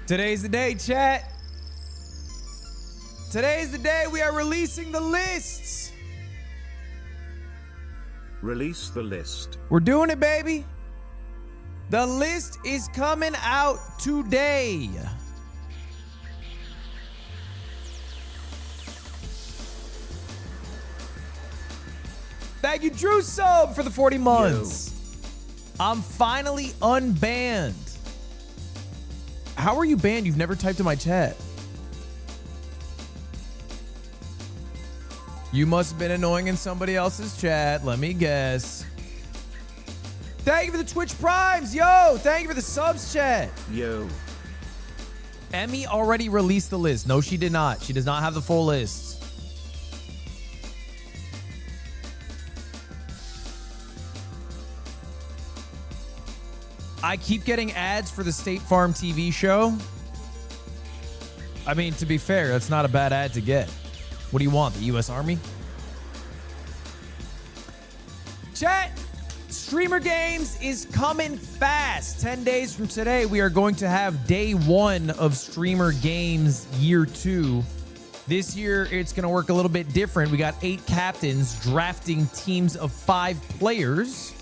Today's the day, chat. Today's the day we are releasing the lists. Release the list. We're doing it, baby. The list is coming out today. Thank you, Drew Sub, for the 40 months. Yo. I'm finally unbanned. How are you banned? You've never typed in my chat. You must have been annoying in somebody else's chat. Let me guess. Thank you for the Twitch Primes. Yo, thank you for the subs, chat. Yo. Emmy already released the list. No, she did not. She does not have the full list. I keep getting ads for the State Farm TV show. I mean, to be fair, that's not a bad ad to get. What do you want, the U.S. Army? Chat, Streamer Games is coming fast. 10 days from today, we are going to have day 1 of Streamer Games year 2. This year, it's going to work a little bit different. We got 8 captains drafting teams of 5 players.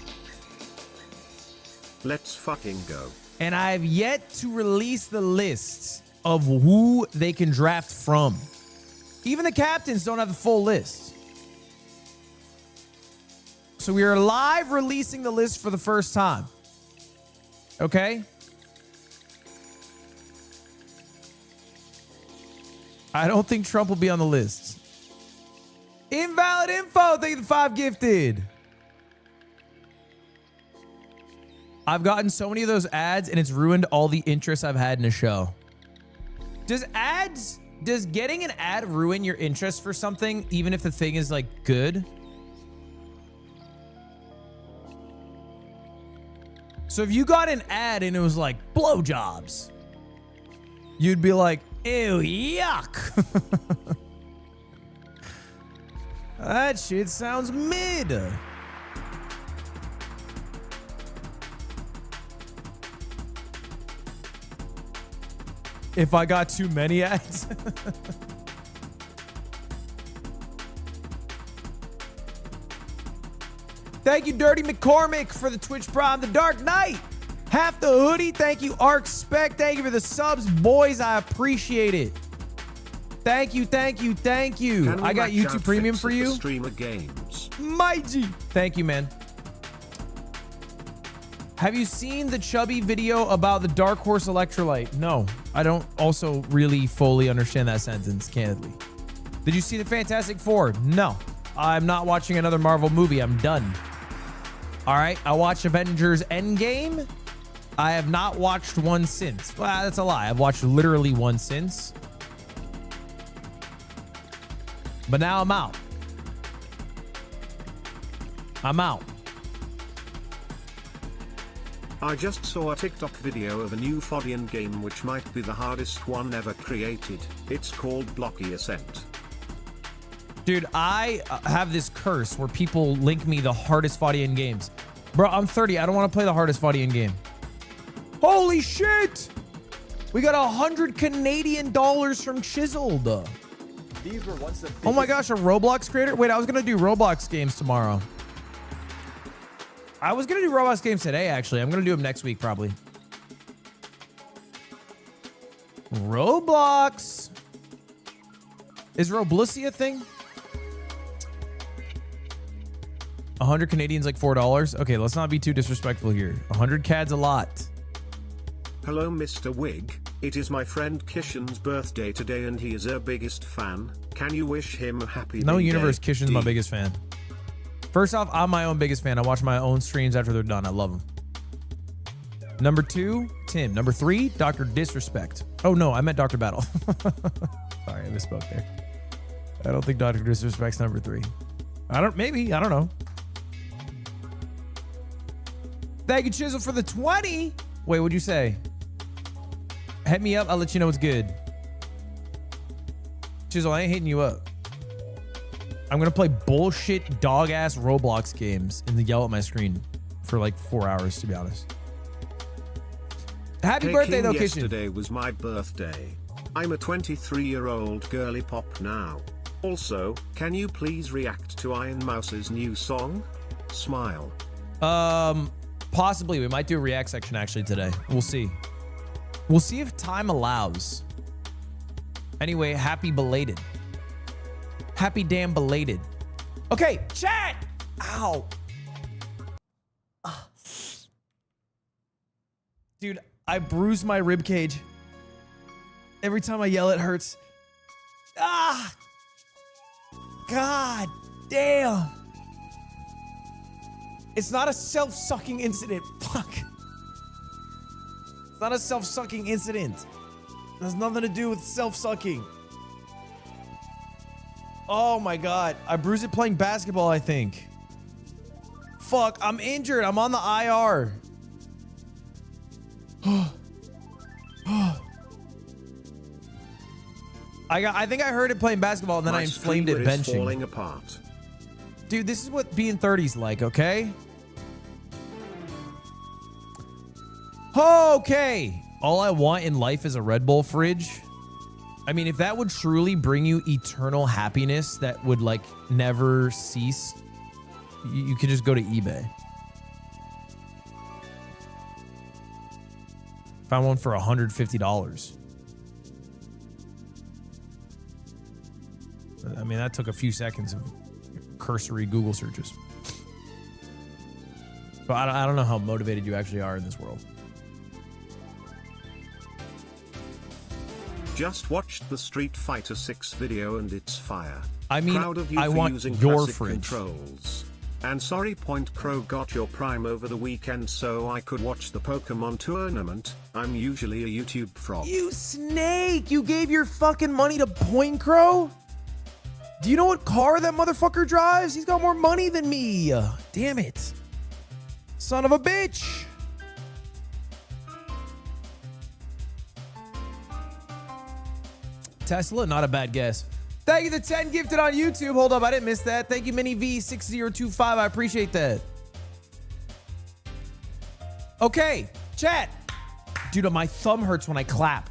Let's fucking go. And I have yet to release the lists of who they can draft from. Even the captains don't have the full list. So we are live releasing the list for the first time. Okay? I don't think Trump will be on the list. Invalid info. Thank you for the 5 gifted. I've gotten so many of those ads and it's ruined all the interest I've had in a show. Does getting an ad ruin your interest for something even if the thing is like good? So if you got an ad and it was like blowjobs, you'd be like, ew, yuck. That shit sounds mid. If I got too many ads. Thank you, Dirty McCormick, for the Twitch Prime. The Dark Knight. Half the hoodie. Thank you, Arc Spec. Thank you for the subs, boys. I appreciate it. Thank you, thank you, thank you. I got YouTube Premium for you. Streamer Games. My G. Thank you, man. Have you seen the Chubby video about the Dark Horse Electrolyte? No, I don't also really fully understand that sentence, candidly. Did you see the Fantastic Four? No, I'm not watching another Marvel movie. I'm done. All right, I watched Avengers Endgame. I have not watched one since. Well, that's a lie. I've watched literally one since. But now I'm out. I'm out. I just saw a TikTok video of a new Fodian game which might be the hardest one ever created. It's called Blocky Ascent. Dude, I have this curse where people link me the hardest Fodian games. Bro, I'm 30. I don't want to play the hardest Fodian game. Holy shit! We got 100 Canadian dollars from Chiseled. These were once the Oh my gosh, a Roblox creator? Wait, I was going to do Roblox games tomorrow. I was going to do Roblox games today, actually. I'm going to do them next week, probably. Roblox. Is Roblussy a thing? 100 Canadians, like $4. Okay, let's not be too disrespectful here. 100 CAD's a lot. Hello, Mr. Wig. It is my friend Kishan's birthday today and he is our biggest fan. Can you wish him a happy No birthday? universe, Kishan's my biggest fan. First off, I'm my own biggest fan. I watch my own streams after they're done. I love them. Number 2, Tim. Number 3, Dr. Disrespect. Oh, no, I meant Dr. Battle. Sorry, I misspoke there. I don't think Dr. Disrespect's number 3. Maybe. I don't know. Thank you, Chisel, for the 20. Wait, what'd you say? Hit me up. I'll let you know what's good. Chisel, I ain't hitting you up. I'm going to play bullshit dog-ass Roblox games and then yell at my screen for like 4 hours, to be honest. Happy Hey birthday, King, though, Kitchen. yesterday was my birthday. I'm a 23-year-old girly pop now. Also, can you please react to Iron Mouse's new song? Smile. Possibly. We might do a react section actually today. We'll see. We'll see if time allows. Anyway, happy belated. Happy damn belated. Okay, chat. Ow. Ah. Dude, I bruised my rib cage. Every time I yell, it hurts. Ah. God damn. It's not a self-sucking incident. Fuck. It's not a self-sucking incident. It has nothing to do with self-sucking. Oh my God. I bruised it playing basketball, I think. Fuck, I'm injured. I'm on the IR. I think I heard it playing basketball and then I inflamed it benching. Falling apart. Dude, this is what being 30's like, okay? Okay. All I want in life is a Red Bull fridge. I mean, if that would truly bring you eternal happiness that would like never cease, you could just go to eBay. Found one for $150. I mean, that took a few seconds of cursory Google searches. But I don't know how motivated you actually are in this world. Just watched the Street Fighter 6 video and it's fire. I mean, Proud of you I for want using your classic fridge. controls. And sorry, Point Crow got your Prime over the weekend so I could watch the Pokemon tournament. I'm usually a YouTube frog. You snake! You gave your fucking money to Point Crow? Do you know what car that motherfucker drives? He's got more money than me. Damn it. Son of a bitch. Tesla, not a bad guess. Thank you, the 10 gifted on YouTube. Hold up, I didn't miss that. Thank you, Mini V6025. I appreciate that. Okay, chat. Dude, my thumb hurts when I clap.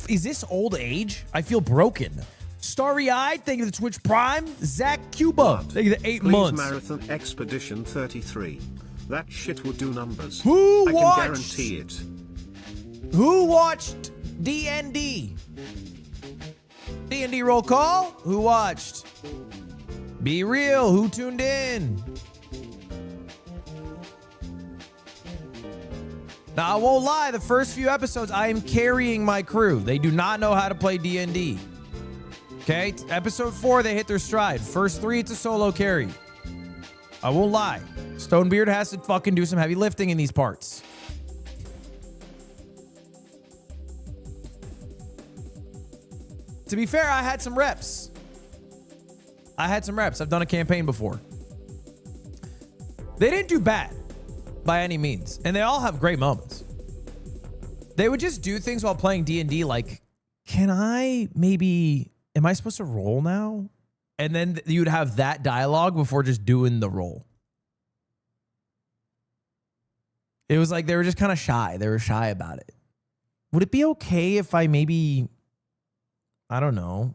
Is this old age? I feel broken. Starry-eyed, thank you for the Twitch Prime. Zach Cuba, thank you for the 8 months. Marathon Expedition 33. That shit would do numbers. Who I watched? can guarantee it. Who watched DND? D&D roll call. Who watched? Be real. Who tuned in? Now, I won't lie. The first few episodes, I am carrying my crew. They do not know how to play D&D. Okay? Episode 4, they hit their stride. First 3, it's a solo carry. I won't lie. Stonebeard has to fucking do some heavy lifting in these parts. To be fair, I had some reps. I've done a campaign before. They didn't do bad by any means. And they all have great moments. They would just do things while playing D&D like, am I supposed to roll now? And then you'd have that dialogue before just doing the roll. It was like they were just kind of shy. They were shy about it. Would it be okay if I maybe... I don't know,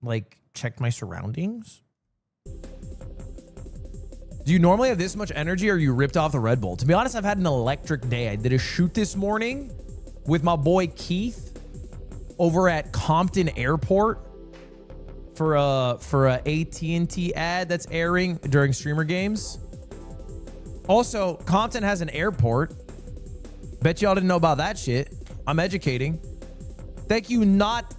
like check my surroundings? Do you normally have this much energy or are you ripped off the Red Bull? To be honest, I've had an electric day. I did a shoot this morning with my boy Keith over at Compton Airport for a AT&T ad that's airing during streamer games. Also, Compton has an airport. Bet y'all didn't know about that shit. I'm educating. Thank you, not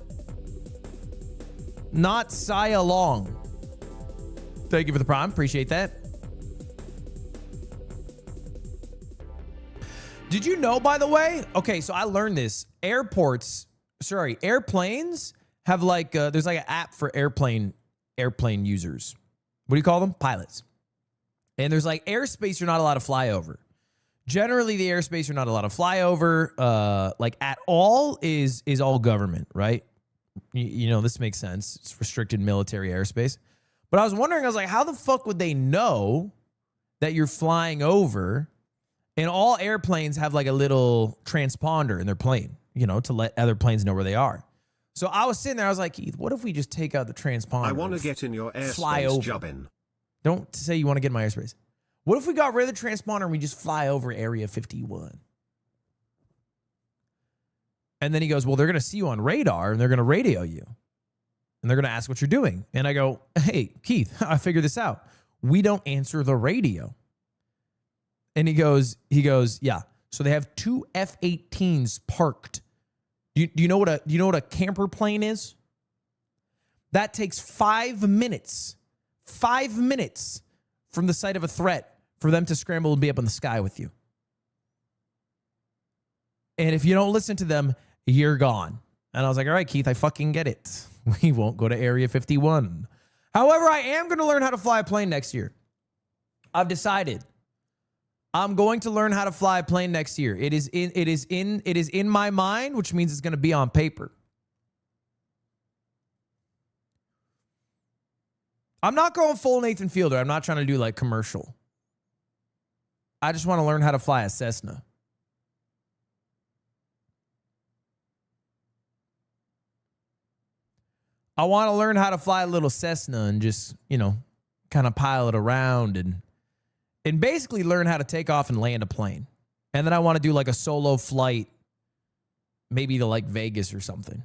Saya Long. Thank you for the prime. Appreciate that. Did you know, by the way? Okay, so I learned this. Airplanes have like, there's like an app for airplane users. What do you call them? Pilots. And there's like airspace you're not allowed to fly over. Generally, the airspace you're not allowed to fly over, like at all, is all government, right? You know, this makes sense. It's restricted military airspace. But I was wondering, I was like, how the fuck would they know that you're flying over And all airplanes have like a little transponder in their plane, you know, to let other planes know where they are. So I was sitting there, I was like, Keith, what if we just take out the transponder? I want to get in your fly over. airspace, Jubbin. Don't say you want to get in my airspace. What if we got rid of the transponder and we just fly over Area 51? And then he goes, well, they're going to see you on radar and they're going to radio you. And they're going to ask what you're doing. And I go, hey, Keith, I figured this out. We don't answer the radio. And he goes, yeah. So they have two F-18s parked. Do you know what a camper plane is? That takes 5 minutes. 5 minutes from the site of a threat for them to scramble and be up in the sky with you. And if you don't listen to them, you're gone. And I was like, all right, Keith, I fucking get it. We won't go to Area 51. However, I am going to learn how to fly a plane next year. I've decided. I'm going to learn how to fly a plane next year. It is in my mind, which means it's going to be on paper. I'm not going full Nathan Fielder. I'm not trying to do like commercial. I just want to learn how to fly a Cessna. I want to learn how to fly a little Cessna and just, you know, kind of pilot around and basically learn how to take off and land a plane. And then I want to do like a solo flight, maybe to like Vegas or something.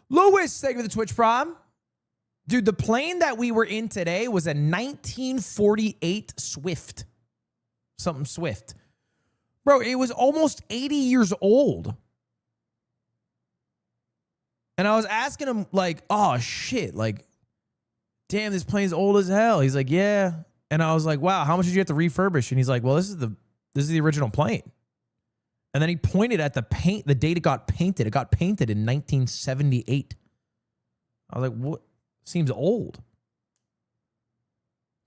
Lewis, thank you for the Twitch Prime. Dude, the plane that we were in today was a 1948 Swift. Something Swift. Bro, it was almost 80 years old. And I was asking him like, oh shit, like, damn, this plane's old as hell. He's like, yeah. And I was like, wow, how much did you have to refurbish? And he's like, well, this is the original plane. And then he pointed at the paint, the date it got painted. It got painted in 1978. I was like, what? Seems old.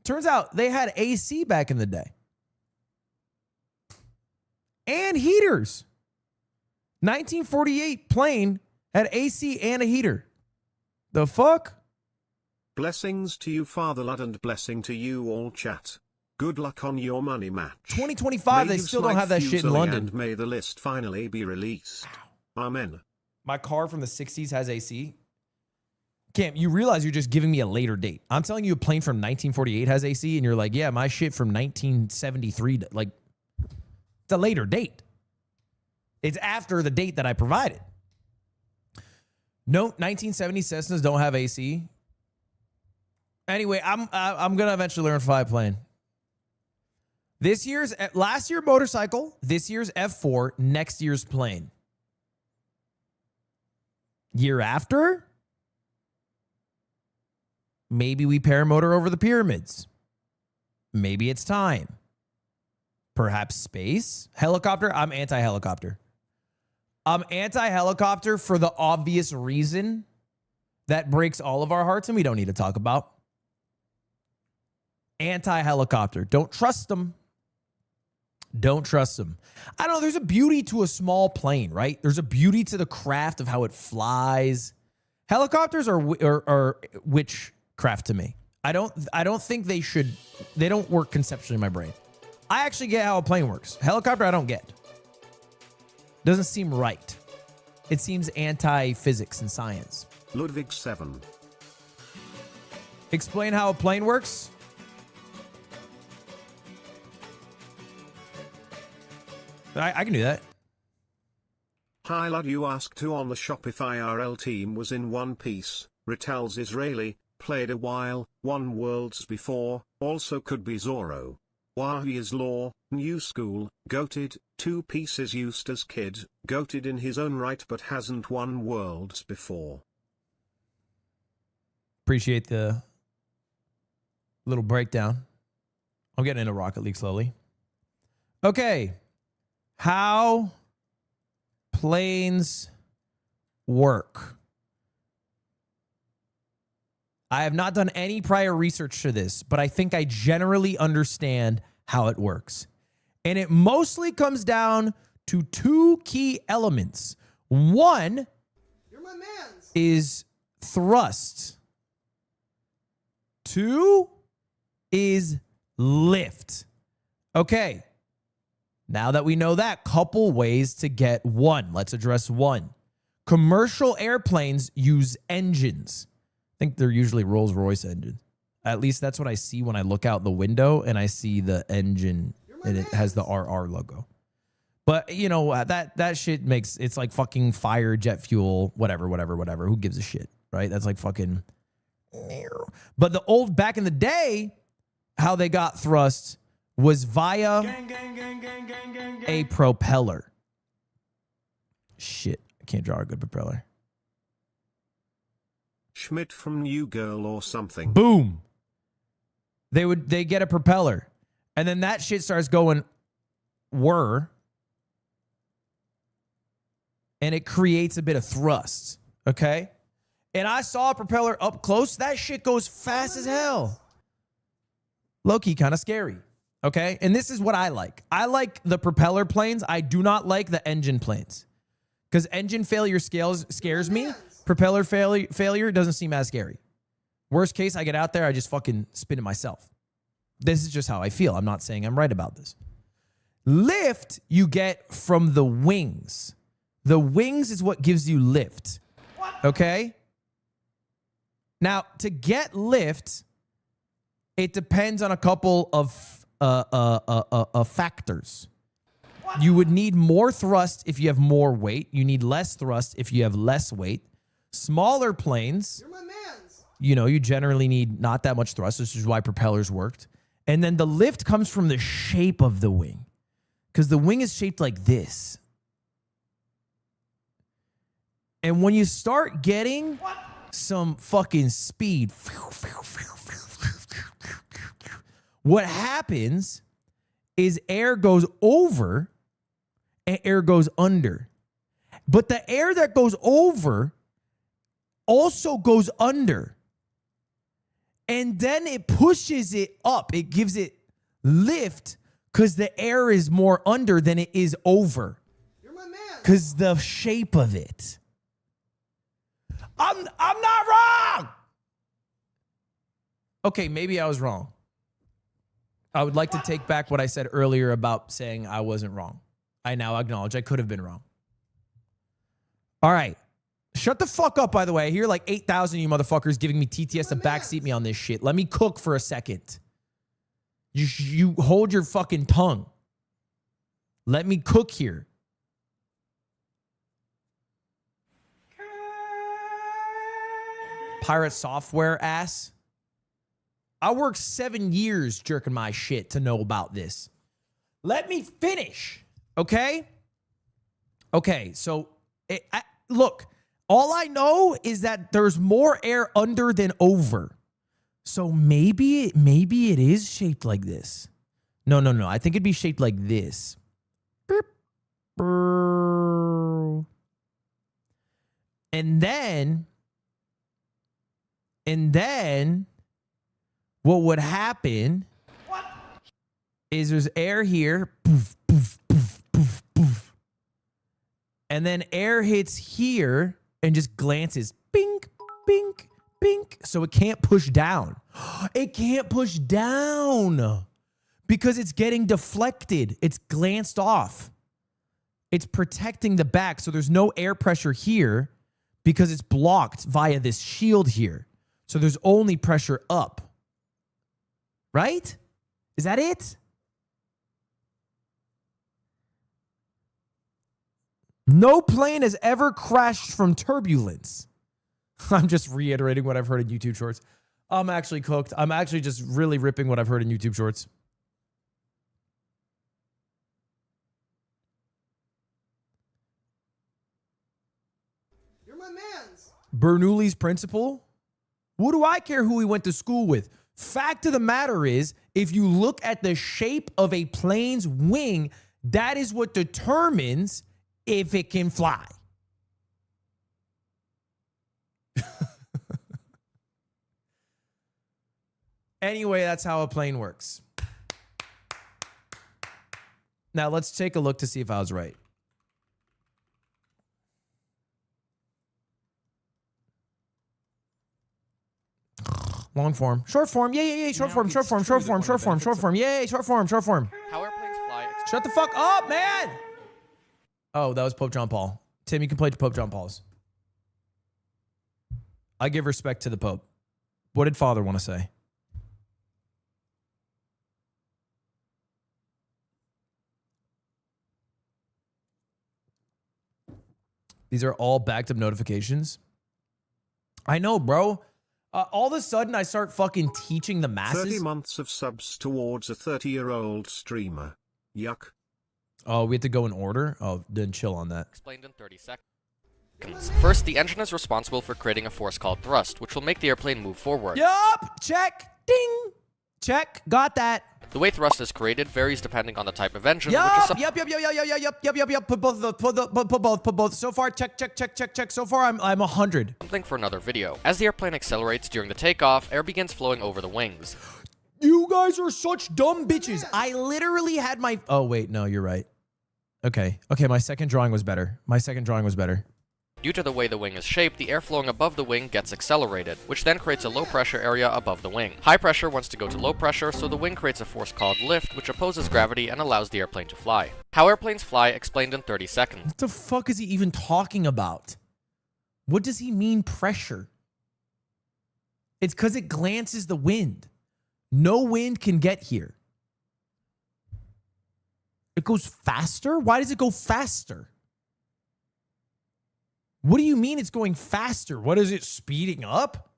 Turns out they had AC back in the day. And heaters. 1948 plane had AC and a heater. The fuck? Blessings to you, Father Lud, and blessing to you all, chat. Good luck on your money match. 2025, they still don't have that shit in London. And may the list finally be released. Amen. My car from the 60s has AC. Cam, you realize you're just giving me a later date. I'm telling you a plane from 1948 has AC, and you're like, yeah, my shit from 1973. Like, it's a later date. It's after the date that I provided. No, 1970 Cessnas don't have AC. Anyway, I'm gonna eventually learn to fly a plane. Last year motorcycle, this year's F4, next year's plane. Year after, maybe we paramotor over the pyramids. Maybe it's time. Perhaps space, helicopter. I'm anti-helicopter. I'm anti-helicopter for the obvious reason that breaks all of our hearts and we don't need to talk about. Anti-helicopter. Don't trust them. Don't trust them. I don't know. There's a beauty to a small plane, right? There's a beauty to the craft of how it flies. Helicopters are witchcraft to me. I don't think they should. They don't work conceptually in my brain. I actually get how a plane works. Helicopter, I don't get. Doesn't seem right. It seems anti-physics and science. Ludwig 7. Explain how a plane works. I can do that. Hi Lud, you asked who on the Shopify RL team was in One Piece. Retel's Israeli, played a while, won Worlds before, also could be Zoro. Wahi is Law, New School, goated, 2 pieces used as kid, goated in his own right but hasn't won Worlds before. Appreciate the little breakdown. I'm getting into Rocket League slowly. Okay. How planes work. I have not done any prior research to this, but I think I generally understand how it works. And it mostly comes down to 2 key elements. One is thrust. 2 is lift. Okay. Now that we know that, couple ways to get one. Let's address one. Commercial airplanes use engines. I think they're usually Rolls-Royce engines. At least that's what I see when I look out the window and I see the engine and it has the RR logo. But, you know, that shit makes, it's like fucking fire, jet fuel, whatever. Who gives a shit, right? That's like fucking. But the old, back in the day, how they got thrust was via a propeller. Shit, I can't draw a good propeller. Schmidt from New Girl or something. Boom. They get a propeller. And then that shit starts going whir. And it creates a bit of thrust. Okay? And I saw a propeller up close. That shit goes fast as hell. Low-key kind of scary. Okay? And this is what I like. I like the propeller planes. I do not like the engine planes. Because engine failure scares me. Propeller failure doesn't seem as scary. Worst case, I get out there, I just fucking spin it myself. This is just how I feel. I'm not saying I'm right about this. Lift you get from the wings. The wings is what gives you lift. Okay? Now, to get lift, it depends on a couple of factors. You would need more thrust if you have more weight. You need less thrust if you have less weight. Smaller planes, you know, you generally need not that much thrust. This is why propellers worked. And then the lift comes from the shape of the wing. Because the wing is shaped like this. And when you start getting some fucking speed, what happens is air goes over and air goes under. But the air that goes over also goes under. And then it pushes it up. It gives it lift because the air is more under than it is over. You're my man. Because the shape of it. I'm not wrong. Okay, maybe I was wrong. I would like to take back what I said earlier about saying I wasn't wrong. I now acknowledge I could have been wrong. All right. Shut the fuck up, by the way. I hear like 8,000 of you motherfuckers giving me TTS to backseat me on this shit. Let me cook for a second. You hold your fucking tongue. Let me cook here. Pirate software ass. I worked 7 years jerking my shit to know about this. Let me finish. Okay? Okay, so look. All I know is that there's more air under than over. So maybe it is shaped like this. No. I think it'd be shaped like this. And then what would happen is there's air here. Poof, poof, poof, poof, poof. And then air hits here. And just glances, bink, bink, bink. So it can't push down. It can't push down because it's getting deflected. It's glanced off. It's protecting the back. So there's no air pressure here because it's blocked via this shield here. So there's only pressure up. Right? Is that it? No plane has ever crashed from turbulence. I'm just reiterating what I've heard in YouTube shorts. I'm actually cooked. I'm actually just really ripping what I've heard in YouTube shorts. You're my man's. Bernoulli's principle? What do I care who he went to school with? Fact of the matter is, if you look at the shape of a plane's wing, that is what determines if it can fly. Anyway, that's how a plane works. Now let's take a look to see if I was right. Long form. Short form. Yeah. Short form. Short form. Short form. Short form. Short form. Yay. Short form. Short form. How airplanes fly. Shut the fuck up, man. Oh, that was Pope John Paul. Tim, you can play to Pope John Paul's. I give respect to the Pope. What did Father want to say? These are all backed up notifications. I know, bro. All of a sudden, I start fucking teaching the masses. 30 months of subs towards a 30-year-old streamer. Yuck. Oh, we have to go in order? Oh, then chill on that. Explained in 30 seconds. First, the engine is responsible for creating a force called thrust, which will make the airplane move forward. Yup. Check. Ding. Check. Got that. The way thrust is created varies depending on the type of engine. Yup. Put both. So far, check. So far, I'm 100. Something for another video. As the airplane accelerates during the takeoff, air begins flowing over the wings. You guys are such dumb bitches. I literally had my... Oh, wait. No, you're right. Okay. My second drawing was better. Due to the way the wing is shaped, the air flowing above the wing gets accelerated, which then creates a low pressure area above the wing. High pressure wants to go to low pressure, so the wing creates a force called lift, which opposes gravity and allows the airplane to fly. How airplanes fly, explained in 30 seconds. What the fuck is he even talking about? What does he mean pressure? It's because it glances the wind. No wind can get here. It goes faster? Why does it go faster? What do you mean it's going faster? What is it speeding up?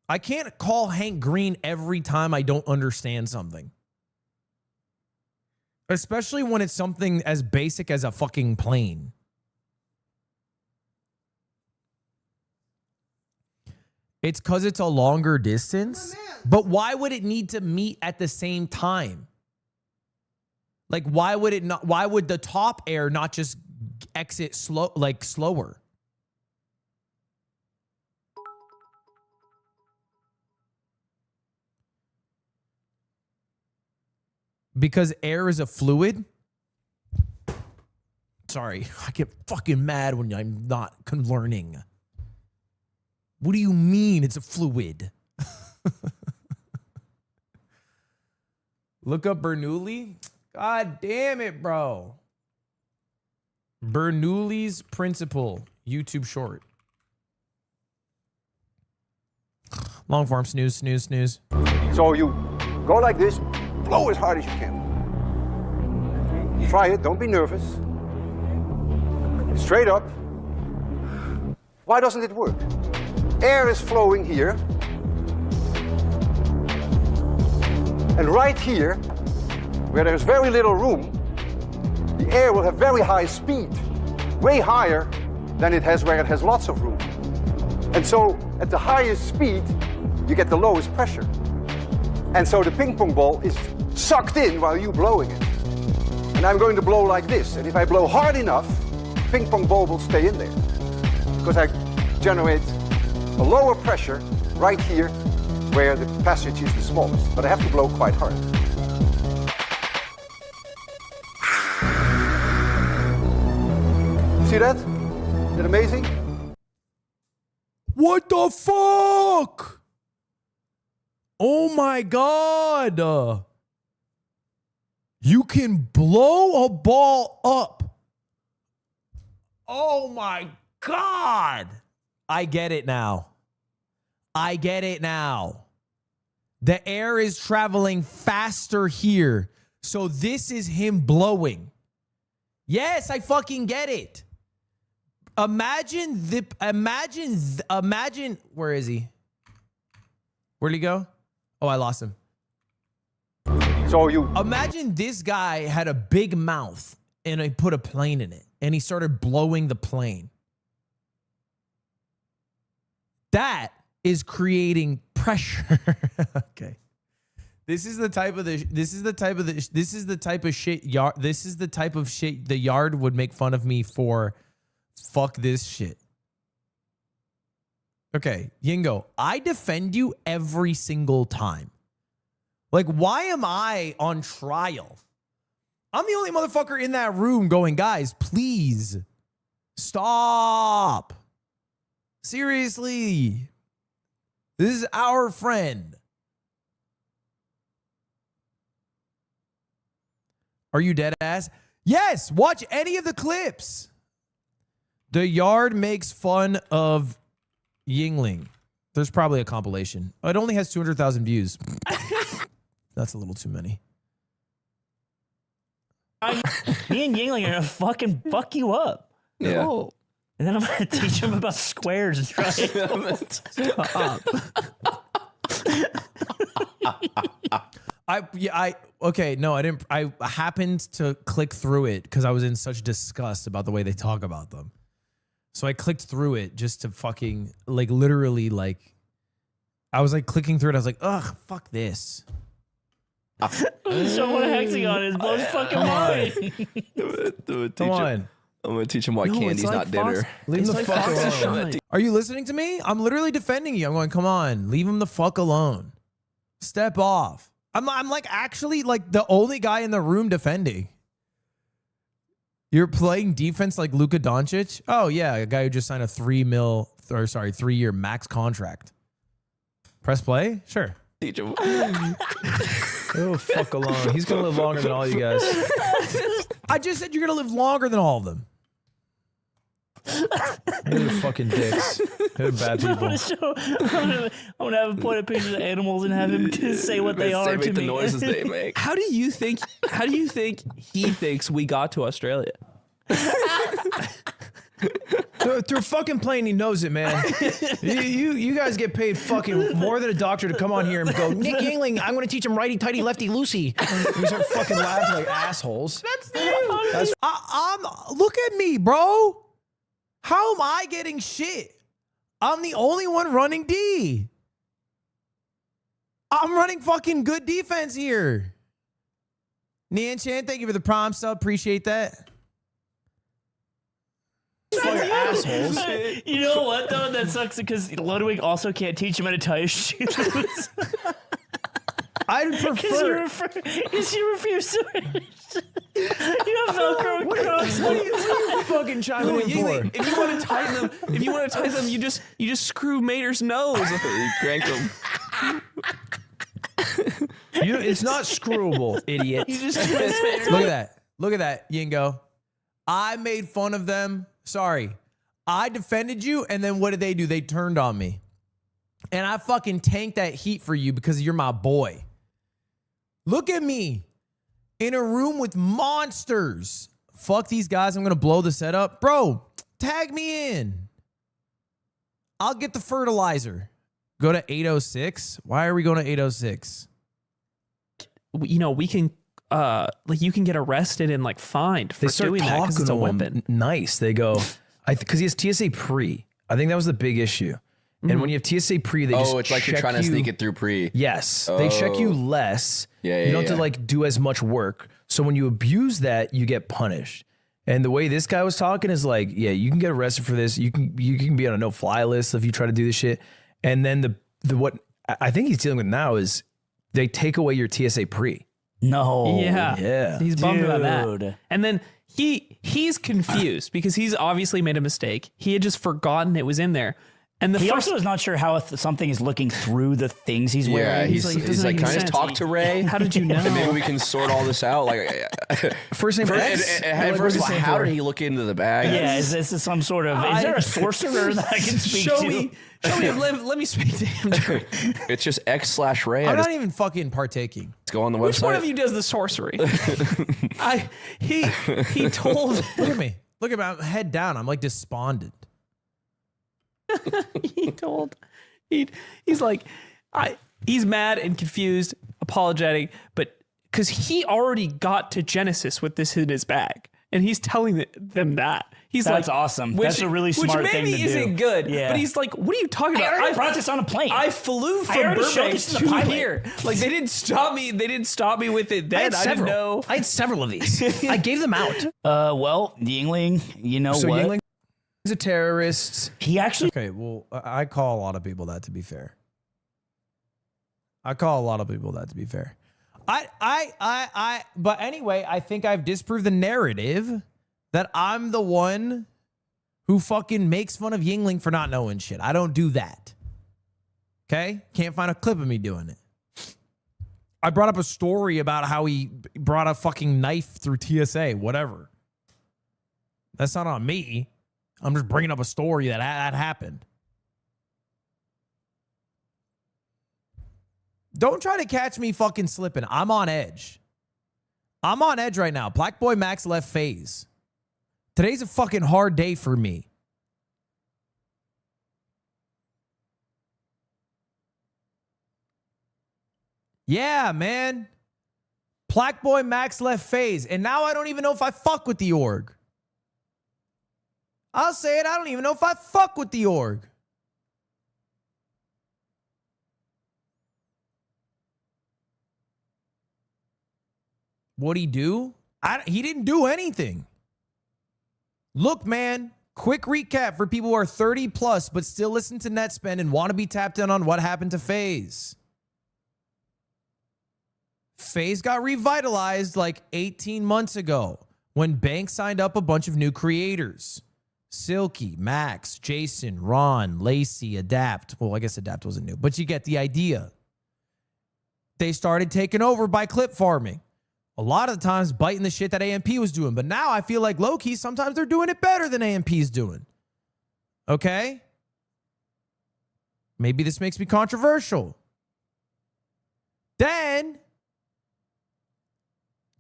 I can't call Hank Green every time I don't understand something. Especially when it's something as basic as a fucking plane. It's because it's a longer distance. But why would it need to meet at the same time? Like, why would it not? Why would the top air not just exit slower? Because air is a fluid. Sorry, I get fucking mad when I'm not learning. What do you mean it's a fluid? Look up Bernoulli. God damn it, bro. Bernoulli's Principle, YouTube short. Long form, snooze. So you go like this, blow as hard as you can. Try it, don't be nervous. Straight up. Why doesn't it work? Air is flowing here. And right here, where there's very little room, the air will have very high speed, way higher than it has where it has lots of room. And so at the highest speed, you get the lowest pressure. And so the ping pong ball is sucked in while you're blowing it. And I'm going to blow like this. And if I blow hard enough, the ping pong ball will stay in there. Because I generate a lower pressure right here where the passage is the smallest. But I have to blow quite hard. See that? Isn't that amazing? What the fuck? Oh my God. You can blow a ball up. Oh my God. I get it now. The air is traveling faster here. So this is him blowing. Yes, I fucking get it. Imagine, where is he? Where'd he go? Oh, I lost him. So you imagine this guy had a big mouth and I put a plane in it and he started blowing the plane. That is creating pressure. Okay. This is the type of shit the yard would make fun of me for. Fuck this shit. Okay, Yingo, I defend you every single time. Like, why am I on trial? I'm the only motherfucker in that room going, guys, please. Stop. Seriously. This is our friend. Are you dead ass? Yes. Watch any of the clips. The Yard makes fun of Yingling. There's probably a compilation. Oh, it only has 200,000 views. That's a little too many. Me and Yingling are gonna fucking fuck you up. Yeah. No. And then I'm gonna teach him about squares and triangles. I happened to click through it because I was in such disgust about the way they talk about them. So I clicked through it just to fucking like literally like I was like clicking through it. I was like, ugh, fuck this. Show what a hexagon is. Blows fucking mind. Come on. I'm gonna teach him why candy's not dinner. Leave him the fuck alone. Are you listening to me? I'm literally defending you. I'm going, come on, leave him the fuck alone. Step off. I'm like actually like the only guy in the room defending. You're playing defense like Luka Doncic? Oh yeah, a guy who just signed a 3-year max contract. Press play? Sure. Teach him. Oh, fuck alone. He's gonna live longer than all you guys. I just said you're gonna live longer than all of them. They're fucking dicks. They're bad people. I'm gonna have him point at pictures of animals and have him say what they are to the me. noises they make. How do you think he thinks we got to Australia? Through fucking plane, he knows it, man. You guys get paid fucking more than a doctor to come on here and go, Nick Yingling, I'm going to teach him righty tighty lefty loosey. And we start fucking laughing like assholes. Look at me, bro. How am I getting shit? I'm the only one running D. I'm running fucking good defense here. Nian Chan, thank you for the prime sub. Appreciate that. Assholes. You know what though? That sucks because Ludwig also can't teach him how to tie his shoes. I'd prefer. Because you refuse to. You have Velcro and Crocs. What are you fucking chiming in for? If you want to tighten them, you just screw Mater's nose. You crank them. It's not screwable, idiot. You just Look at that. Look at that, Yingo. I made fun of them. Sorry. I defended you, and then what did they do? They turned on me. And I fucking tanked that heat for you because you're my boy. Look at me. In a room with monsters. Fuck these guys. I'm going to blow the setup. Bro, tag me in. I'll get the fertilizer. Go to 806. Why are we going to 806? You know, we can like you can get arrested and like fined for doing that because it's a weapon. Nice. They go, because he has TSA pre. I think that was the big issue. And when you have TSA pre, they just it's like you're trying to sneak it through pre. Yes. They check you less. Yeah, you don't have to like do as much work. So when you abuse that, you get punished. And the way this guy was talking is like, yeah, you can get arrested for this. You can be on a no-fly list if you try to do this shit. And then what I think he's dealing with now is they take away your TSA pre. No. Yeah. He's bummed about that. And then he's confused because he's obviously made a mistake. He had just forgotten it was in there. And he also is not sure how something is looking through the things he's wearing. Yeah, he's like, can I just talk to Ray? How did you know? And maybe we can sort all this out. Like, first name X. First of all, how did he look into the bag? Yeah, is this some sort of? Is there a sorcerer that I can speak to? Show me. Let me speak to him. It's just X/Ray. I'm not even fucking partaking. Let's go on the website. Which one of you does the sorcery? He told. Look at me. Look at me. I'm head down. I'm like despondent. He's like, he's mad and confused, apologetic, but because he already got to Genesis with this in his bag, and he's telling them that. That's awesome. That's a really smart thing to do. Which maybe isn't good, yeah. But he's like, what are you talking about? I already brought this on a plane. I flew from Burbank to here. Like, they didn't stop me. They didn't stop me with it then. I didn't know. I had several of these. I gave them out. Well, Yingling, you know so what? Yingling is a terrorist. He actually... Okay, well, I call a lot of people that, to be fair. But anyway, I think I've disproved the narrative that I'm the one who fucking makes fun of Yingling for not knowing shit. I don't do that. Okay? Can't find a clip of me doing it. I brought up a story about how he brought a fucking knife through TSA, whatever. That's not on me. I'm just bringing up a story that happened. Don't try to catch me fucking slipping. I'm on edge. I'm on edge right now. Black Boy Max left FaZe. Today's a fucking hard day for me. Yeah, man. Black Boy Max left FaZe. And now I don't even know if I fuck with the org. I'll say it. I don't even know if I fuck with the org. What'd he do? He didn't do anything. Look, man, quick recap for people who are 30 plus but still listen to Netspend and want to be tapped in on what happened to FaZe. FaZe got revitalized like 18 months ago when Bank signed up a bunch of new creators. Silky, Max, Jason, Ron, Lacey, Adapt. Well, I guess Adapt wasn't new, but you get the idea. They started taking over by clip farming. A lot of the times biting the shit that AMP was doing. But now I feel like low-key, sometimes they're doing it better than AMP's doing. Okay? Maybe this makes me controversial. Then,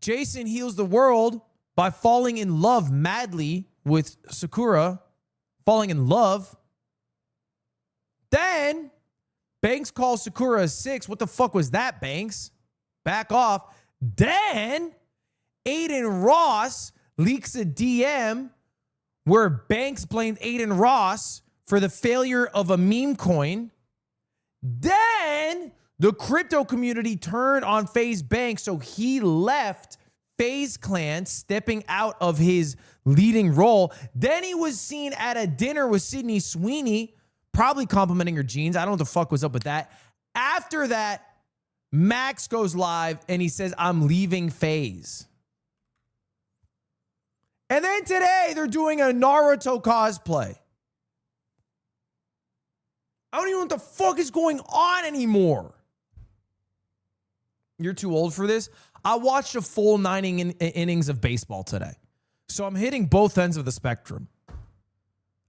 Jason heals the world by falling in love madly with Sakura. Falling in love. Then, Banks calls Sakura a 6. What the fuck was that, Banks? Back off. Then, Aiden Ross leaks a DM where Banks blamed Aiden Ross for the failure of a meme coin. Then, the crypto community turned on FaZe Banks, so he left FaZe Clan, stepping out of his leading role. Then he was seen at a dinner with Sydney Sweeney, probably complimenting her jeans. I don't know what the fuck was up with that. After that, Max goes live and he says, I'm leaving FaZe. And then today they're doing a Naruto cosplay. I don't even know what the fuck is going on anymore. You're too old for this. I watched a full 9 innings of baseball today. So I'm hitting both ends of the spectrum.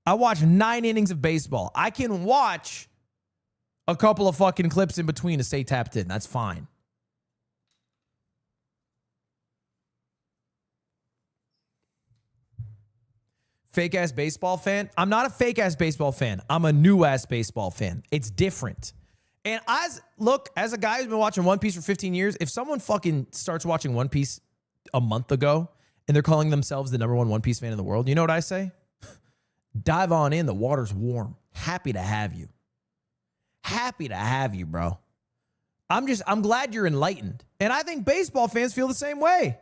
I watched 9 innings of baseball. I can watch a couple of fucking clips in between to stay tapped in. That's fine. Fake ass baseball fan? I'm not a fake ass baseball fan. I'm a new ass baseball fan. It's different. And as a guy who's been watching One Piece for 15 years, if someone fucking starts watching One Piece a month ago and they're calling themselves the #1 One Piece fan in the world, you know what I say? Dive on in. The water's warm. Happy to have you. Happy to have you, bro. I'm glad you're enlightened. And I think baseball fans feel the same way.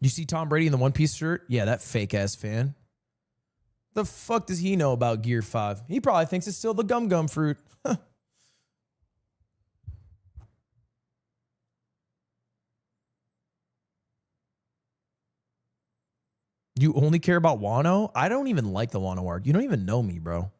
You see Tom Brady in the One Piece shirt? Yeah, that fake ass fan. The fuck does he know about Gear 5? He probably thinks it's still the gum fruit. You only care about Wano? I don't even like the Wano arc. You don't even know me, bro.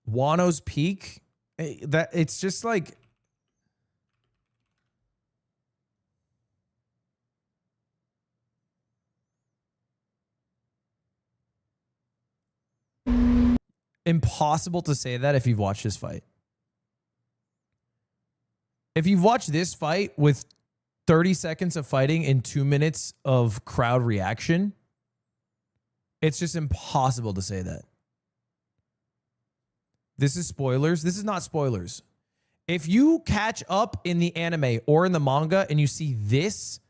Wano's peak? That it's just like impossible to say that if you've watched this fight. If you've watched this fight with 30 seconds of fighting and 2 minutes of crowd reaction, it's just impossible to say that. This is spoilers. This is not spoilers. If you catch up in the anime or in the manga and you see this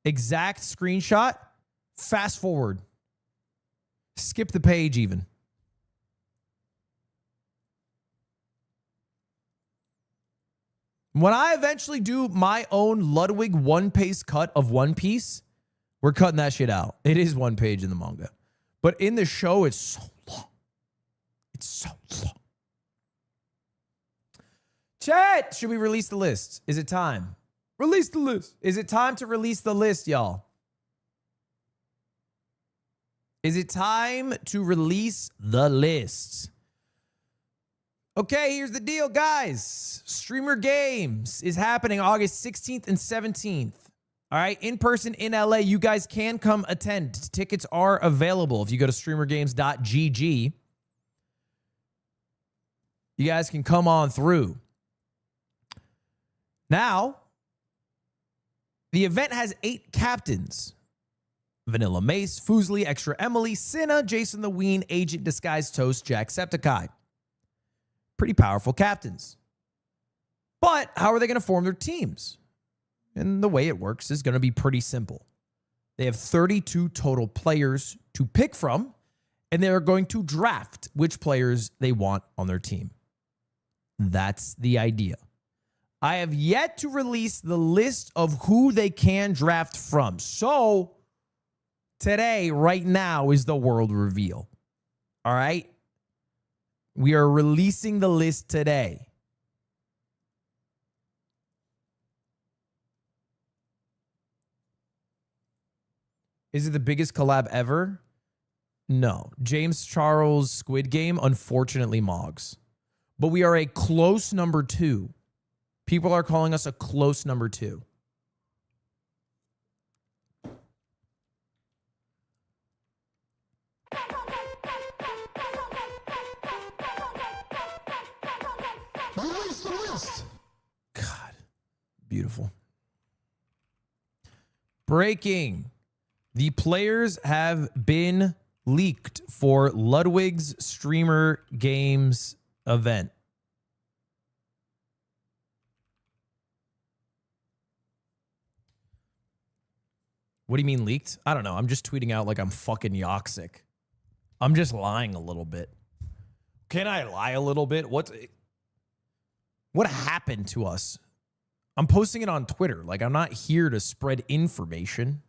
exact screenshot, fast forward. Skip the page even. When I eventually do my own Ludwig one-page cut of One Piece, we're cutting that shit out. It is 1 page in the manga. But in the show, it's so long. It's so long. Chat, should we release the list? Is it time? Release the list. Is it time to release the list, y'all? Is it time to release the list? Okay, here's the deal, guys. Streamer Games is happening August 16th and 17th. All right, in person in LA. You guys can come attend. Tickets are available. If you go to streamergames.gg, you guys can come on through. Now, the event has 8 captains. Vanilla Mace, Foosley, Extra Emily, Cinna, Jason the Ween, Agent Disguise Toast, Jacksepticeye. Pretty powerful captains. But how are they going to form their teams? And the way it works is going to be pretty simple. They have 32 total players to pick from, and they're going to draft which players they want on their team. That's the idea. I have yet to release the list of who they can draft from. So today, right now, is the world reveal. All right? We are releasing the list today. Is it the biggest collab ever? No. James Charles Squid Game, unfortunately, Moggs. But we are a close number 2. People are calling us a close number 2. Release the list. God, beautiful. Breaking. The players have been leaked for Ludwig's Streamer Games event. What do you mean leaked? I don't know. I'm just tweeting out like I'm fucking yoxic. I'm just lying a little bit. Can I lie a little bit? What happened to us? I'm posting it on Twitter. Like, I'm not here to spread information.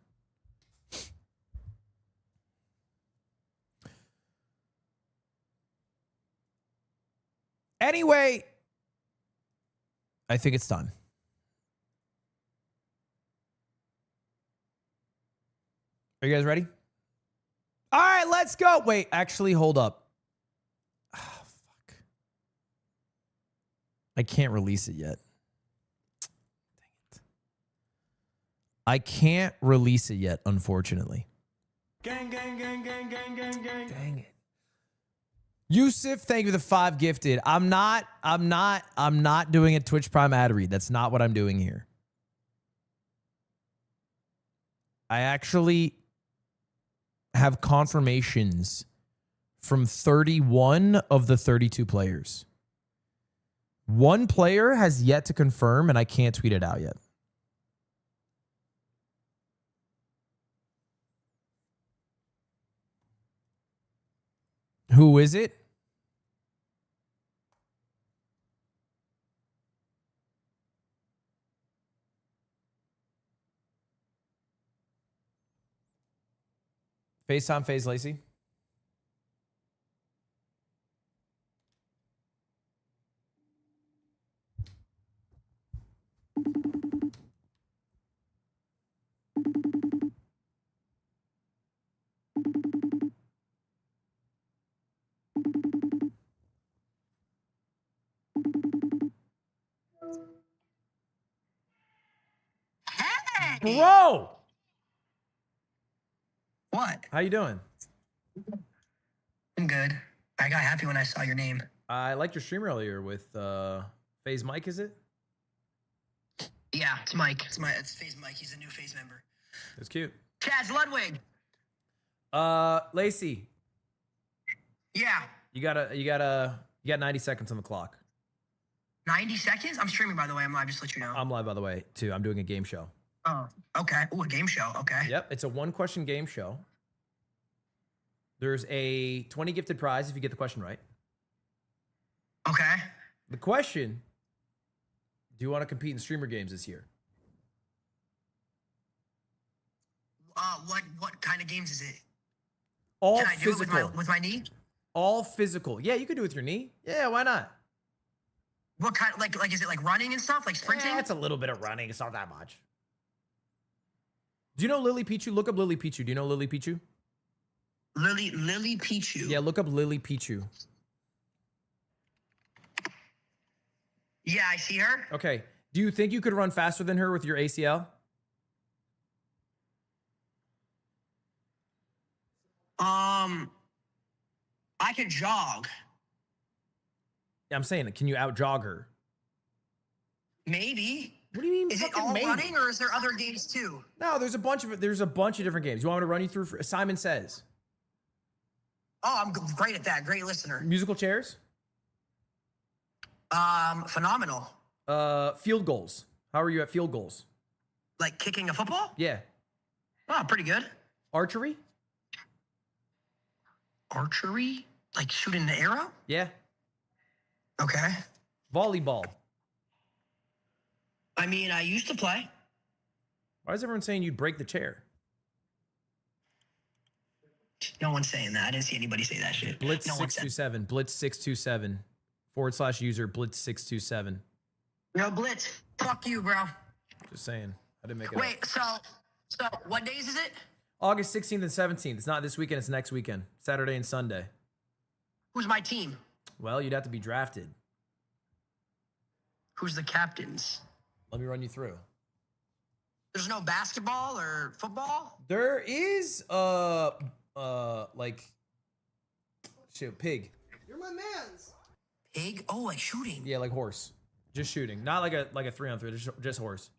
Anyway, I think it's time. Are you guys ready? All right, let's go. Wait, actually, hold up. Oh, fuck. I can't release it yet. Dang it. I can't release it yet, unfortunately. Gang, gang, gang, gang, gang, gang, gang. Dang it. Yusuf, thank you for the 5 gifted. I'm not doing a Twitch Prime ad read. That's not what I'm doing here. I actually have confirmations from 31 of the 32 players. One player has yet to confirm, and I can't tweet it out yet. Who is it? FaceTime FaZe Lacey. Bro! What? How you doing? I'm good. I got happy when I saw your name. I liked your stream earlier with FaZe Mike, is it? Yeah, it's Mike. It's FaZe Mike. He's a new FaZe member. It's cute. Chaz Ludwig. Lacey. Yeah. You got 90 seconds on the clock. 90 seconds? I'm streaming, by the way. I'm live, just to let you know. I'm live, by the way, too. I'm doing a game show. Oh, okay. Oh, a game show. Okay. Yep, it's a 1-question game show. There's a 20 gifted prize if you get the question right. Okay. The question, do you want to compete in streamer games this year? What kind of games is it? All Can I do physical. it with my knee? All physical. Yeah, you could do it with your knee. Yeah, why not? What kind? Like is it like running and stuff? Like sprinting? Yeah, it's a little bit of running. It's not that much. Do you know Lily Pichu? Look up Lily Pichu. Do you know Lily Pichu? Lily Pichu. Yeah, look up Lily Pichu. Yeah, I see her. Okay. Do you think you could run faster than her with your ACL? I could jog. Yeah, I'm saying, can you out jog her? Maybe. What do you mean? Is it fucking all maybe? running, or is there other games too? No, there's a bunch of different games. You want me to run you through Simon Says? Oh, I'm great at that. Great listener. Musical chairs? Phenomenal. Field goals. How are you at field goals? Like kicking a football? Yeah. Oh, pretty good. Archery? Archery? Like shooting the arrow? Yeah. Okay. Volleyball. I mean, I used to play. Why is everyone saying you'd break the chair? No one's saying that. I didn't see anybody say that shit. Blitz No one said. 627. Blitz 627. /user Blitz 627. Yo, Blitz. Fuck you, bro. Just saying. I didn't make it Wait, up. so what days is it? August 16th and 17th. It's not this weekend, it's next weekend. Saturday and Sunday. Who's my team? Well, you'd have to be drafted. Who's the captains? Let me run you through. There's no basketball or football? There is like shit, pig. You're my man's. Pig? Oh, like shooting. Yeah, like horse. Just shooting. Not like a 3-on-3, just horse.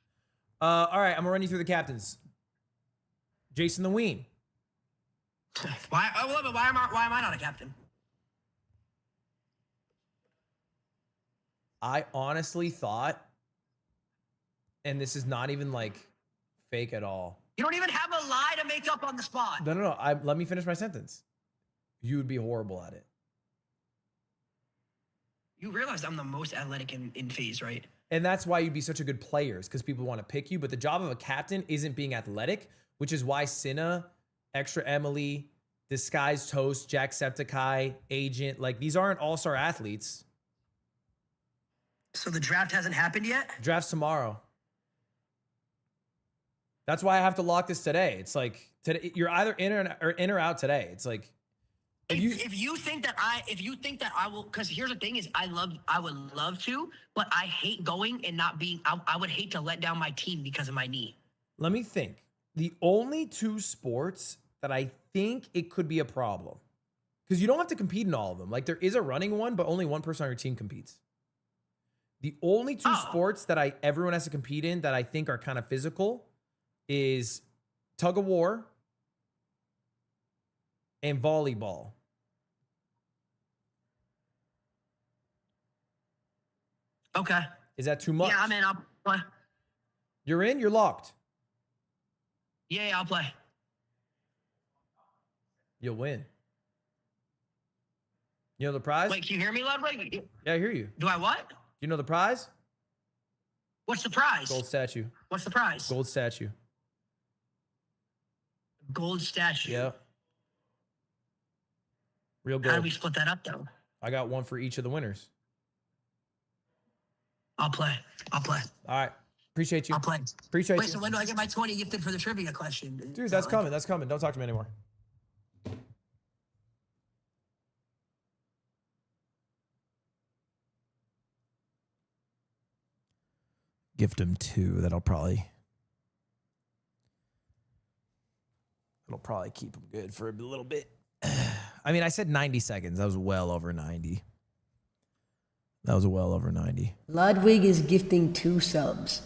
All right, I'm gonna run you through the captains. Jason the Ween. Why am I not a captain? I honestly thought, and this is not even like fake at all. You don't even have a lie to make up on the spot. No. Let me finish my sentence. You would be horrible at it. You realize I'm the most athletic in FaZe, right? And that's why you'd be such a good player, is because people want to pick you. But the job of a captain isn't being athletic, which is why Cinna, Extra Emily, Disguised Toast, Jacksepticeye, Agent, like these aren't all-star athletes. So the draft hasn't happened yet? Draft's tomorrow. That's why I have to lock this today. It's like today, you're either in or out today. It's like if you think that I will, because here's the thing is I would love to, but I hate going and not being. I would hate to let down my team because of my knee. Let me think. The only two sports that I think it could be a problem, because you don't have to compete in all of them. Like there is a running one, but only one person on your team competes. The only two sports that everyone has to compete in that I think are kind of physical is tug of war and volleyball. Okay. Is that too much? Yeah, I'm in. I'll play. You're in? You're locked. Yeah, I'll play. You'll win. You know the prize? Wait, can you hear me, Ludwig? Yeah, I hear you. Do I what? You know the prize? What's the prize? Gold statue. What's the prize? Gold statue. Gold statue. Yeah. Real How do gold. we split that up, though? I got one for each of the winners. I'll play. All right. Appreciate you. I'll play. Appreciate Wait, you. so when do I get my 20 gifted for the trivia question? Dude, that's coming. That's coming. Don't talk to me anymore. Gift him 2. That'll probably keep him good for a little bit. I mean, I said 90 seconds. That was well over 90. Ludwig is gifting 2 subs.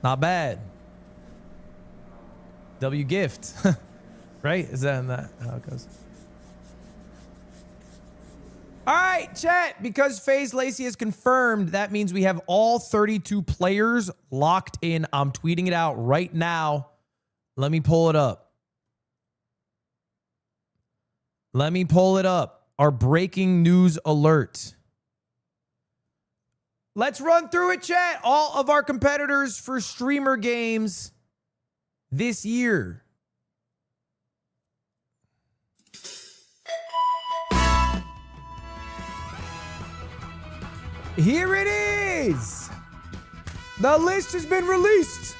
Not bad. W gift. Right? Is that how it goes? All right, chat. Because FaZe Lacey is confirmed, that means we have all 32 players locked in. I'm tweeting it out right now. Let me pull it up. Our breaking news alert. Let's run through it, chat. All of our competitors for streamer games this year. Here it is. The list has been released.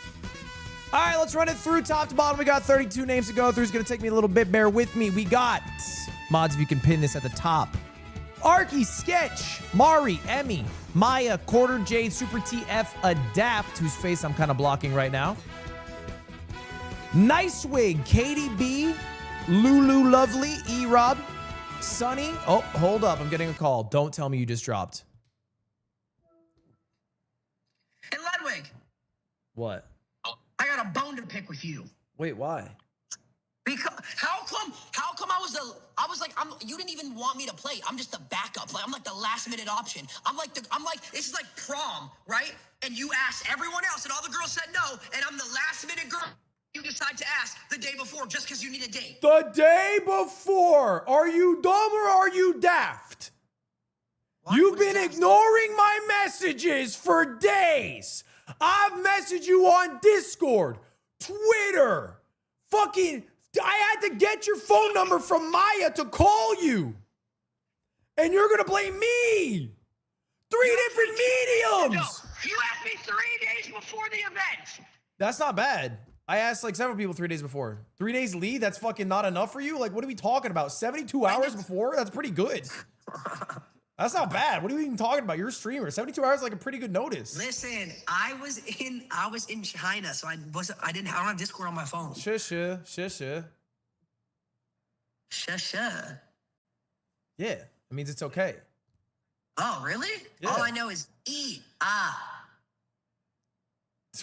All right, let's run it through top to bottom. We got 32 names to go through. It's going to take me a little bit. Bear with me. We got, mods, if you can pin this at the top. Arky, Sketch, Mari, Emmy, Maya, Quarter Jade, Super TF, Adapt, whose face I'm kind of blocking right now. Nice Wig, Katie B, Lulu Lovely, E-Rob, Sunny. Oh, hold up. I'm getting a call. Don't tell me you just dropped. Hey, Ludwig. What? I got a bone to pick with you. Wait, why? Because how come I was like you didn't even want me to play. I'm just the backup. Like I'm like the last minute option. I'm like this is like prom, right? And you asked everyone else and all the girls said no, and I'm the last minute girl you decide to ask the day before just because you need a date. The day before. Are you dumb or are you daft? You've been ignoring my messages for days. I've messaged you on Discord, Twitter, fucking, I had to get your phone number from Maya to call you. And you're gonna blame me. 3 different mediums. You asked me 3 days before the event. That's not bad. I asked like several people 3 days before. 3 days lead, that's fucking not enough for you? Like, what are we talking about? 72 hours before? That's pretty good. That's not bad. What are you even talking about? You're a streamer. 72 hours is like a pretty good notice. Listen, I was in China, so I don't have Discord on my phone. Shush. Yeah, it means it's okay. Oh, really? Yeah. All I know is E, ah.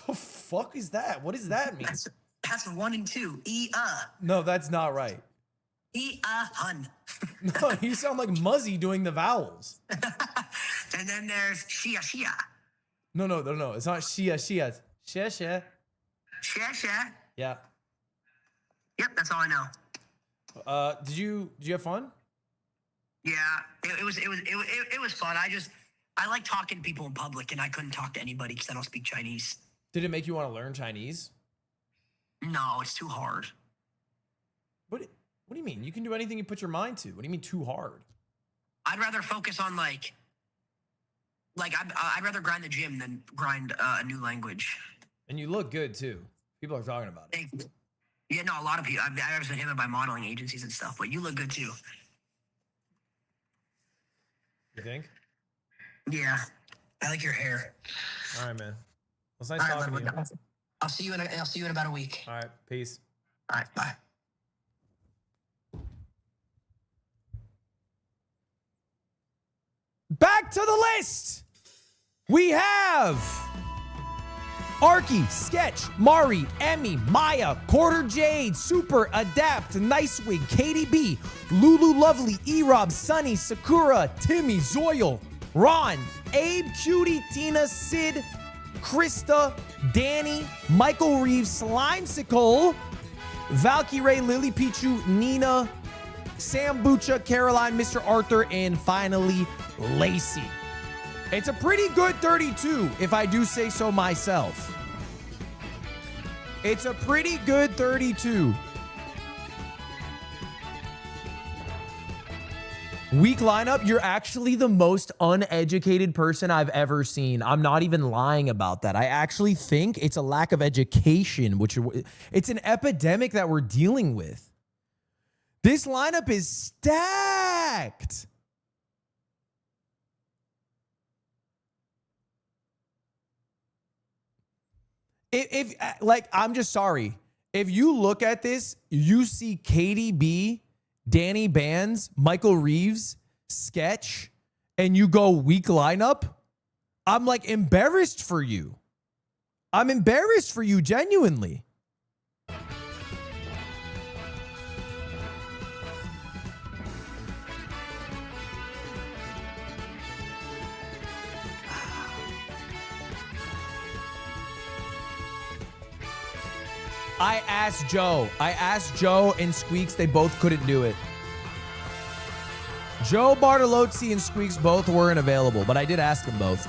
The fuck is that? What does that mean? That's 1 and 2. E, No, that's not right. E, hun. No, you sound like Muzzy doing the vowels. And then there's Shia. No. It's not Shia. Shia. Yeah. Yep, that's all I know. Did you have fun? Yeah, it was fun. I like talking to people in public, and I couldn't talk to anybody because I don't speak Chinese. Did it make you want to learn Chinese? No, it's too hard. What do you mean? You can do anything you put your mind to. What do you mean too hard? I'd rather focus on like I'd rather grind the gym than grind a new language. And you look good too. People are talking about it. Thank you. Yeah, no, a lot of people. I've been hit by modeling agencies and stuff, but you look good too. You think? Yeah, I like your hair. All right, man. Well, it's nice talking to you. I'll see you in about a week. All right, peace. All right, bye. Back to the list. We have Arky, Sketch, Mari, Emmy, Maya, Quarter Jade, Super, Adapt, Nice Wig, Katie B, Lulu Lovely, E-Rob, Sunny, Sakura, Timmy, Zoil, Ron, Abe, Cutie, Tina, Sid, Krista, Danny, Michael Reeves, Slimesicle, Valkyrie, Lily Pichu, Nina, Sam Bucha, Caroline, Mr. Arthur, and finally, Lacey. It's a pretty good 32, if I do say so myself. It's a pretty good 32. Weak lineup, you're actually the most uneducated person I've ever seen. I'm not even lying about that. I actually think it's a lack of education, which it's an epidemic that we're dealing with. This lineup is stacked. If like, I'm just sorry. If you look at this, you see Katie B, Danny Bands, Michael Reeves, Sketch, and you go weak lineup, I'm like embarrassed for you. I'm embarrassed for you, genuinely. I asked Joe and Squeaks. They both couldn't do it. Joe Bartolozzi and Squeaks both weren't available, but I did ask them both.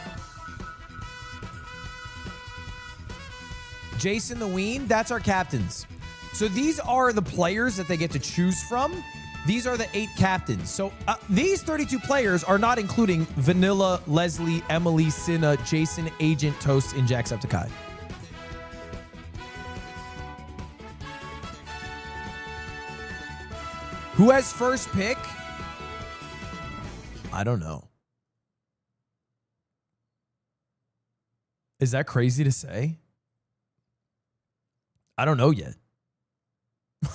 Jason the Ween, that's our captains. So these are the players that they get to choose from. These are the 8 captains. So these 32 players are not including Vanilla, Leslie, Emily, Cinna, Jason, Agent, Toast, and Jacksepticeye. Who has first pick? I don't know. Is that crazy to say? I don't know yet.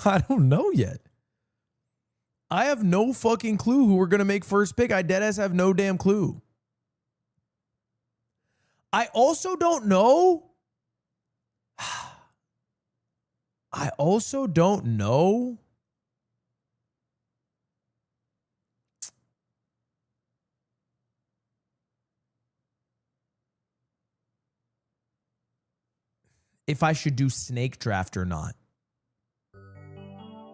I don't know yet. I have no fucking clue who we're going to make first pick. I deadass have no damn clue. I also don't know. I also don't know. If I should do snake draft or not.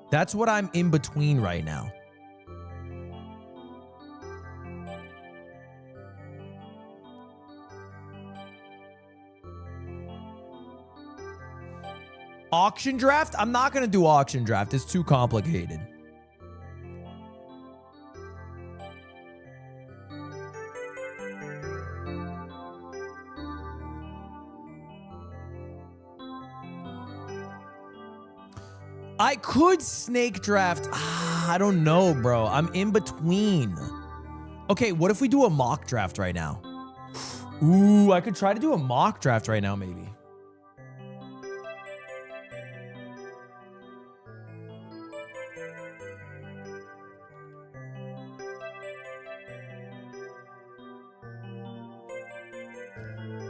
That's what I'm in between right now. Auction draft? I'm not going to do auction draft. It's too complicated. I could snake draft. I don't know, bro. I'm in between. Okay, what if we do a mock draft right now? Ooh, I could try to do a mock draft right now, maybe.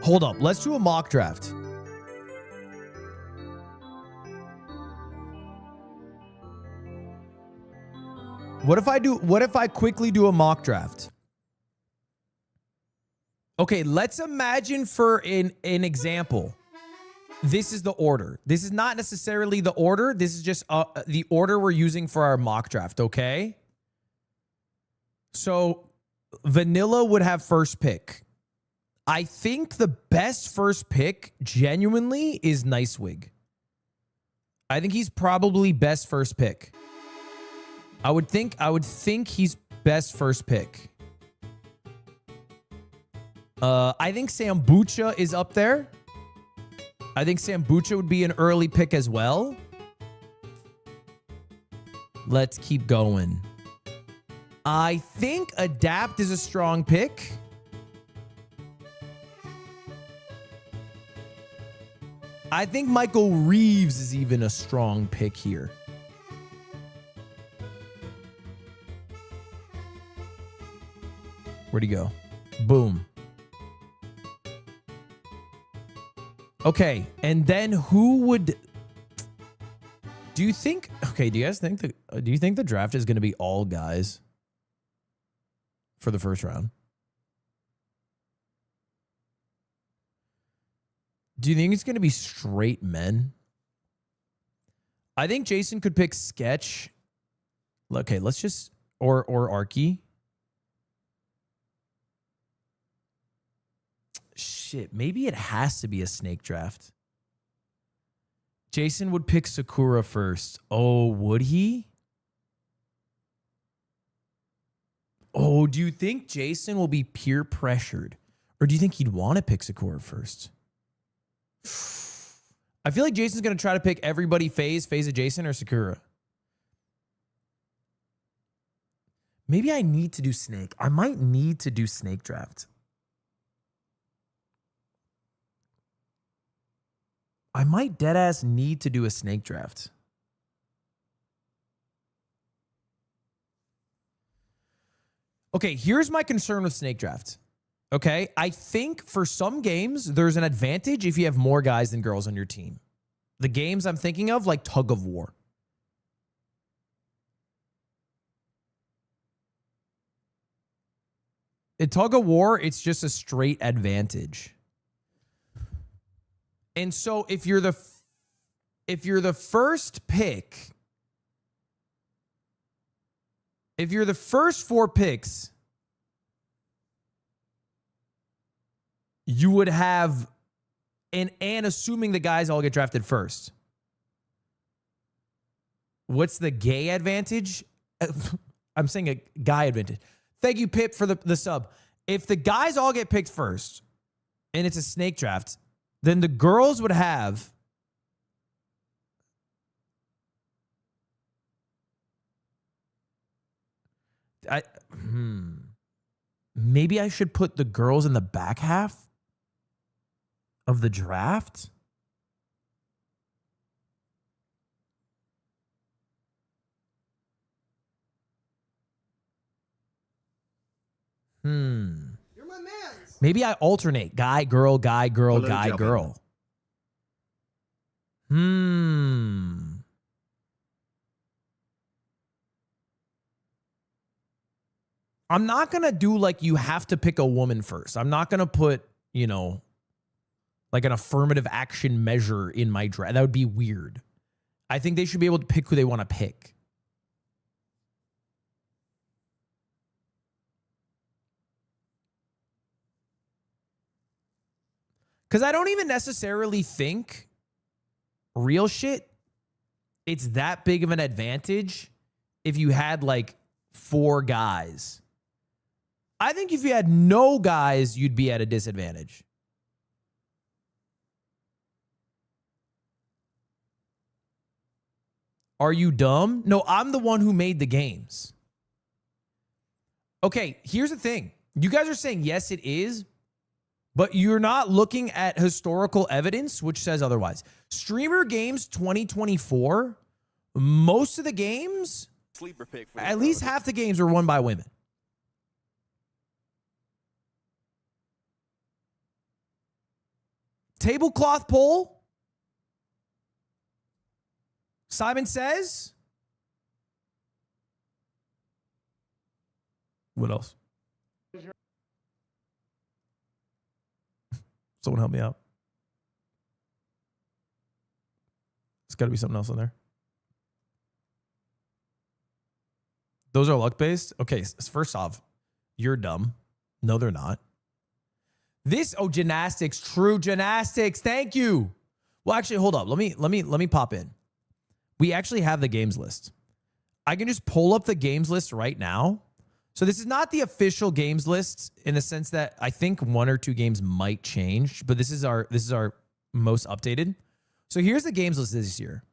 Hold up. Let's do a mock draft. What if I quickly do a mock draft? Okay, let's imagine for an example. This is the order. This is not necessarily the order. This is just the order we're using for our mock draft, okay? So Vanilla would have first pick. I think the best first pick, genuinely, is Nicewig. I think he's probably best first pick. I would think he's best first pick. I think Sambucha is up there. I think Sambucha would be an early pick as well. Let's keep going. I think Adapt is a strong pick. I think Michael Reeves is even a strong pick here. Where'd he go? Boom. Okay, and then who would... Do you think... Okay, do you guys think do you think the draft is going to be all guys for the first round? Do you think it's going to be straight men? I think Jason could pick Sketch. Okay, let's just... Or Arky. Shit, maybe it has to be a snake draft. Jason would pick Sakura first. Oh, would he? Oh, do you think Jason will be peer pressured? Or do you think he'd want to pick Sakura first? I feel like Jason's going to try to pick everybody FaZe Jason, or Sakura. Maybe I need to do snake. I might need to do snake draft. I might deadass need to do a snake draft. Okay, here's my concern with snake draft. Okay, I think for some games, there's an advantage if you have more guys than girls on your team. The games I'm thinking of, like Tug of War. In Tug of War, it's just a straight advantage. And so if you're the first pick, if you're the first 4 picks, you would have and assuming the guys all get drafted first. What's the gay advantage? I'm saying a guy advantage. Thank you, Pip, for the sub. If the guys all get picked first and it's a snake draft, then the girls would have maybe I should put the girls in the back half of the draft. You're my man. Maybe I alternate guy, girl, guy, girl, Hello, guy, Jabba. girl. I'm not going to do like you have to pick a woman first. I'm not going to put, you know, like an affirmative action measure in my draft. That would be weird. I think they should be able to pick who they want to pick. Because I don't even necessarily think real shit, it's that big of an advantage if you had like 4 guys. I think if you had no guys, you'd be at a disadvantage. Are you dumb? No, I'm the one who made the games. Okay, here's the thing. You guys are saying, yes, it is, but you're not looking at historical evidence, which says otherwise. Streamer Games 2024, most of the games, Sleeper pick for at least half the games were won by women. Tablecloth poll. Simon Says. What else? Someone help me out. There's got to be something else in there. Those are luck-based? Okay, first off, you're dumb. No, they're not. Gymnastics, true gymnastics. Thank you. Well, actually, hold up. Let me pop in. We actually have the games list. I can just pull up the games list right now. So this is not the official games list in the sense that I think 1 or 2 games might change, but this is our most updated. So here's the games list this year.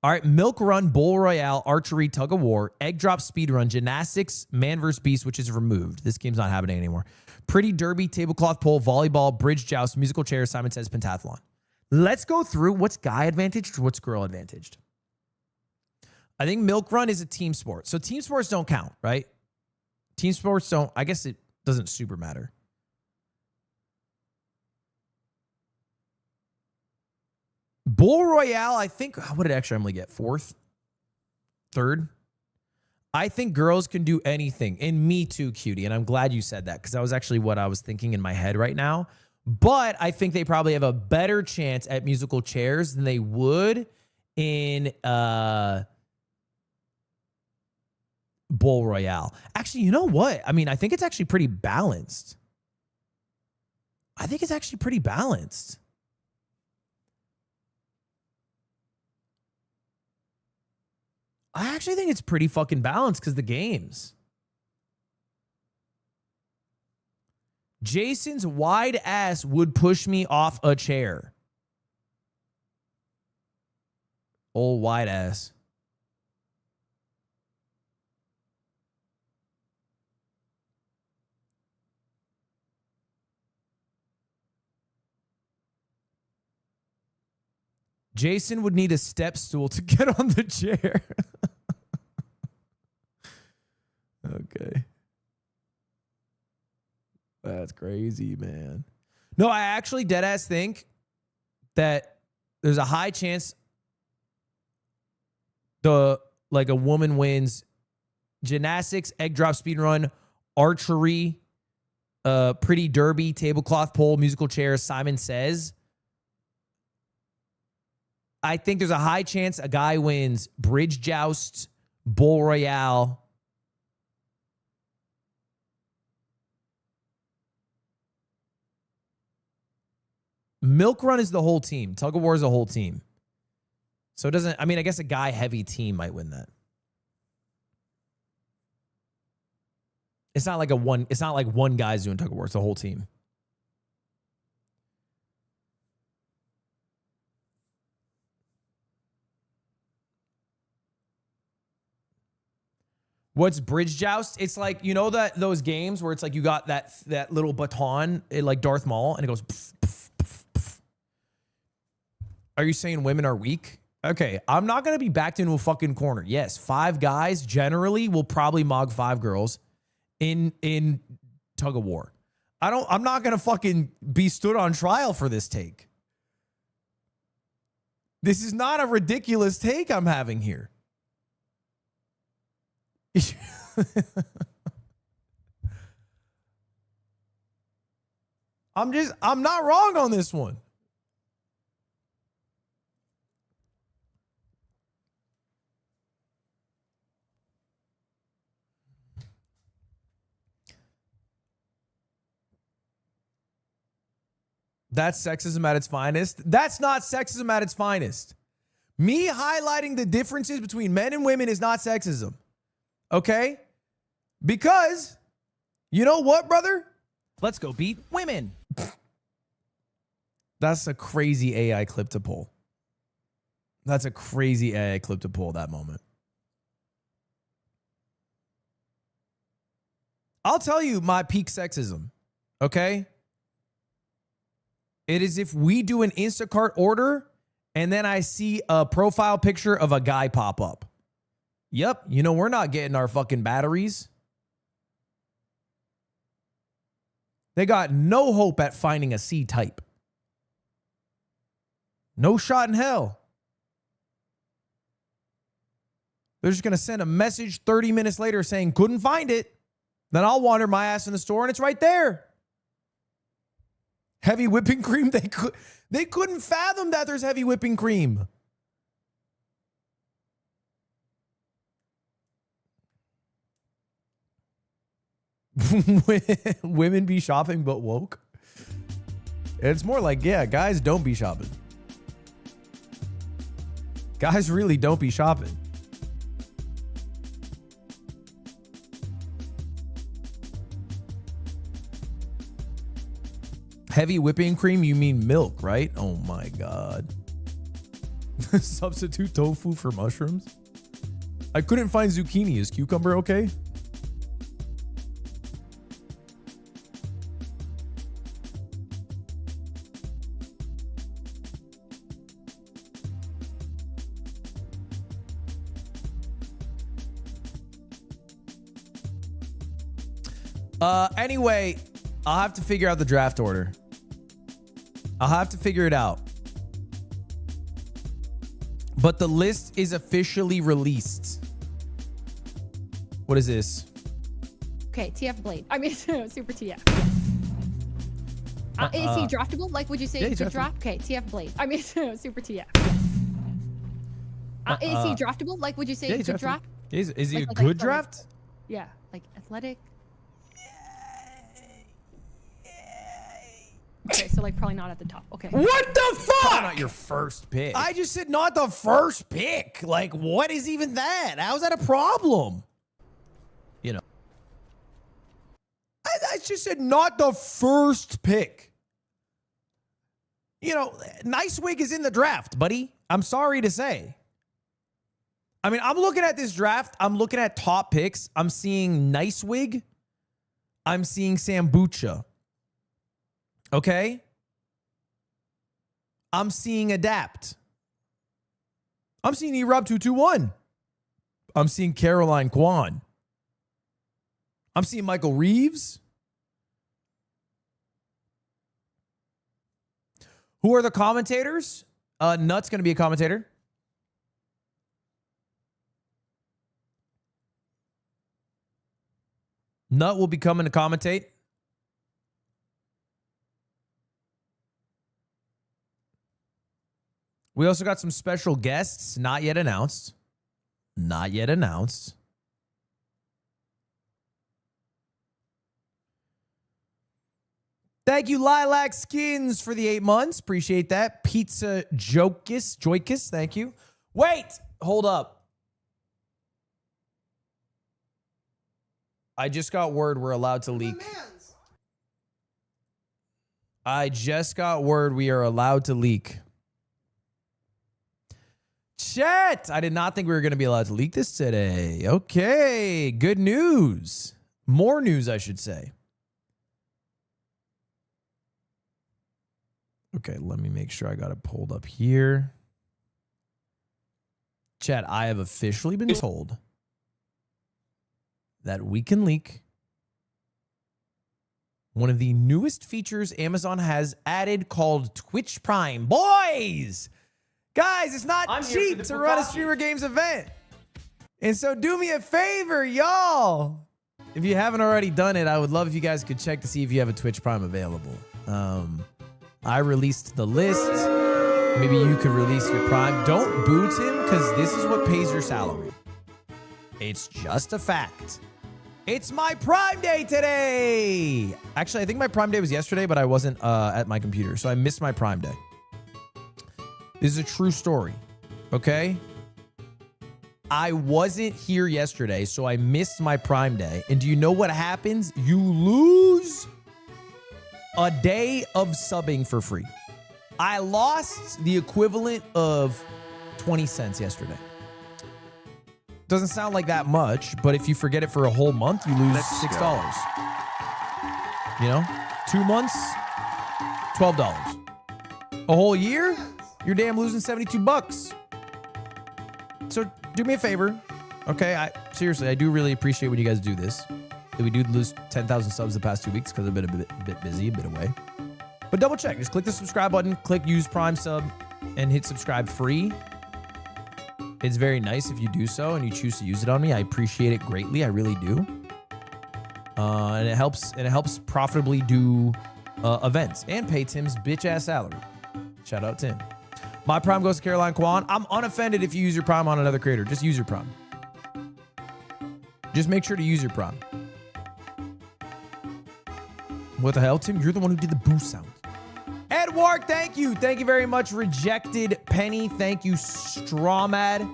All right, Milk Run, Bowl Royale, Archery, Tug of War, Egg Drop, Speed Run, Gymnastics, Man vs. Beast, which is removed. This game's not happening anymore. Pretty Derby, Tablecloth Pole, Volleyball, Bridge Joust, Musical Chairs, Simon Says, Pentathlon. Let's go through what's guy advantaged, what's girl advantaged. I think Milk Run is a team sport. So team sports don't count, right? Team sports don't, I guess it doesn't super matter. Bull Royale, I think, what did extra Emily get? 4th? 3rd? I think girls can do anything. And me too, cutie. And I'm glad you said that because that was actually what I was thinking in my head right now. But I think they probably have a better chance at musical chairs than they would in Bull Royale. Actually, you know what? I mean, I think it's actually pretty balanced. I think it's actually pretty balanced. I actually think it's pretty fucking balanced because the games. Jason's wide ass would push me off a chair. Old wide ass. Jason would need a step stool to get on the chair. Okay. That's crazy, man. No, I actually deadass think that there's a high chance a woman wins gymnastics, egg drop, speed run, archery, pretty derby, tablecloth pole, musical chairs, Simon Says. I think there's a high chance a guy wins bridge joust, bull royale. Milk Run is the whole team. Tug of War is the whole team. So it doesn't, I mean, I guess a guy heavy team might win that. It's not like one guy's doing tug of war. It's the whole team. What's bridge joust? It's like, you know that those games where it's like you got that little baton, like Darth Maul, and it goes. Pff, pff, pff, pff. Are you saying women are weak? Okay, I'm not gonna be backed into a fucking corner. Yes, 5 guys generally will probably mog 5 girls in tug of war. I'm not gonna fucking be stood on trial for this take. This is not a ridiculous take I'm having here. I'm not wrong on this one. That's sexism at its finest. That's not sexism at its finest. Me highlighting the differences between men and women is not sexism. Okay? Because, you know what, brother? Let's go beat women. That's a crazy AI clip to pull. That's a crazy AI clip to pull that moment. I'll tell you my peak sexism. Okay? It is if we do an Instacart order and then I see a profile picture of a guy pop up. Yep, you know, we're not getting our fucking batteries. They got no hope at finding a C type. No shot in hell. They're just going to send a message 30 minutes later saying, couldn't find it. Then I'll wander my ass in the store and it's right there. Heavy whipping cream. They couldn't fathom that there's heavy whipping cream. Women be shopping but woke. It's more like, yeah, guys don't be shopping. Guys really don't be shopping. Heavy whipping cream, you mean milk, right? Oh my God. Substitute tofu for mushrooms? I couldn't find zucchini. Is cucumber okay? Anyway, I'll have to figure out the draft order. I'll have to figure it out. But the list is officially released. What is this? Okay, TF Blade. I mean, Super TF. Yes. Is he draftable? Like, would you say good draft? Okay, TF Blade. I mean, Super TF. Yes. Is he draftable? Like, would you say good draft? Is he like, a good draft? Yeah, like athletic. Okay, so like probably not at the top. Okay. What the fuck? Probably not your first pick. I just said not the first pick. Like, what is even that? How is that a problem? You know. I just said not the first pick. You know, Nice Wig is in the draft, buddy. I'm sorry to say. I mean, I'm looking at this draft. I'm looking at top picks. I'm seeing Nice Wig. I'm seeing Sambucha. Okay? I'm seeing Adapt. I'm seeing Erob221. I'm seeing Caroline Kwan. I'm seeing Michael Reeves. Who are the commentators? Nut's going to be a commentator. Nut will be coming to commentate. We also got some special guests, not yet announced. Not yet announced. Thank you, Lilac Skins, for the 8 months. Appreciate that. Pizza Joikis, thank you. Wait, hold up. I just got word we're allowed to leak. I just got word we are allowed to leak. Chat! I did not think we were going to be allowed to leak this today. Okay, good news. More news, I should say. Okay, let me make sure I got it pulled up here. Chat, I have officially been told that we can leak one of the newest features Amazon has added called Twitch Prime. Boys! Guys, it's not cheap to run a Streamer Games event. And so do me a favor, y'all. If you haven't already done it, I would love if you guys could check to see if you have a Twitch Prime available. I released the list. Maybe you could release your Prime. Don't boot him, because this is what pays your salary. It's just a fact. It's my Prime Day today. Actually, I think my Prime Day was yesterday, but I wasn't at my computer, so I missed my Prime Day. This is a true story, okay? I wasn't here yesterday, so I missed my Prime Day. And do you know what happens? You lose a day of subbing for free. I lost the equivalent of 20 cents yesterday. Doesn't sound like that much, but if you forget it for a whole month, you lose $6. You know? 2 months, $12. A whole year, you're damn losing 72 bucks. So do me a favor, okay? Seriously, I do really appreciate when you guys do this. We do lose 10,000 subs the past 2 weeks because I've been a bit busy, a bit away. But double check. Just click the subscribe button, click use Prime sub, and hit subscribe free. It's very nice if you do so and you choose to use it on me. I appreciate it greatly. I really do. And it helps profitably do events and pay Tim's bitch ass salary. Shout out Tim. My Prime goes to Caroline Kwan. I'm unoffended if you use your Prime on another creator. Just use your Prime. Just make sure to use your Prime. What the hell, Tim? You're the one who did the boost sound. Edward, thank you. Thank you very much. Rejected Penny. Thank you, Strawmad.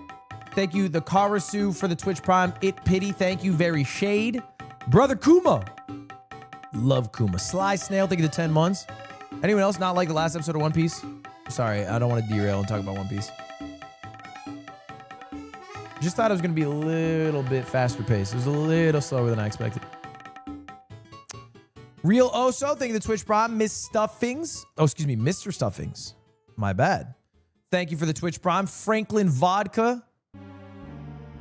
Thank you, the Karasu, for the Twitch Prime. It Pity. Thank you, Very Shade. Brother Kuma. Love Kuma. Sly Snail. Thank you, the 10 months. Anyone else not like the last episode of One Piece? Sorry, I don't want to derail and talk about One Piece. Just thought it was going to be a little bit faster paced. It was a little slower than I expected. Real Oso, thank you, the Twitch Prime. Miss Stuffings. Oh, excuse me, Mr. Stuffings. My bad. Thank you for the Twitch Prime. Franklin Vodka.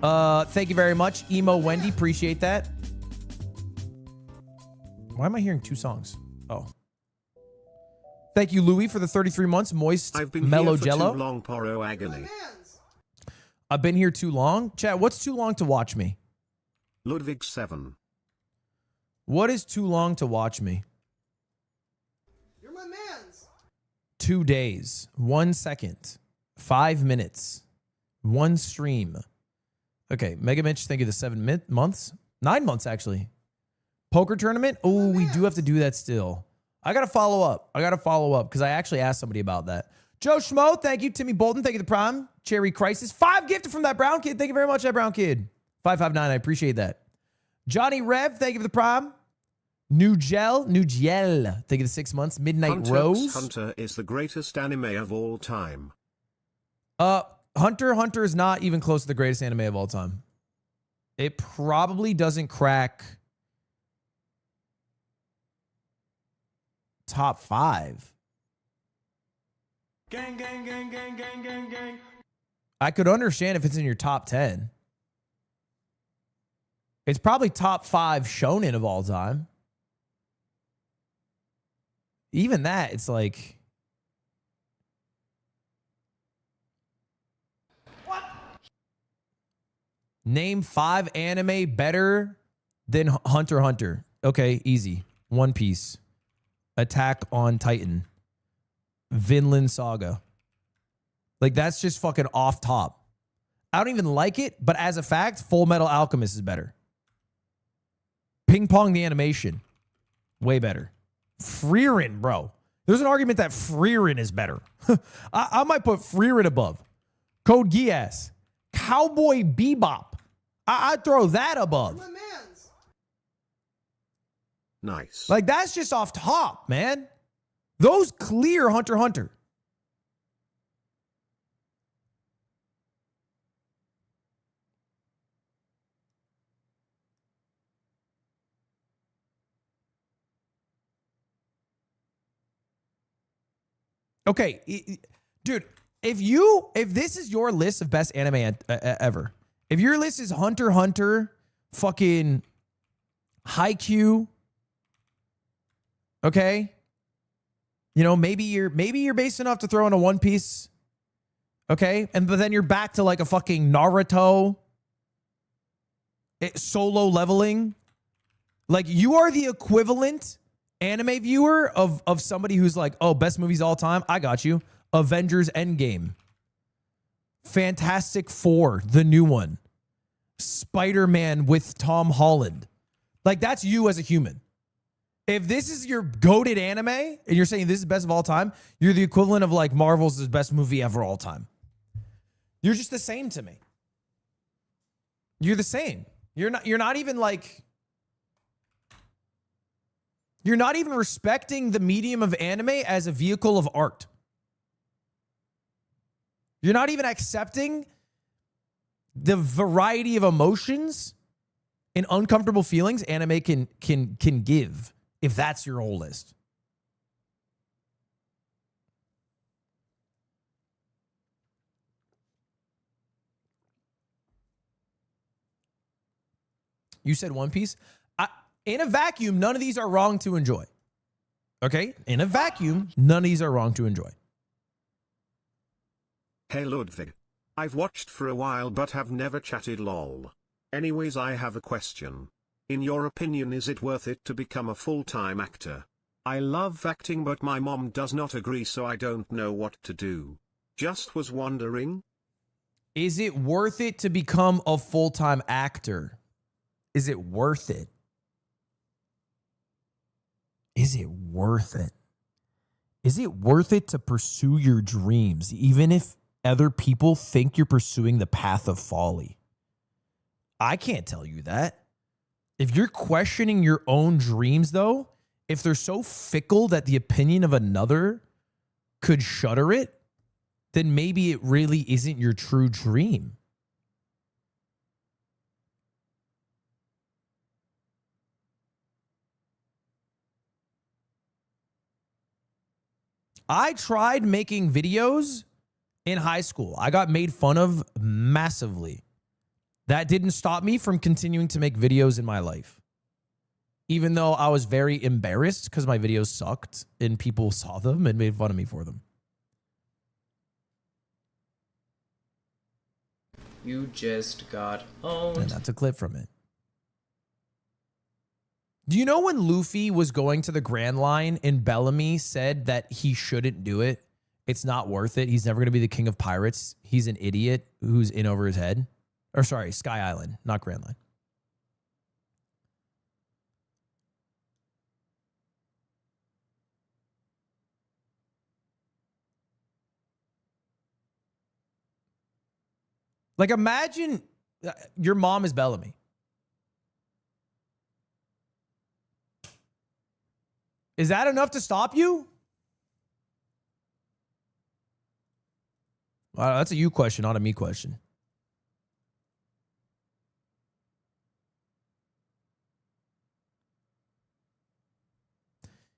Thank you very much. Emo Wendy, appreciate that. Why am I hearing 2 songs? Oh. Thank you, Louis, for the 33 months. Moist I've been Mellow here for Jello. too long, Poro Agony. I've been here too long. Chat, what's too long to watch me? Ludwig 7. What is too long to watch me? You're my mans. 2 days, 1 second, 5 minutes, 1 stream. Okay, Mega Mitch, thank you, the 7 months. 9 months, actually. Poker tournament? Oh, we do have to do that still. I got to follow up. Because I actually asked somebody about that. Joe Schmo, thank you. Timmy Bolton, thank you, the Prime. Cherry Crisis, 5 gifted from that brown kid. Thank you very much, that brown kid. 559, I appreciate that. Johnny Rev, thank you for the Prime. New Gel, thank you for the 6 months. Midnight Rose. Hunter is the greatest anime of all time. Hunter is not even close to the greatest anime of all time. It probably doesn't crack top 5. Gang, gang, gang, gang, gang, gang, gang. I could understand if it's in your top 10. It's probably top 5 shonen of all time. Even that, it's like... What? Name 5 anime better than Hunter x Hunter. Okay, easy. One Piece. Attack on Titan. Vinland Saga. Like, that's just fucking off top. I don't even like it, but as a fact, Full Metal Alchemist is better. Ping Pong the animation. Way better. Freerin, bro. There's an argument that Freerin is better. I might put Freerin above. Code Geass. Cowboy Bebop. I'd throw that above. My man's. Nice. Like, that's just off top, man. Those clear Hunter x Hunter. Okay, dude, if this is your list of best anime ever, if your list is Hunter x Hunter, fucking Haikyuu, okay, you know, maybe you're base enough to throw in a One Piece, okay, but then you're back to like a fucking Naruto, solo leveling, like you are the equivalent anime viewer of somebody who's like, oh, best movies all time. I got you. Avengers Endgame. Fantastic Four, the new one. Spider-Man with Tom Holland. Like, that's you as a human. If this is your goated anime and you're saying this is best of all time, you're the equivalent of like Marvel's best movie ever all time. You're just the same to me. You're the same. You're not even like, you're not even respecting the medium of anime as a vehicle of art. You're not even accepting the variety of emotions and uncomfortable feelings anime can give, if that's your whole list. You said One Piece. In a vacuum, none of these are wrong to enjoy. Okay? In a vacuum, none of these are wrong to enjoy. Hey Ludwig. I've watched for a while but have never chatted lol. Anyways, I have a question. In your opinion, is it worth it to become a full-time actor? I love acting but my mom does not agree, so I don't know what to do. Just was wondering. Is it worth it to become a full-time actor? Is it worth it? Is it worth it? Is it worth it to pursue your dreams, even if other people think you're pursuing the path of folly? I can't tell you that. If you're questioning your own dreams, though, if they're so fickle that the opinion of another could shutter it, then maybe it really isn't your true dream. I tried making videos in high school. I got made fun of massively. That didn't stop me from continuing to make videos in my life. Even though I was very embarrassed because my videos sucked and people saw them and made fun of me for them. You just got owned. And that's a clip from it. Do you know when Luffy was going to the Grand Line and Bellamy said that he shouldn't do it? It's not worth it. He's never going to be the king of pirates. He's an idiot who's in over his head. Or sorry, Sky Island, not Grand Line. Like, imagine your mom is Bellamy. Is that enough to stop you? Wow, that's a you question, not a me question.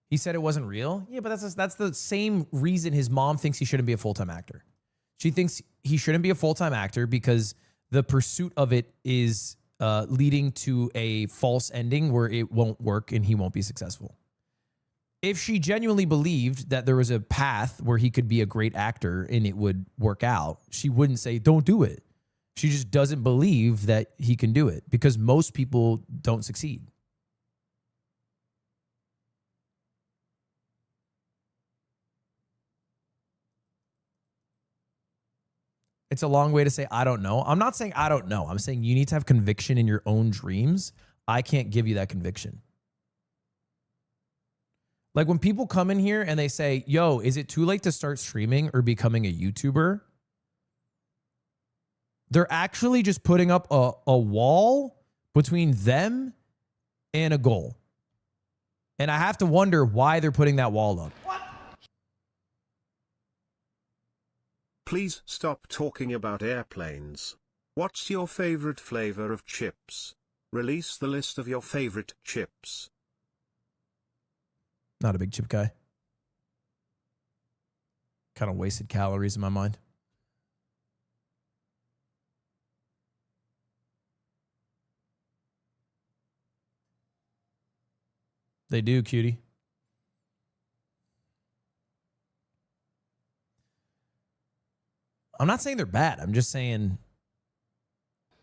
He said it wasn't real. Yeah, but that's the same reason his mom thinks he shouldn't be a full-time actor. She thinks he shouldn't be a full-time actor because the pursuit of it is leading to a false ending where it won't work and he won't be successful. If she genuinely believed that there was a path where he could be a great actor and it would work out, she wouldn't say, don't do it. She just doesn't believe that he can do it because most people don't succeed. It's a long way to say, I don't know. I'm not saying I don't know. I'm saying you need to have conviction in your own dreams. I can't give you that conviction. Like when people come in here and they say, yo, is it too late to start streaming or becoming a YouTuber? They're actually just putting up a wall between them and a goal. And I have to wonder why they're putting that wall up. Please stop talking about airplanes. What's your favorite flavor of chips? Release the list of your favorite chips. Not a big chip guy. Kind of wasted calories in my mind. They do, cutie. I'm not saying they're bad. I'm just saying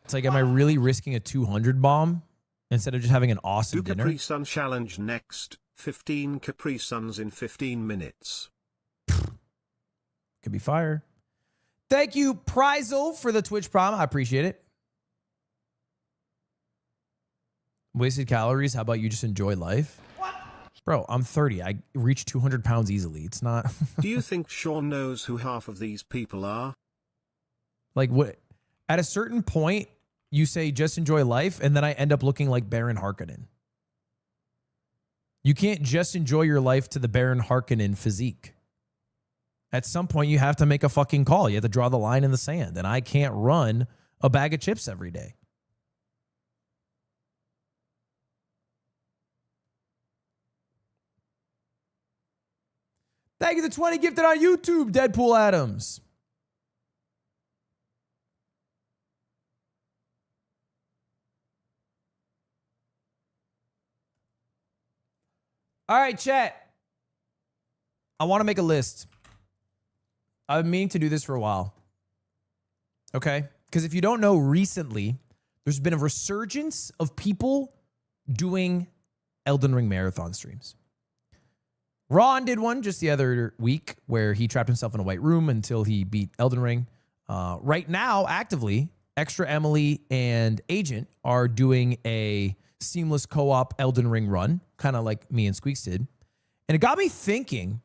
it's like, am I really risking a 200 bomb instead of just having an awesome Do dinner? Capri Sun challenge next. 15 Capri Suns in 15 minutes. Could be fire. Thank you, Prizel, for the Twitch Prime. I appreciate it. Wasted calories. How about you just enjoy life? What? Bro, I'm 30. I reach 200 pounds easily. It's not. Do you think Sean knows who half of these people are? Like what? At a certain point, you say just enjoy life, and then I end up looking like Baron Harkonnen. You can't just enjoy your life to the Baron Harkonnen physique. At some point, you have to make a fucking call. You have to draw the line in the sand, and I can't run a bag of chips every day. Thank you for the 20 gifted on YouTube, Deadpool Adams. All right, chat. I want to make a list. I've been meaning to do this for a while. Okay? Because if you don't know, recently, there's been a resurgence of people doing Elden Ring marathon streams. Ron did one just the other week where he trapped himself in a white room until he beat Elden Ring. Right now, actively, Extra Emily and Agent are doing a seamless co-op Elden Ring run, kind of like me and Squeaks did. And it got me thinking,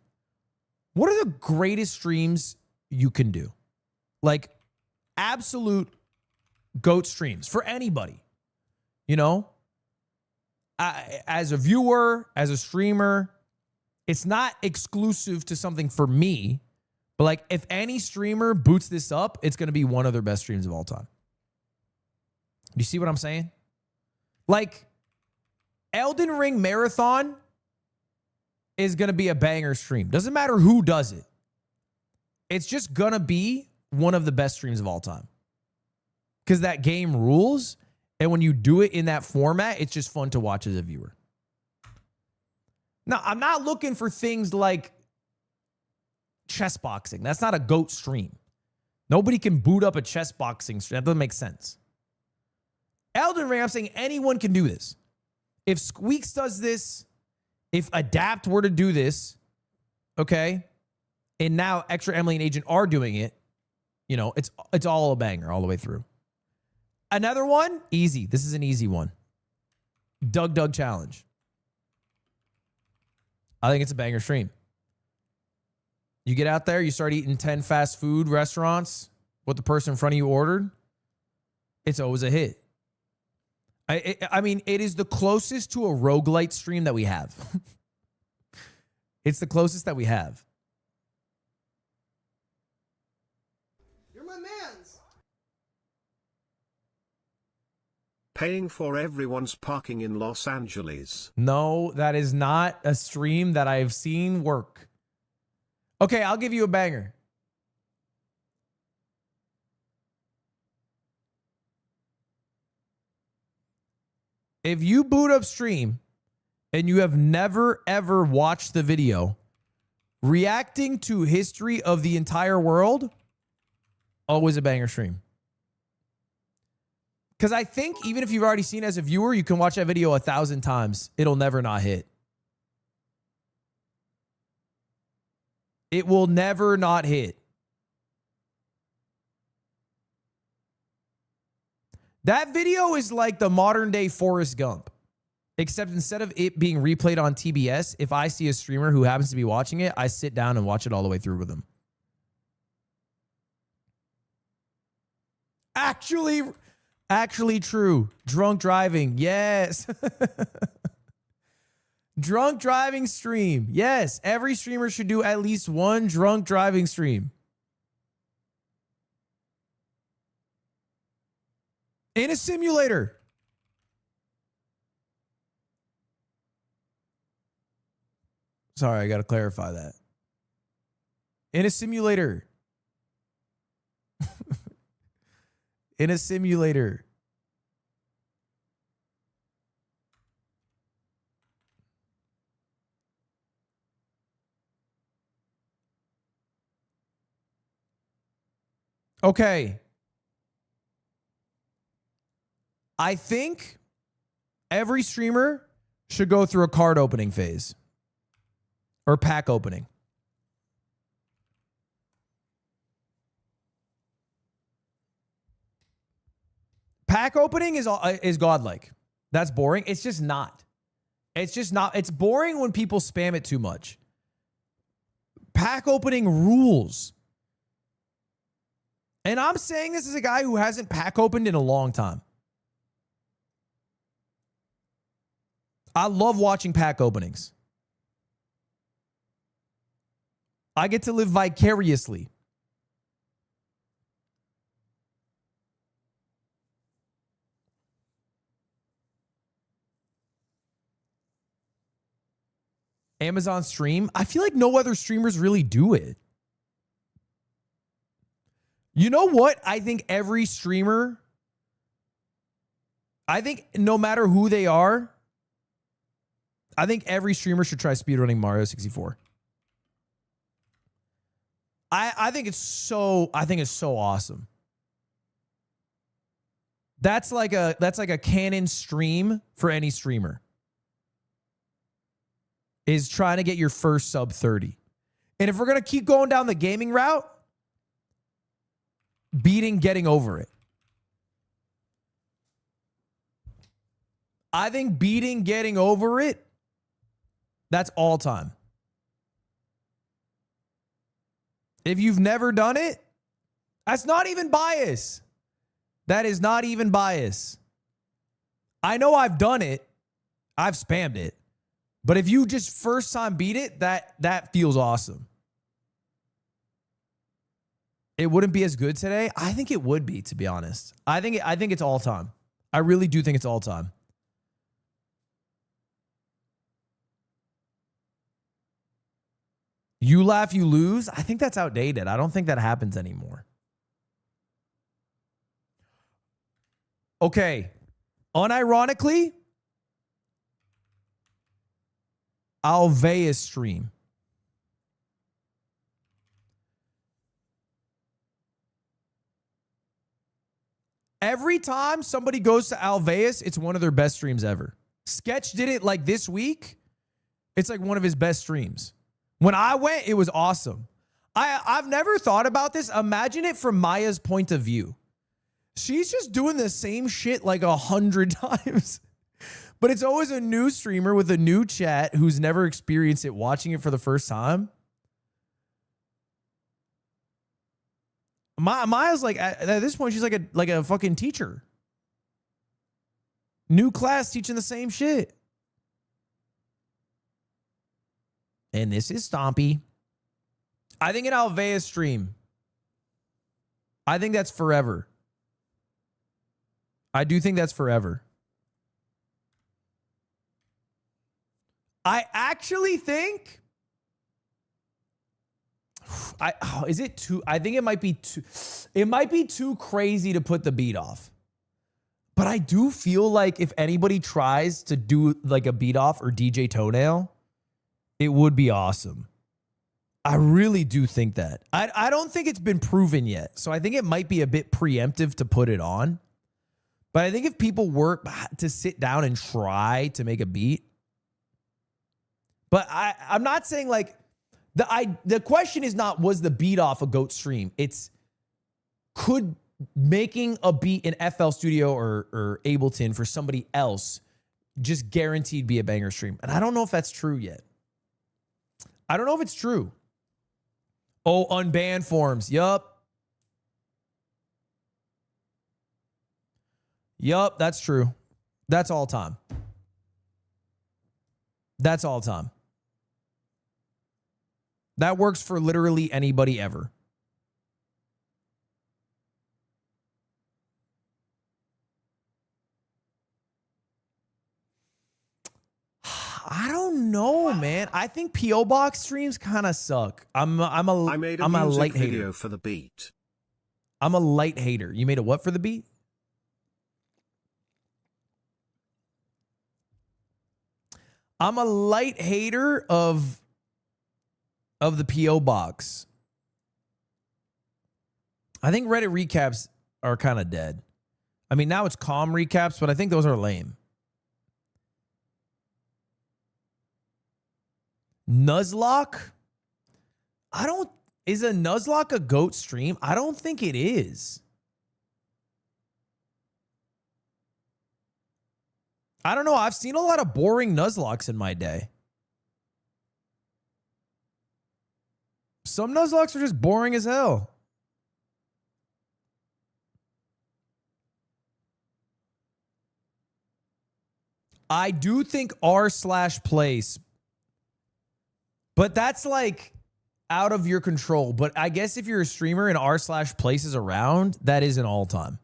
what are the greatest streams you can do? Like absolute GOAT streams for anybody. You know? As a viewer, as a streamer, it's not exclusive to something for me, but like if any streamer boots this up, it's going to be one of their best streams of all time. Do you see what I'm saying? Like Elden Ring Marathon is going to be a banger stream. Doesn't matter who does it. It's just going to be one of the best streams of all time. Because that game rules. And when you do it in that format, it's just fun to watch as a viewer. Now, I'm not looking for things like chess boxing. That's not a GOAT stream. Nobody can boot up a chess boxing stream. That doesn't make sense. Elden Ring, I'm saying anyone can do this. If Squeaks does this, if Adapt were to do this, okay, and now Extra Emily and Agent are doing it, you know, it's all a banger all the way through. Another one, easy. This is an easy one. Doug Challenge. I think it's a banger stream. You get out there, you start eating 10 fast food restaurants, what the person in front of you ordered, it's always a hit. I mean, it is the closest to a roguelite stream that we have. It's the closest that we have. You're my mans. Paying for everyone's parking in Los Angeles. No, that is not a stream that I've seen work. Okay, I'll give you a banger. If you boot up stream and you have never, ever watched the video, reacting to history of the entire world, always a banger stream. Because I think even if you've already seen it as a viewer, you can watch that video 1,000 times. It'll never not hit. It will never not hit. That video is like the modern day Forrest Gump. Except instead of it being replayed on TBS, if I see a streamer who happens to be watching it, I sit down and watch it all the way through with them. Actually true. Drunk driving. Yes. Drunk driving stream. Yes. Every streamer should do at least one drunk driving stream. In a simulator. Sorry, I got to clarify that. In a simulator. In a simulator. Okay. I think every streamer should go through a card opening phase or pack opening. Pack opening is godlike. That's boring. It's just not. It's just not. It's boring when people spam it too much. Pack opening rules. And I'm saying this as a guy who hasn't pack opened in a long time. I love watching pack openings. I get to live vicariously. Amazon stream. I feel like no other streamers really do it. You know what? I think every streamer, I think no matter who they are, I think every streamer should try speedrunning Mario 64. I think it's so awesome. That's like a canon stream for any streamer. Is trying to get your first sub 30. And if we're going to keep going down the gaming route, beating getting over it. I think beating getting over it, that's all time. If you've never done it, that's not even bias. That is not even bias. I know I've done it. I've spammed it. But if you just first time beat it, that feels awesome. It wouldn't be as good today. I think it would be, to be honest. I think it's all time. I really do think it's all time. You laugh, you lose. I think that's outdated. I don't think that happens anymore. Okay. Unironically, Alveus stream. Every time somebody goes to Alveus, it's one of their best streams ever. Sketch did it like this week. It's like one of his best streams. When I went, it was awesome. I've never thought about this. Imagine it from Maya's point of view. She's just doing the same shit like 100 times. But it's always a new streamer with a new chat who's never experienced it, watching it for the first time. Maya's like, at this point, she's like a fucking teacher. New class teaching the same shit. And this is Stompy. I think an Alveus stream. I think that's forever. I do think that's forever. I actually think is it too, I think it might be too crazy to put the beat off. But I do feel like if anybody tries to do like a beat off or DJ Toenail, it would be awesome. I really do think that. I don't think it's been proven yet. So I think it might be a bit preemptive to put it on. But I think if people were to sit down and try to make a beat, but I'm not saying like the question is not was the beat off a GOAT stream. It's could making a beat in FL Studio or Ableton for somebody else just guaranteed be a banger stream. And I don't know if that's true yet. I don't know if it's true. Oh, unbanned forms. Yup. Yup, that's true. That's all time. That's all time. That works for literally anybody ever. I don't know, man. I think PO box streams kind of suck. I'm a light hater video for the beat. I'm a light hater. You made a what for the beat? I'm a light hater of the PO box. I think Reddit recaps are kind of dead. I mean, now it's calm recaps, but I think those are lame. Nuzlocke? Is a Nuzlocke a GOAT stream? I don't think it is. I don't know. I've seen a lot of boring Nuzlocks in my day. Some Nuzlocks are just boring as hell. I do think r/place, but that's like out of your control. But I guess if you're a streamer and r/place is around, that is an all-time.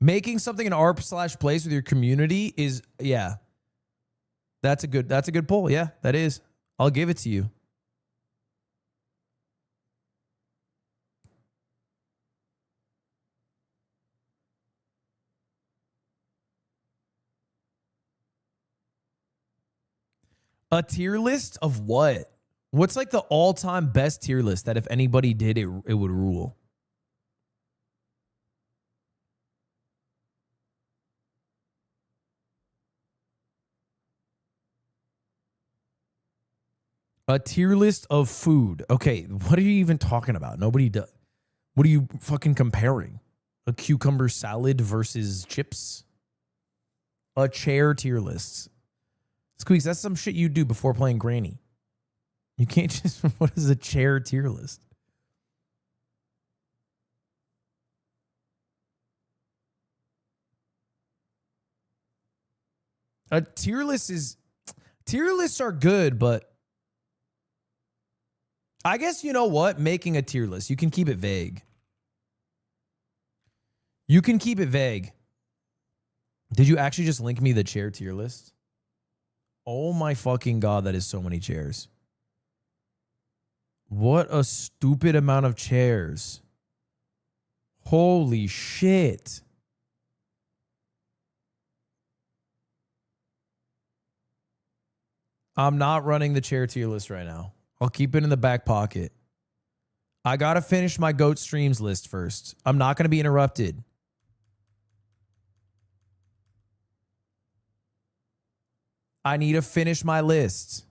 Making something an r/place with your community is, yeah. That's a good pull. Yeah, that is. I'll give it to you. A tier list of what? What's like the all-time best tier list that if anybody did it, it would rule? A tier list of food. Okay, what are you even talking about? Nobody does. What are you fucking comparing? A cucumber salad versus chips? A chair tier list. Squeaks, that's some shit you do before playing Granny. You can't just... What is a chair tier list? A tier list is... Tier lists are good, but... I guess you know what? Making a tier list. You can keep it vague. You can keep it vague. Did you actually just link me the chair tier list? Oh my fucking God, that is so many chairs. What a stupid amount of chairs. Holy shit. I'm not running the chair tier list right now. I'll keep it in the back pocket. I got to finish my GOAT streams list first. I'm not going to be interrupted. I need to finish my list.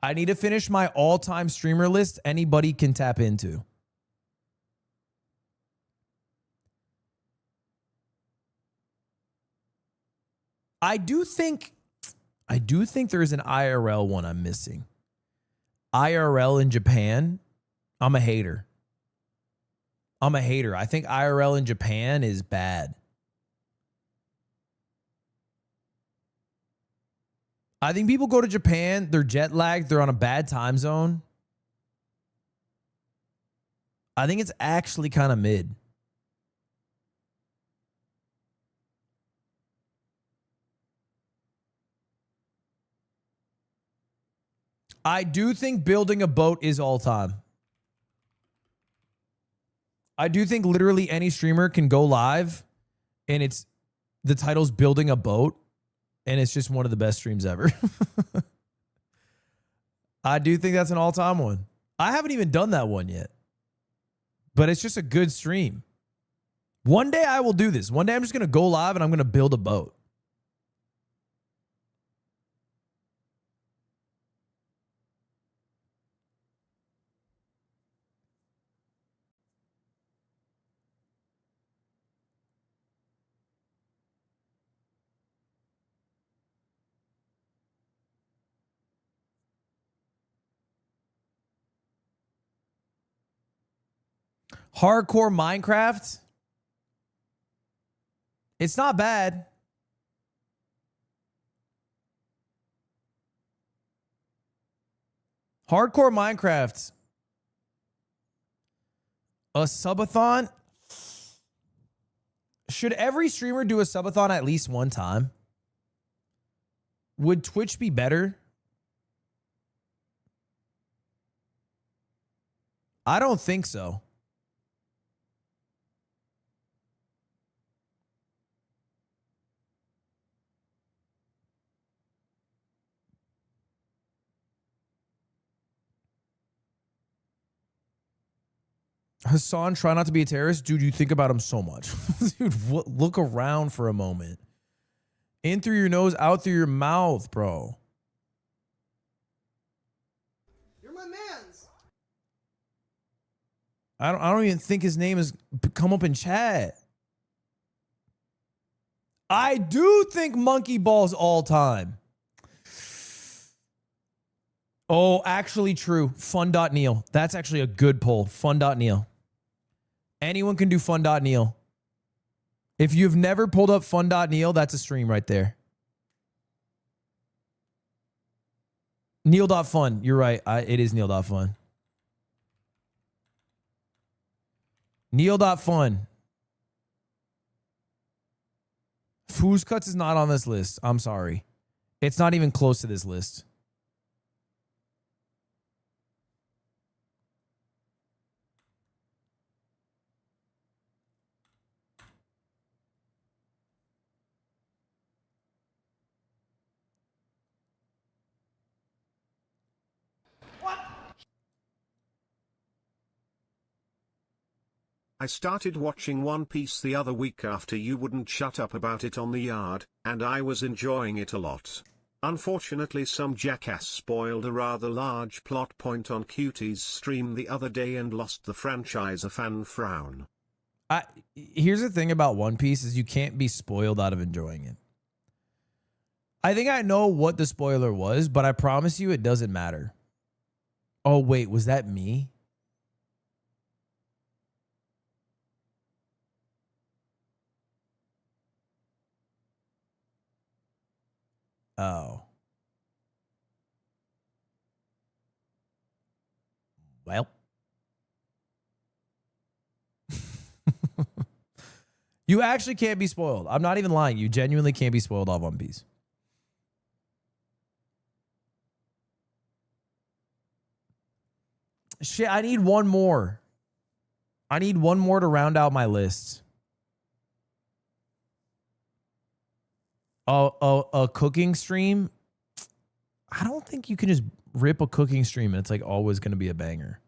I need to finish my all-time streamer list anybody can tap into. I do think there's an IRL one I'm missing. IRL in Japan, I'm a hater. I think IRL in Japan is bad. I think people go to Japan, they're jet lagged, they're on a bad time zone. I think it's actually kind of mid. I do think building a boat is all time. I do think literally any streamer can go live and the title's building a boat and it's just one of the best streams ever. I do think that's an all-time one. I haven't even done that one yet, but it's just a good stream. One day I will do this. One day I'm just going to go live and I'm going to build a boat. Hardcore Minecraft. It's not bad. Hardcore Minecraft. A subathon? Should every streamer do a subathon at least one time? Would Twitch be better? I don't think so. Hassan, try not to be a terrorist. Dude, you think about him so much. Dude, look around for a moment. In through your nose, out through your mouth, bro. You're my mans. I don't even think his name has come up in chat. I do think monkey balls all time. Oh, actually true. Fun.neil. That's actually a good poll. Fun.neil. Anyone can do fun.neil. If you've never pulled up fun.neil, that's a stream right there. Neil.fun. You're right. It is Neil.fun. Neil.fun. Foos Cuts is not on this list. I'm sorry. It's not even close to this list. I started watching One Piece the other week after you wouldn't shut up about it on the yard, and I was enjoying it a lot. Unfortunately, some jackass spoiled a rather large plot point on Cutie's stream the other day and lost the franchise a fan frown. Here's the thing about One Piece is you can't be spoiled out of enjoying it. I think I know what the spoiler was, but I promise you it doesn't matter. Oh, wait, was that me? Oh. Well. You actually can't be spoiled. I'm not even lying. You genuinely can't be spoiled off One Piece. Shit, I need one more. I need one more to round out my list. A cooking stream? I don't think you can just rip a cooking stream and it's like always going to be a banger.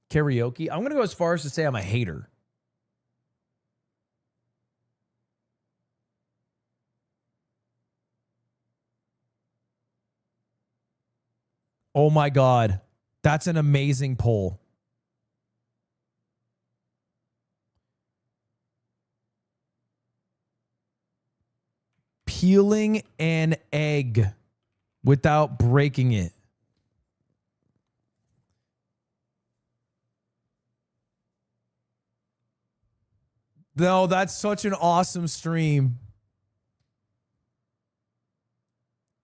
Karaoke? I'm going to go as far as to say I'm a hater. Oh my God. That's an amazing poll. Peeling an egg without breaking it. No, that's such an awesome stream.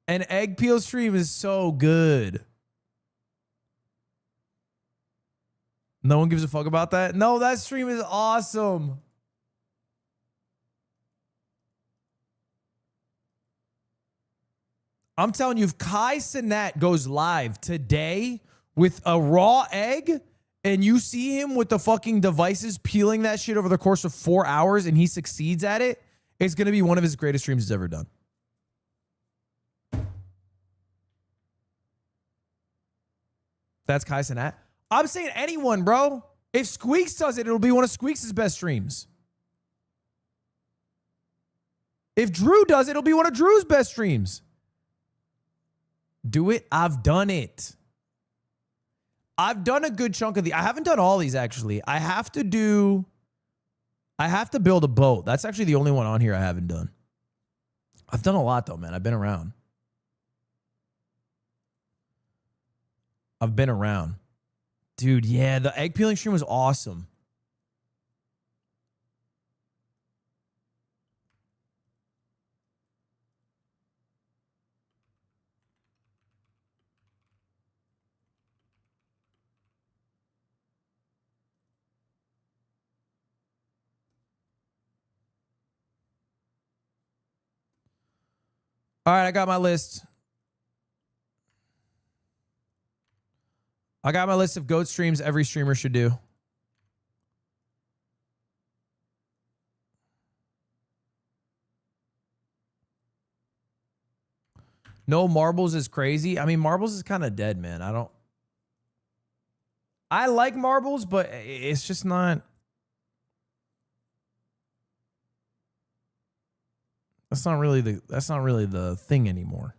An egg peel stream is so good. No one gives a fuck about that? No, that stream is awesome. I'm telling you, if Kai Cenat goes live today with a raw egg and you see him with the fucking devices peeling that shit over the course of 4 hours and he succeeds at it, it's going to be one of his greatest streams he's ever done. That's Kai Cenat. I'm saying anyone, bro. If Squeaks does it, it'll be one of Squeaks' best streams. If Drew does it, it'll be one of Drew's best streams. Do it. I've done it. I've done a good chunk of I haven't done all these, actually. I have to do I have to build a boat. That's actually the only one on here I haven't done. I've done a lot though, man. I've been around. Dude, yeah, the egg peeling stream was awesome. All right, I got my list. I got my list of GOAT streams every streamer should do. No marbles is crazy. I mean, marbles is kind of dead, man. I like marbles, but it's just not. That's not really the thing anymore.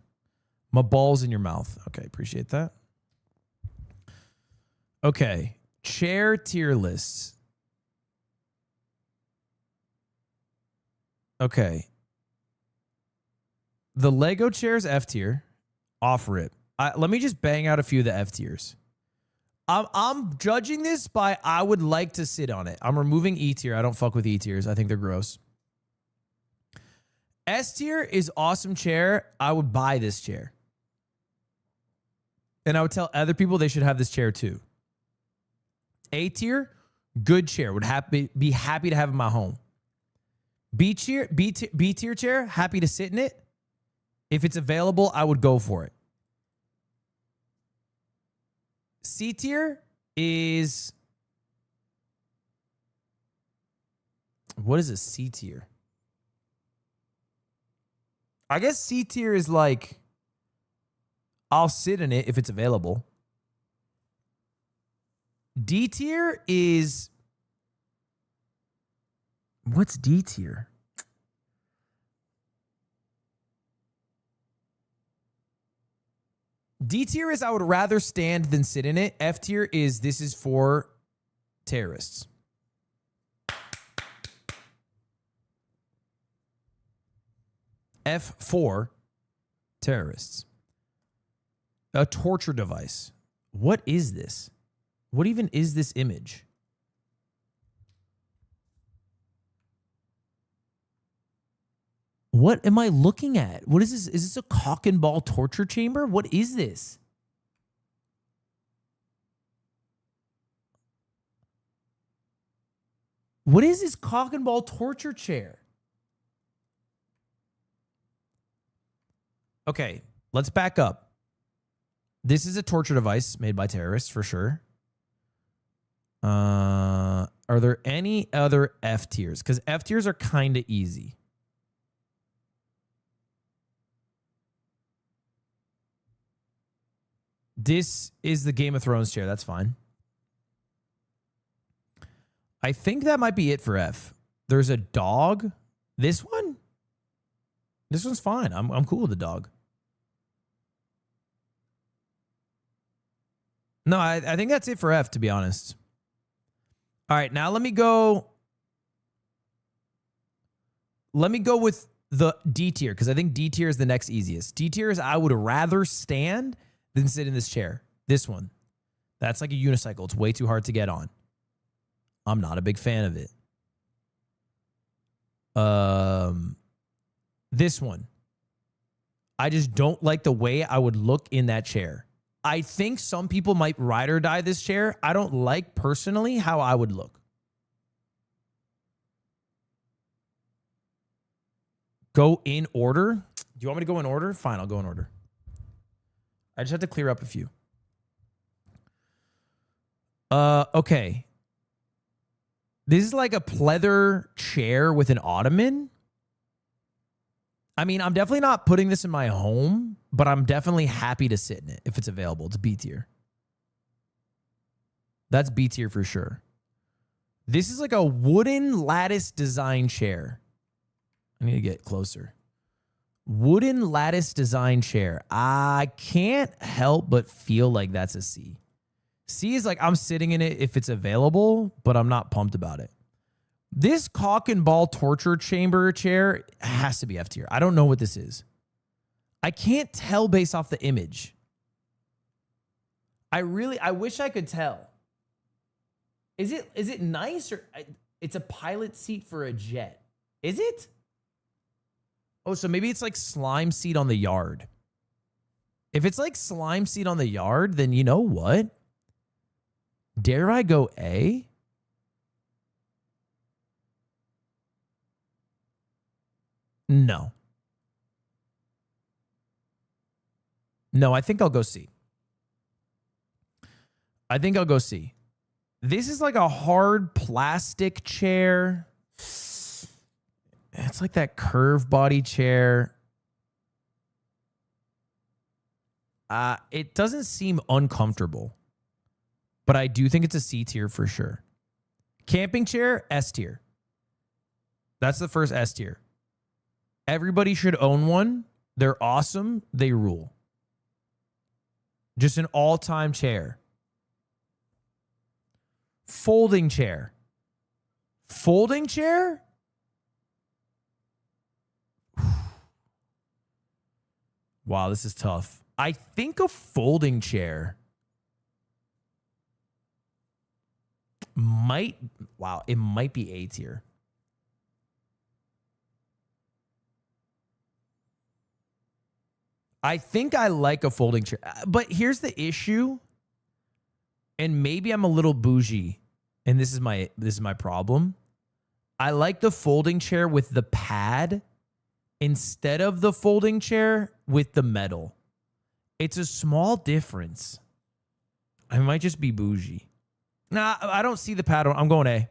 My balls in your mouth. Okay, appreciate that. Okay, chair tier lists. Okay. The Lego chairs F tier, off rip. Let me just bang out a few of the F tiers. I'm judging this by I would like to sit on it. I'm removing E tier. I don't fuck with E tiers. I think they're gross. S tier is awesome chair. I would buy this chair. And I would tell other people they should have this chair too. A tier, good chair. Would be happy to have in my home. B tier chair, happy to sit in it. If it's available, I would go for it. C tier is... What is a C tier? I guess C tier is like, I'll sit in it if it's available. D tier is... What's D tier? D tier is I would rather stand than sit in it. F tier is this is for terrorists. F4, terrorists. A torture device. What is this? What even is this image? What am I looking at? What is this? Is this a cock and ball torture chamber? What is this? What is this cock and ball torture chair? Okay, let's back up. This is a torture device made by terrorists for sure. Are there any other F tiers? Because F tiers are kind of easy. This is the Game of Thrones chair. That's fine. I think that might be it for F. There's a dog. This one? This one's fine. I'm cool with the dog. No, I think that's it for F, to be honest. All right, now let me go with the D tier, because I think D tier is the next easiest. D tier is I would rather stand than sit in this chair. This one. That's like a unicycle. It's way too hard to get on. I'm not a big fan of it. This one. I just don't like the way I would look in that chair. I think some people might ride or die this chair. I don't like personally how I would look. Go in order? Do you want me to go in order? Fine, I'll go in order. I just have to clear up a few. Okay. This is like a pleather chair with an ottoman. I mean, I'm definitely not putting this in my home, but I'm definitely happy to sit in it if it's available. It's B tier. That's B tier for sure. This is like a wooden lattice design chair. I need to get closer. Wooden lattice design chair. I can't help but feel like that's a C. C is like I'm sitting in it if it's available, but I'm not pumped about it. This cock and ball torture chamber chair has to be F tier. I don't know what this is. I can't tell based off the image. I wish I could tell. Is it nice or it's a pilot seat for a jet? Is it? Oh, so maybe it's like slime seat on the yard. If it's like slime seat on the yard, then you know what? Dare I go A? No. No, I think I'll go C. I think I'll go C. This is like a hard plastic chair. It's like that curved body chair. It doesn't seem uncomfortable, but I do think it's a C tier for sure. Camping chair, S tier. That's the first S tier. Everybody should own one. They're awesome. They rule. Just an all-time chair. Folding chair. Folding chair? Wow, this is tough. I think a folding chair might be A tier. I think I like a folding chair. But here's the issue. And maybe I'm a little bougie. And this is my problem. I like the folding chair with the pad instead of the folding chair with the metal. It's a small difference. I might just be bougie. Nah, I don't see the pad. I'm going A.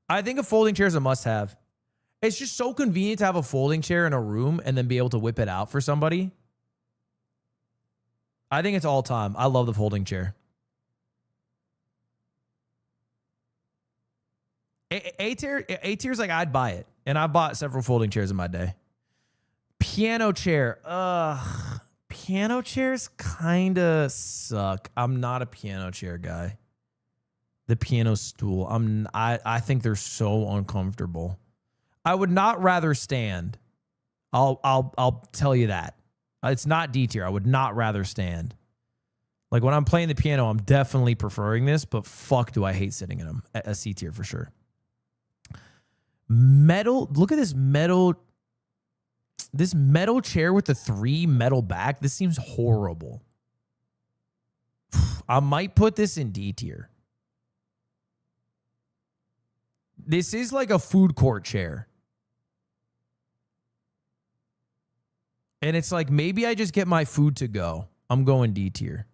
I think a folding chair is a must-have. It's just so convenient to have a folding chair in a room and then be able to whip it out for somebody. I think it's all time. I love the folding chair. A tier is like I'd buy it. And I bought several folding chairs in my day. Piano chair. Piano chairs kind of suck. I'm not a piano chair guy. The piano stool. I think they're so uncomfortable. I would not rather stand. I'll tell you that. It's not D tier. I would not rather stand. Like when I'm playing the piano, I'm definitely preferring this, but fuck do I hate sitting in them. A C tier for sure. Metal. Look at this metal chair with the 3 metal back. This seems horrible. I might put this in D tier. This is like a food court chair. And it's like, maybe I just get my food to go. I'm going D tier.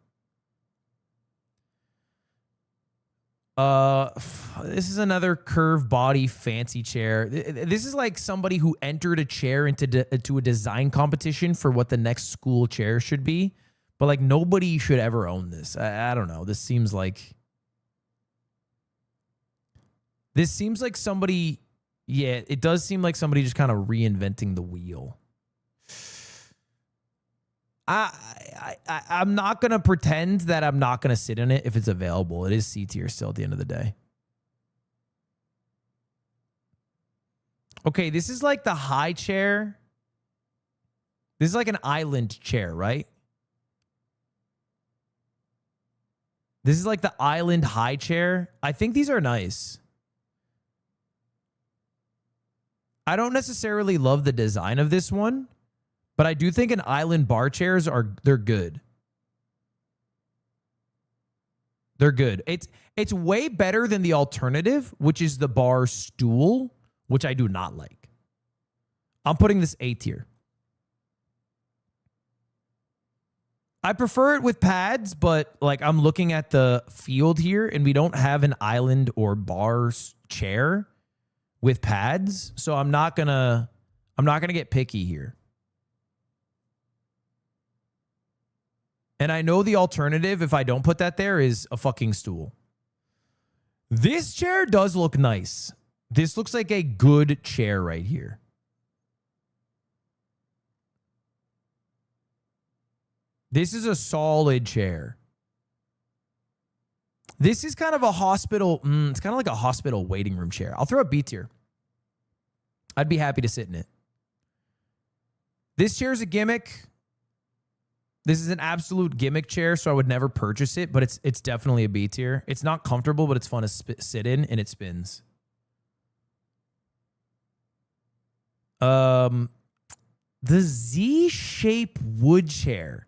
This is another curved body fancy chair. This is like somebody who entered a chair into a design competition for what the next school chair should be. But like nobody should ever own this. I don't know. This seems like somebody, yeah, it does seem like somebody just kind of reinventing the wheel. I'm not going to pretend that I'm not going to sit in it if it's available. It is C tier still at the end of the day. Okay, this is like the high chair. This is like an island chair, right? This is like the island high chair. I think these are nice. I don't necessarily love the design of this one, but I do think an island bar chairs they're good. They're good. It's way better than the alternative, which is the bar stool, which I do not like. I'm putting this A tier. I prefer it with pads, but like I'm looking at the field here and we don't have an island or bar chair with pads, so I'm not gonna get picky here. And I know the alternative, if I don't put that there, is a fucking stool. This chair does look nice. This looks like a good chair right here. This is a solid chair. This is kind of a hospital. It's kind of like a hospital waiting room chair. I'll throw a B tier. I'd be happy to sit in it. This chair is a gimmick. This is an absolute gimmick chair, so I would never purchase it, but it's definitely a B tier. It's not comfortable, but it's fun to sit in, and it spins. The Z-shape wood chair.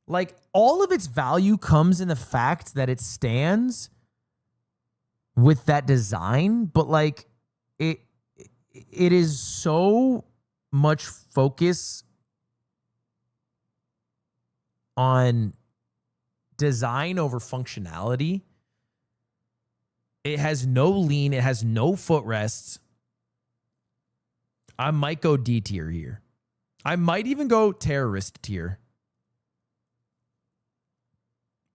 Like, all of its value comes in the fact that it stands with that design, but like it is so much focus on design over functionality. It has no lean, it has no footrests. I might go D tier here. I might even go terrorist tier.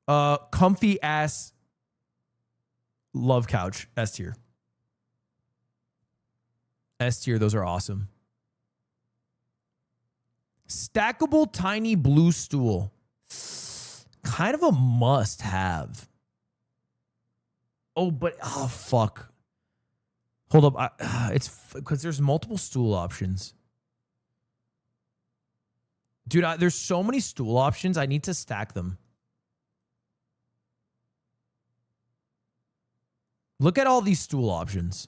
Comfy ass love couch, S tier. S tier, those are awesome. Stackable tiny blue stool. Kind of a must have. Oh, but oh fuck. Hold up. It's because there's multiple stool options. Dude, there's so many stool options. I need to stack them. Look at all these stool options.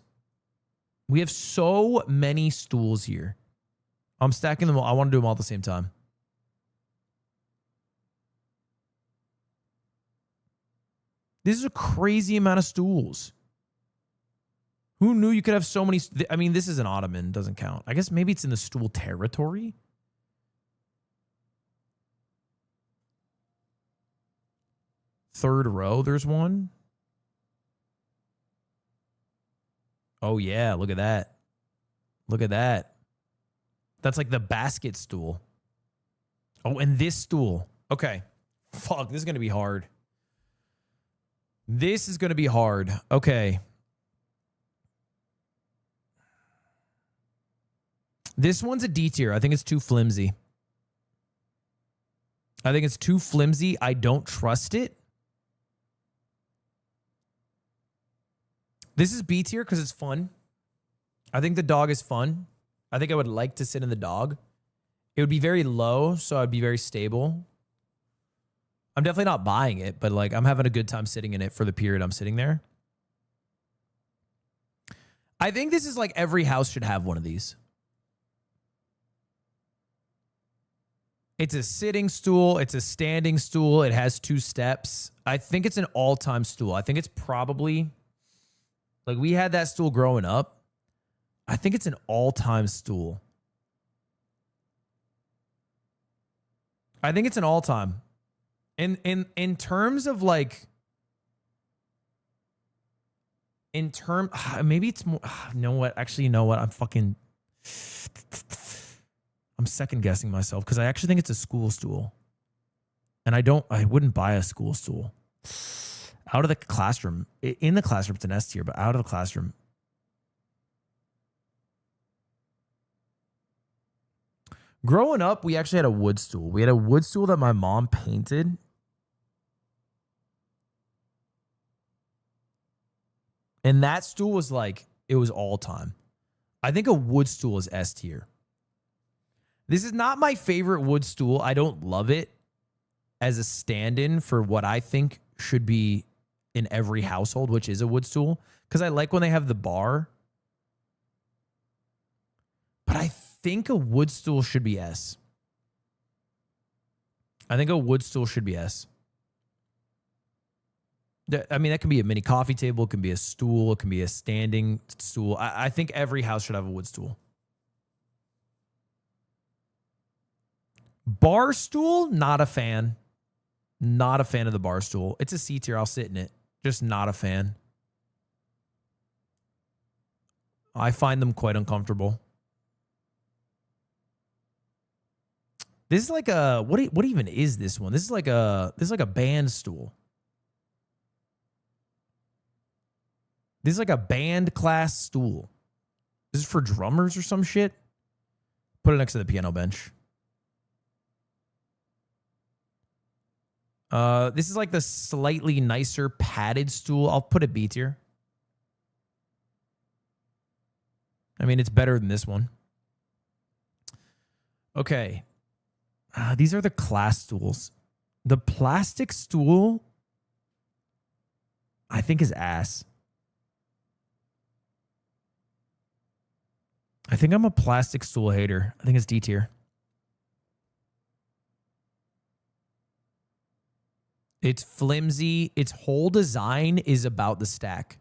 We have so many stools here. I'm stacking them all. I want to do them all at the same time. This is a crazy amount of stools. Who knew you could have so many? I mean, this is an ottoman. Doesn't count. I guess maybe it's in the stool territory. Third row, there's one. Oh, yeah. Look at that. Look at that. That's like the basket stool. Oh, and this stool. Okay. Fuck, this is going to be hard. This is going to be hard. Okay. This one's a D tier. I think it's too flimsy. I think it's too flimsy. I don't trust it. This is B tier because it's fun. I think the dog is fun. I think I would like to sit in the dog. It would be very low, so I'd be very stable. I'm definitely not buying it, but like I'm having a good time sitting in it for the period I'm sitting there. I think this is like every house should have one of these. It's a sitting stool. It's a standing stool. It has 2 steps. I think it's an all-time stool. I think it's probably, like we had that stool growing up. I think it's an all-time stool. I think it's an all-time. In terms of like, maybe it's more, you know what? Actually, you know what? I'm second guessing myself because I actually think it's a school stool. And I wouldn't buy a school stool. Out of the classroom. In the classroom, it's an S tier, but out of the classroom. Growing up, we actually had a wood stool. We had a wood stool that my mom painted. And that stool was like, it was all time. I think a wood stool is S tier. This is not my favorite wood stool. I don't love it as a stand-in for what I think should be in every household, which is a wood stool. Because I like when they have the bar. But I think a wood stool should be S. I think a wood stool should be S. I mean, that can be a mini coffee table. It can be a stool. It can be a standing stool. I think every house should have a wood stool. Bar stool, not a fan. Not a fan of the bar stool. It's a C tier. I'll sit in it. Just not a fan. I find them quite uncomfortable. This is like a what even is this one? This is like a band stool. This is like a band class stool. This is for drummers or some shit. Put it next to the piano bench. This is like the slightly nicer padded stool. I'll put it B tier. I mean, it's better than this one. Okay. These are the class stools. The plastic stool, I think, is ass. I think I'm a plastic stool hater. I think it's D tier. It's flimsy. Its whole design is about the stack.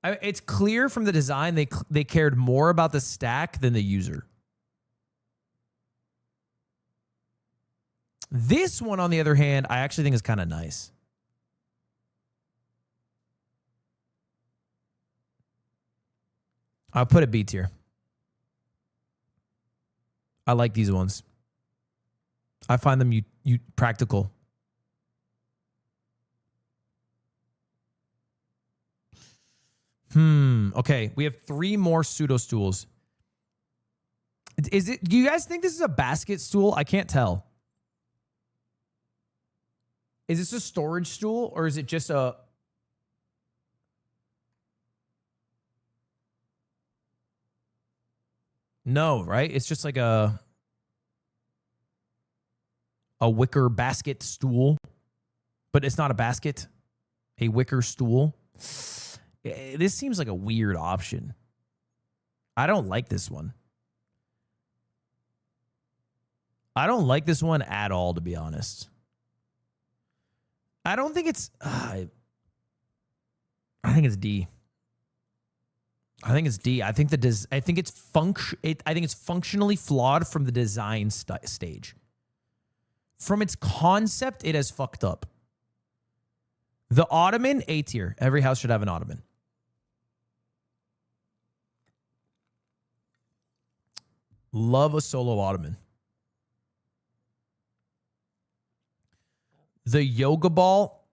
It's clear from the design they cared more about the stack than the user. This one, on the other hand, I actually think is kind of nice. I'll put it B tier. I like these ones. I find them practical. Okay, we have 3 more pseudo stools. Do you guys think this is a basket stool? I can't tell. Is this a storage stool or is it just a... No, right? It's just like a wicker basket stool, but it's not a basket. A wicker stool. This seems like a weird option. I don't like this one. I don't like this one at all, to be honest. I don't think it's... I think it's D. I think it's D. I think it's functionally flawed from the design stage. From its concept, it has fucked up. The ottoman, A tier. Every house should have an ottoman. Love a solo ottoman. The yoga ball.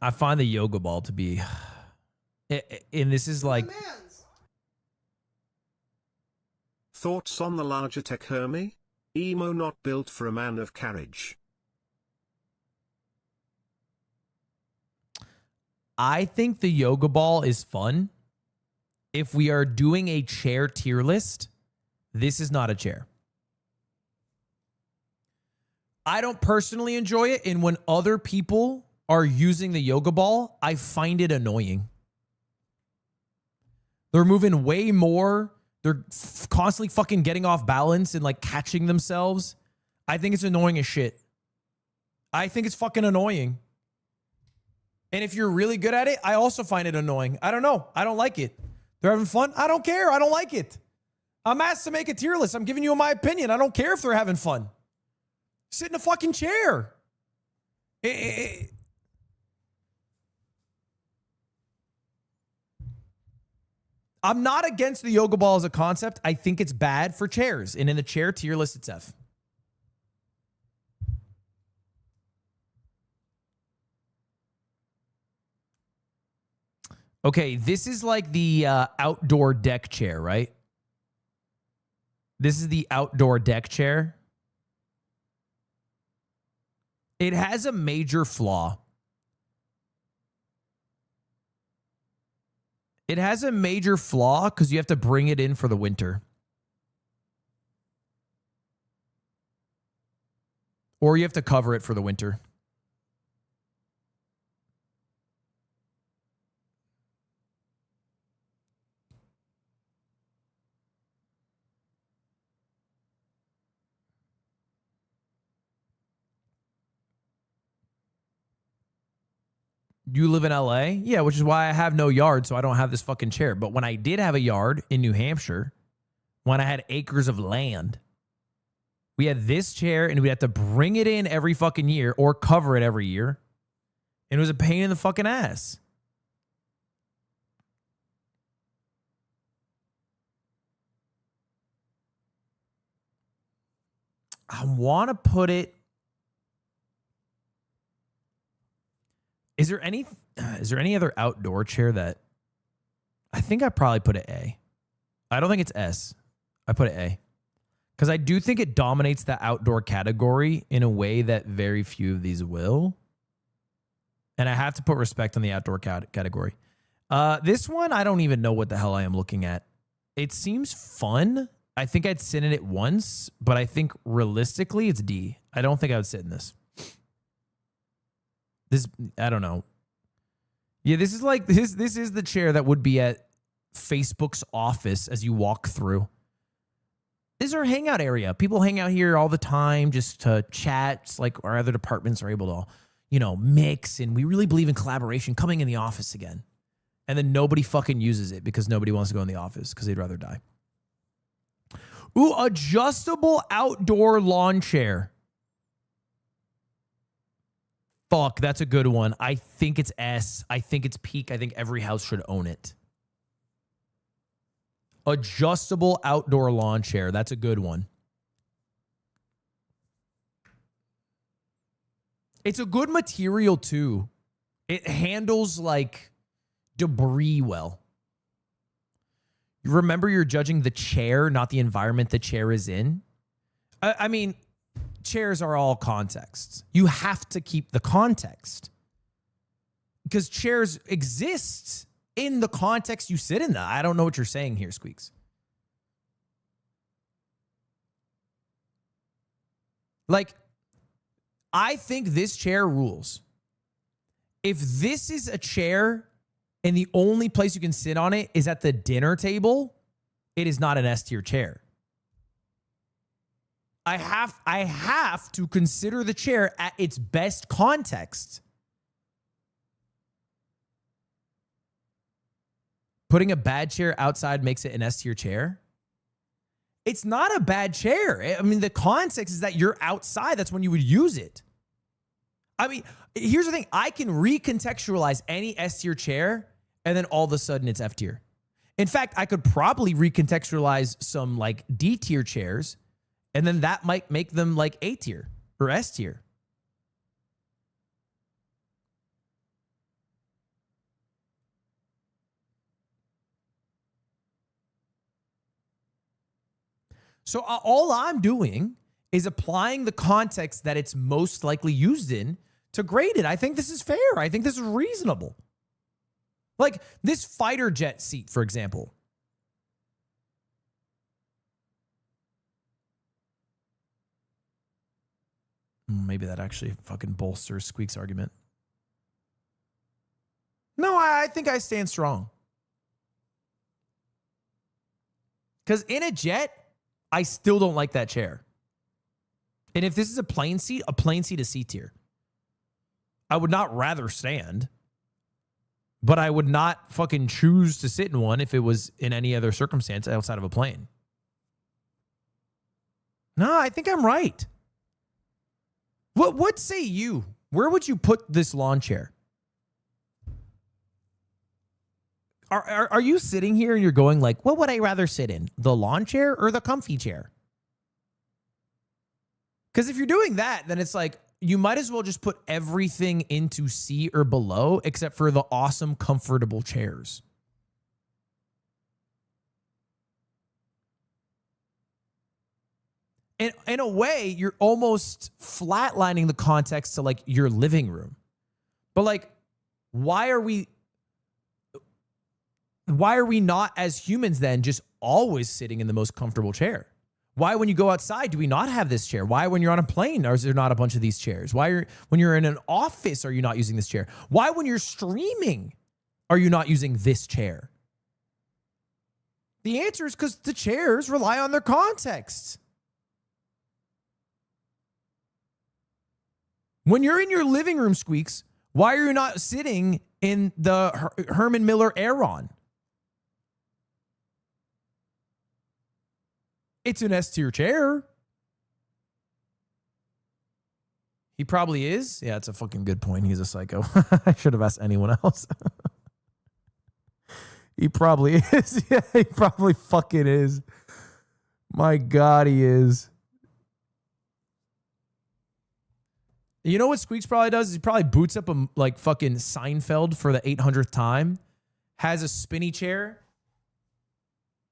I find the yoga ball to be, and this is like... Thoughts on the larger tech Hermie? Emo not built for a man of carriage. I think the yoga ball is fun. If we are doing a chair tier list, this is not a chair. I don't personally enjoy it, and when other people are using the yoga ball, I find it annoying. They're moving way more. They're constantly fucking getting off balance and like catching themselves. I think it's annoying as shit. I think it's fucking annoying. And if you're really good at it, I also find it annoying. I don't know. I don't like it. They're having fun. I don't care. I don't like it. I'm asked to make a tier list. I'm giving you my opinion. I don't care if they're having fun. Sit in a fucking chair. I'm not against the yoga ball as a concept. I think it's bad for chairs. And in the chair tier list, it's F. Okay, this is like the outdoor deck chair, right? This is the outdoor deck chair. It has a major flaw. It has a major flaw because you have to bring it in for the winter. Or you have to cover it for the winter. You live in LA? Yeah, which is why I have no yard, so I don't have this fucking chair. But when I did have a yard in New Hampshire, when I had acres of land, we had this chair and we'd have to bring it in every fucking year or cover it every year. And it was a pain in the fucking ass. I want to put it... Is there any other outdoor chair that... I think I probably put it A. I don't think it's S. I put it A. Because I do think it dominates the outdoor category in a way that very few of these will. And I have to put respect on the outdoor category. This one, I don't even know what the hell I am looking at. It seems fun. I think I'd sit in it once, but I think realistically it's D. I don't think I would sit in this. This, I don't know. Yeah, this is like, this is the chair that would be at Facebook's office as you walk through. This is our hangout area. People hang out here all the time just to chat. It's like our other departments are able to, you know, mix, and we really believe in collaboration coming in the office again. And then nobody fucking uses it because nobody wants to go in the office because they'd rather die. Ooh, adjustable outdoor lawn chair. Fuck, that's a good one. I think it's S. I think it's peak. I think every house should own it. Adjustable outdoor lawn chair. That's a good one. It's a good material too. It handles like debris well. You remember, you're judging the chair, not the environment the chair is in. I mean, chairs are all contexts. You have to keep the context because chairs exist in the context you sit in. I don't know what you're saying here, Squeaks. Like, I think this chair rules. If this is a chair and the only place you can sit on it is at the dinner table, it is not an S tier chair. I have to consider the chair at its best context. Putting a bad chair outside makes it an S tier chair. It's not a bad chair. I mean, the context is that you're outside. That's when you would use it. I mean, here's the thing. I can recontextualize any S tier chair and then all of a sudden it's F tier. In fact, I could probably recontextualize some like D tier chairs and then that might make them like A tier or S tier. So all I'm doing is applying the context that it's most likely used in to grade it. I think this is fair. I think this is reasonable. Like this fighter jet seat, for example. Maybe that actually fucking bolsters Squeak's argument. No, I think I stand strong. Because in a jet, I still don't like that chair. And if this is a plane seat is C tier. I would not rather stand, but I would not fucking choose to sit in one if it was in any other circumstance outside of a plane. No, I think I'm right. What say you? Where would you put this lawn chair? Are you sitting here and you're going like, what would I rather sit in? The lawn chair or the comfy chair? Because if you're doing that, then it's like, you might as well just put everything into C or below except for the awesome, comfortable chairs. In a way, you're almost flatlining the context to like your living room. But like, why are we not as humans then just always sitting in the most comfortable chair? Why, when you go outside, do we not have this chair? Why, when you're on a plane, is there not a bunch of these chairs? Why, when you're in an office, are you not using this chair? Why, when you're streaming, are you not using this chair? The answer is because the chairs rely on their context. When you're in your living room, Squeaks, why are you not sitting in the Herman Miller Aeron? It's an S tier chair. He probably is. Yeah, it's a fucking good point. He's a psycho. I should have asked anyone else. He probably is. Yeah, he probably fucking is. My God, he is. You know what Squeaks probably does? Is he probably boots up a like fucking Seinfeld for the 800th time, has a spinny chair,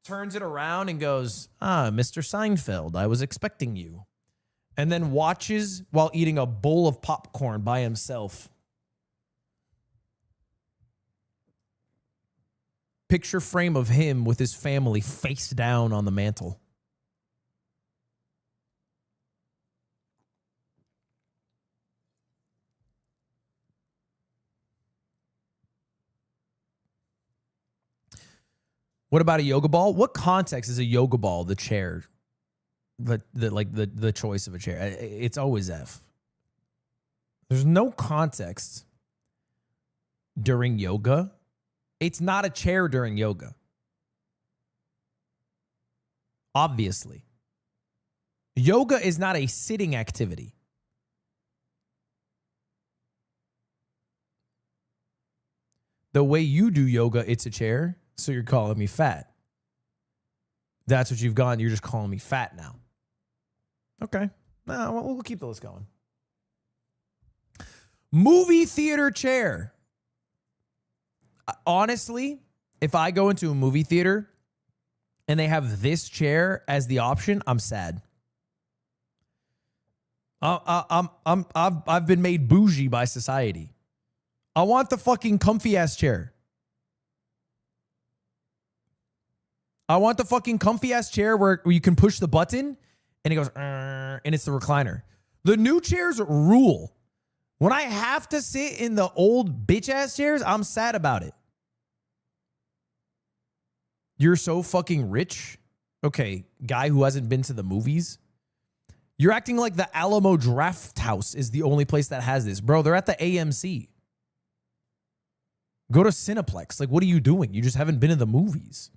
turns it around and goes, Mr. Seinfeld, I was expecting you. And then watches while eating a bowl of popcorn by himself. Picture frame of him with his family face down on the mantle. What about a yoga ball? What context is a yoga ball the chair? The choice of a chair. It's always F. There's no context during yoga. It's not a chair during yoga. Obviously. Yoga is not a sitting activity. The way you do yoga, it's a chair. So you're calling me fat. That's what you've gone. You're just calling me fat now. Okay. No, we'll keep the list going. Movie theater chair. Honestly, if I go into a movie theater and they have this chair as the option, I'm sad. I've been made bougie by society. I want the fucking comfy ass chair. I want the fucking comfy ass chair where you can push the button and it goes, and it's the recliner. The new chairs rule. When I have to sit in the old bitch ass chairs, I'm sad about it. You're so fucking rich. Okay, guy who hasn't been to the movies. You're acting like the Alamo Draft House is the only place that has this. Bro, they're at the AMC. Go to Cineplex. Like, what are you doing? You just haven't been to the movies.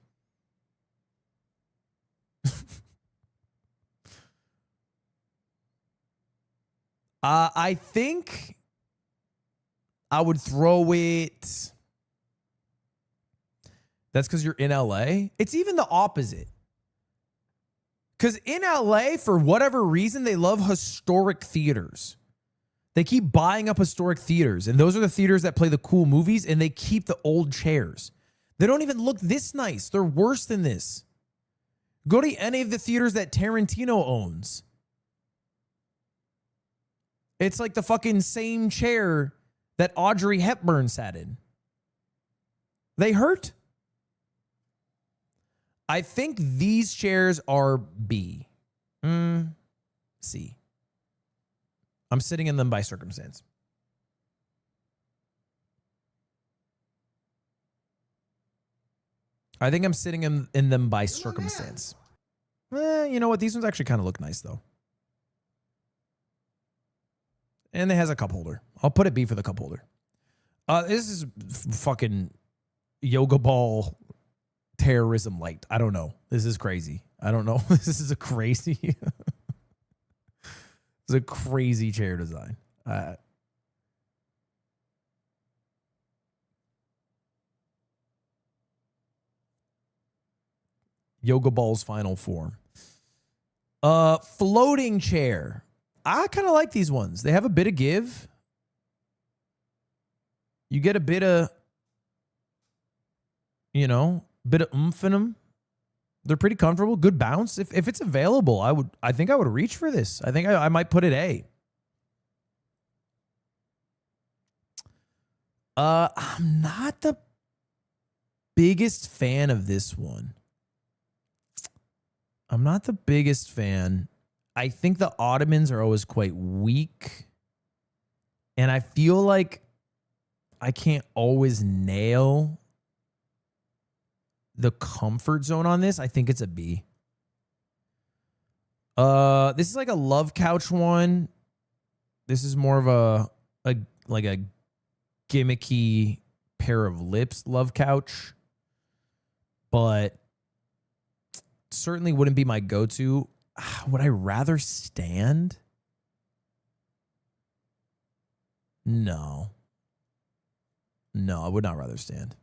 I think I would throw it. That's because you're in LA. It's even the opposite. Because in LA, for whatever reason, they love historic theaters. They keep buying up historic theaters. And those are the theaters that play the cool movies. And they keep the old chairs. They don't even look this nice. They're worse than this. Go to any of the theaters that Tarantino owns. It's like the fucking same chair that Audrey Hepburn sat in. They hurt. I think these chairs are B. C. I'm sitting in them by circumstance. I think I'm sitting in them by circumstance. You know what? These ones actually kind of look nice, though. And it has a cup holder. I'll put it B for the cup holder. This is fucking yoga ball terrorism light. I don't know. This is crazy. I don't know. This is a crazy... It's a crazy chair design. Yoga ball's final form. Floating chair. I kind of like these ones. They have a bit of give. You get a bit of, bit of oomph in them. They're pretty comfortable. Good bounce. If it's available, I think I would reach for this. I think I might put it A. I'm not the biggest fan of this one. I'm not the biggest fan. I think the Ottomans are always quite weak. And I feel like I can't always nail the comfort zone on this. I think it's a B. This is like a love couch one. This is more of a gimmicky pair of lips love couch. But certainly wouldn't be my go-to. Would I rather stand? No. No, I would not rather stand.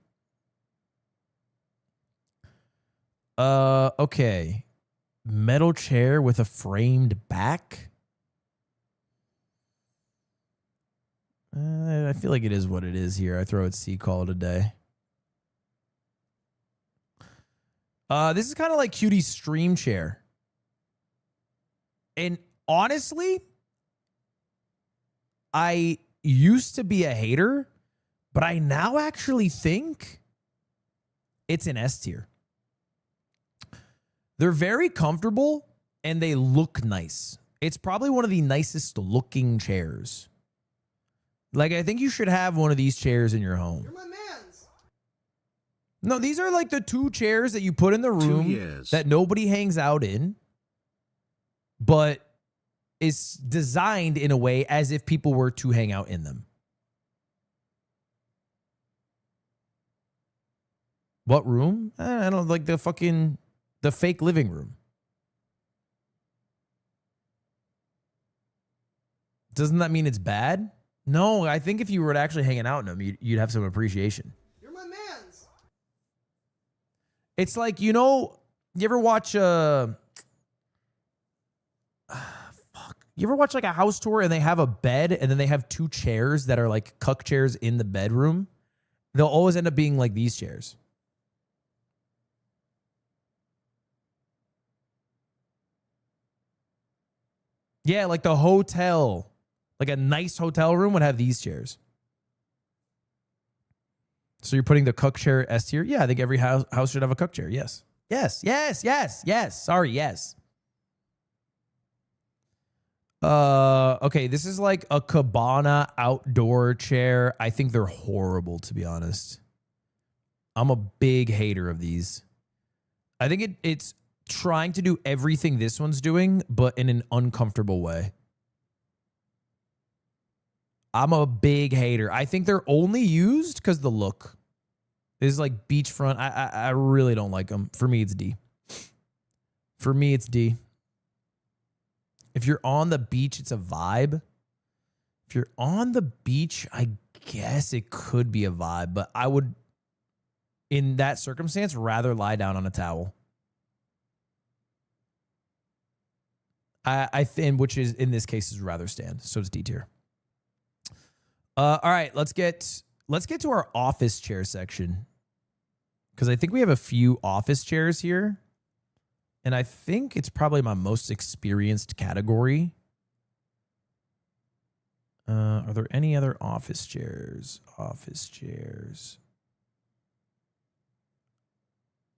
Okay. Metal chair with a framed back. I feel like it is what it is here. I throw it C, call it a day. This is kind of like Cutie's stream chair. And honestly, I used to be a hater, but I now actually think it's an S tier. They're very comfortable and they look nice. It's probably one of the nicest looking chairs. Like, I think you should have one of these chairs in your home. You're my mans. No, these are like the 2 chairs that you put in the room that nobody hangs out in, but is designed in a way as if people were to hang out in them. What room? I don't like the fake living room. Doesn't that mean it's bad? No, I think if you were actually hanging out in them, you'd have some appreciation. You're my mans. It's like, you know, you ever watch you ever watch like a house tour and they have a bed and then they have 2 chairs that are like cuck chairs in the bedroom? They'll always end up being like these chairs. Yeah, like the hotel. Like a nice hotel room would have these chairs. So you're putting the cuck chair S tier? Yeah, I think every house should have a cuck chair. Yes. Yes. Sorry, yes. Okay, this is like a cabana outdoor chair. I think they're horrible, to be honest. I'm a big hater of these. I think it's trying to do everything this one's doing, but in an uncomfortable way. I'm a big hater. I think they're only used because the look. This is like beachfront. I really don't like them. For me, it's D. For me, it's D. If you're on the beach, it's a vibe. If you're on the beach, I guess it could be a vibe, but I would, in that circumstance, rather lie down on a towel. I think, which is in this case is rather stand, so it's D tier. All right, let's get to our office chair section, because I think we have a few office chairs here, and I think it's probably my most experienced category. Are there any other office chairs? Office chairs.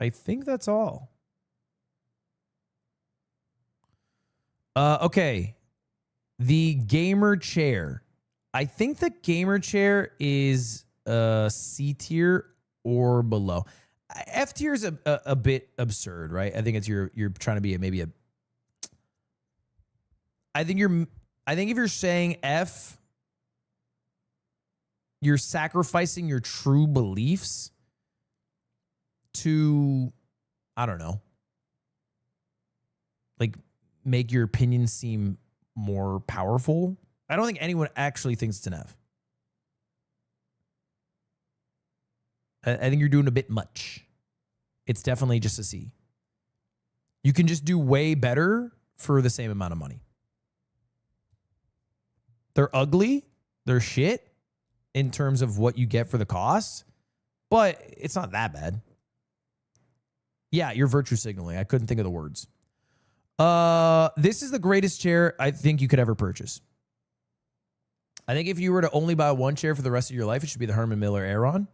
I think that's all. Okay. The gamer chair. I think the gamer chair is C tier or below. F tier is a bit absurd, right? I think it's you're trying to be I think if you're saying F, you're sacrificing your true beliefs to, I don't know, like make your opinion seem more powerful. I don't think anyone actually thinks it's an F. I think you're doing a bit much. It's definitely just a C. You can just do way better for the same amount of money. They're ugly. They're shit in terms of what you get for the cost, but it's not that bad. Yeah, you're virtue signaling. I couldn't think of the words. This is the greatest chair I think you could ever purchase. I think if you were to only buy one chair for the rest of your life, it should be the Herman Miller Aeron.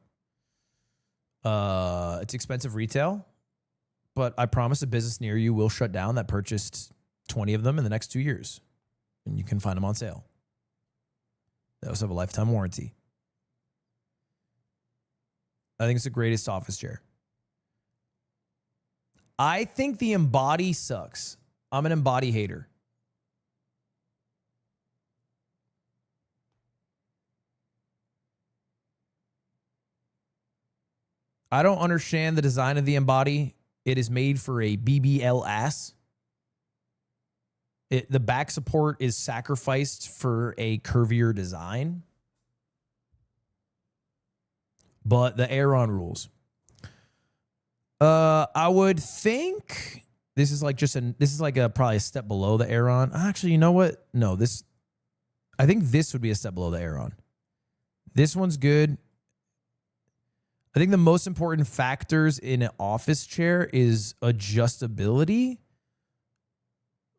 It's expensive retail, but I promise a business near you will shut down that purchased 20 of them in the next 2 years, and you can find them on sale. They also have a lifetime warranty. I think it's the greatest office chair. I think the Embody sucks. I'm an Embody hater. I don't understand the design of the Embody. It is made for a BBL ass. The back support is sacrificed for a curvier design. But the Aeron rules. I would think this is like probably a step below the Aeron. Actually, you know what? No, I think this would be a step below the Aeron. This one's good. I think the most important factors in an office chair is adjustability.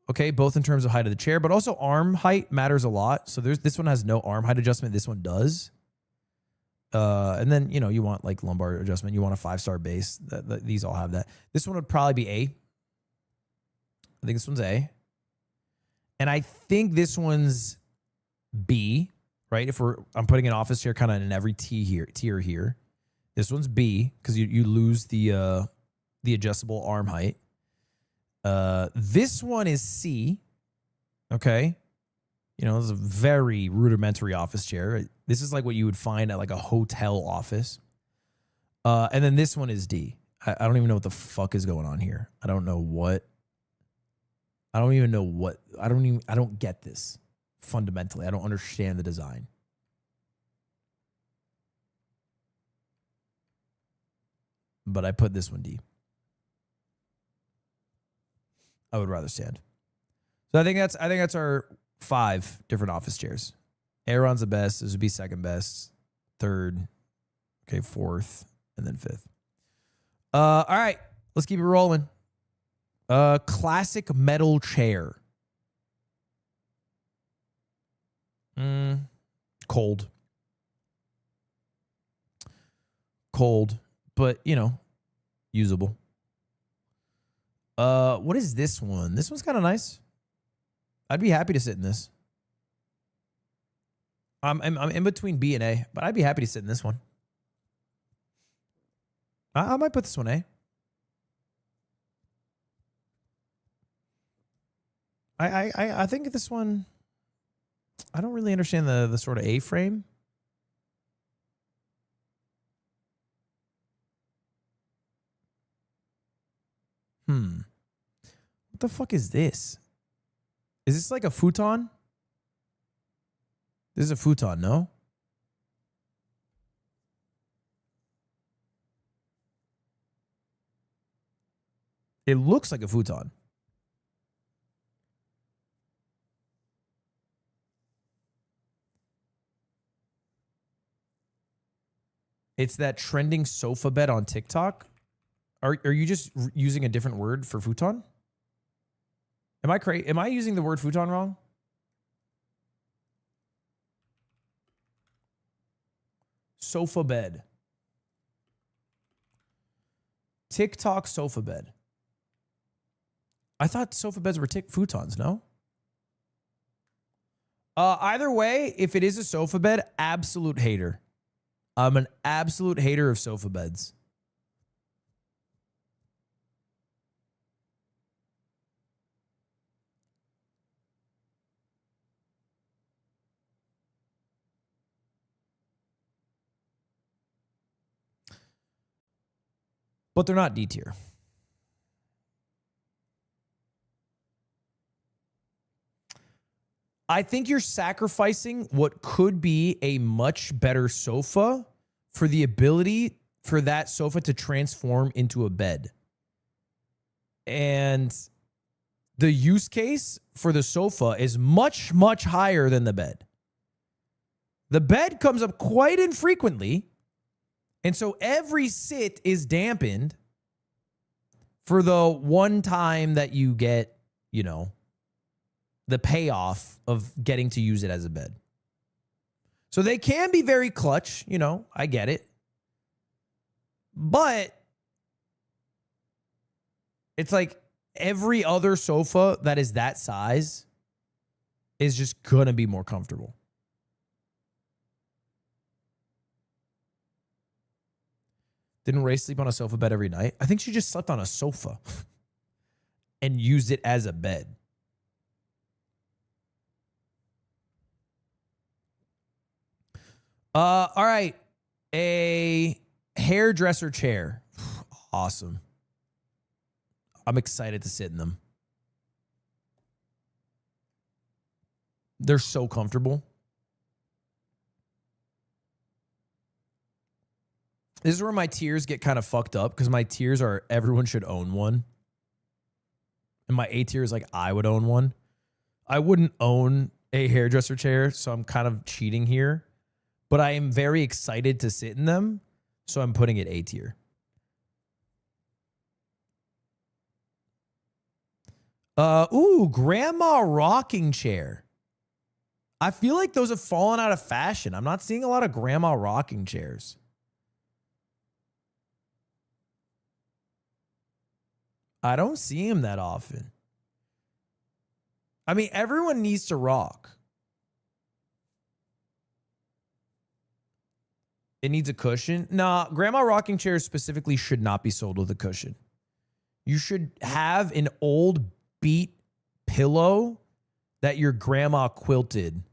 Okay, both in terms of height of the chair, but also arm height matters a lot. So this one has no arm height adjustment. This one does. And then, you know, you want like lumbar adjustment. You want a 5-star base. These all have that. This one would probably be A. I think this one's A. And I think this one's B, right? I'm putting an office chair kind of in every tier here. This one's B because you lose the adjustable arm height. This one is C. Okay. You know, this is a very rudimentary office chair. This is like what you would find at like a hotel office. And then this one is D. I don't even know what the fuck is going on here. I don't get this fundamentally. I don't understand the design. But I put this one D. I would rather stand. So I think that's our 5 different office chairs. Aaron's the best. This would be second best, third, okay, fourth, and then fifth. All right, let's keep it rolling. Classic metal chair. Cold, but you know, usable. What is this one? This one's kind of nice. I'd be happy to sit in this. I'm in between B and A, but I'd be happy to sit in this one. I might put this one A. I think this one, I don't really understand the sort of A-frame. What the fuck is this? Is this like a futon? This is a futon, no? It looks like a futon. It's that trending sofa bed on TikTok. Are you just using a different word for futon? Am I crazy? Am I using the word futon wrong? Sofa bed. TikTok sofa bed. I thought sofa beds were futons, no? Either way, if it is a sofa bed, absolute hater. I'm an absolute hater of sofa beds. But they're not D tier. I think you're sacrificing what could be a much better sofa for the ability for that sofa to transform into a bed. And the use case for the sofa is much, much higher than the bed. The bed comes up quite infrequently. And so every sit is dampened for the one time that you get, you know, the payoff of getting to use it as a bed. So they can be very clutch, you know, I get it. But it's like every other sofa that is that size is just going to be more comfortable. Didn't Ray sleep on a sofa bed every night? I think she just slept on a sofa and used it as a bed. All right. A hairdresser chair. Awesome. I'm excited to sit in them. They're so comfortable. This is where my tiers get kind of fucked up because my tiers are everyone should own one. And my A tier is like I would own one. I wouldn't own a hairdresser chair, so I'm kind of cheating here. But I am very excited to sit in them. So I'm putting it A tier. Ooh, grandma rocking chair. I feel like those have fallen out of fashion. I'm not seeing a lot of grandma rocking chairs. I don't see them that often. I mean, everyone needs to rock. It needs a cushion. Nah, grandma rocking chairs specifically should not be sold with a cushion. You should have an old beat pillow that your grandma quilted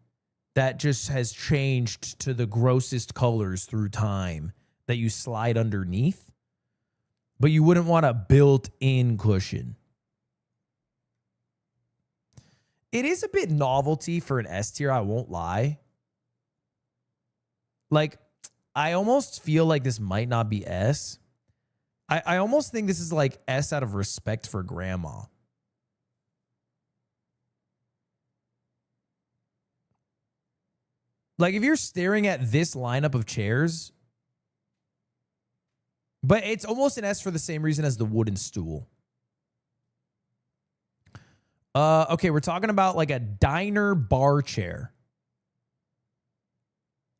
that just has changed to the grossest colors through time that you slide underneath. But you wouldn't want a built-in cushion. It is a bit novelty for an S tier, I won't lie. Like, I almost feel like this might not be S. I almost think this is like S out of respect for grandma. Like, if you're staring at this lineup of chairs, but it's almost an S for the same reason as the wooden stool. Okay, we're talking about like a diner bar chair.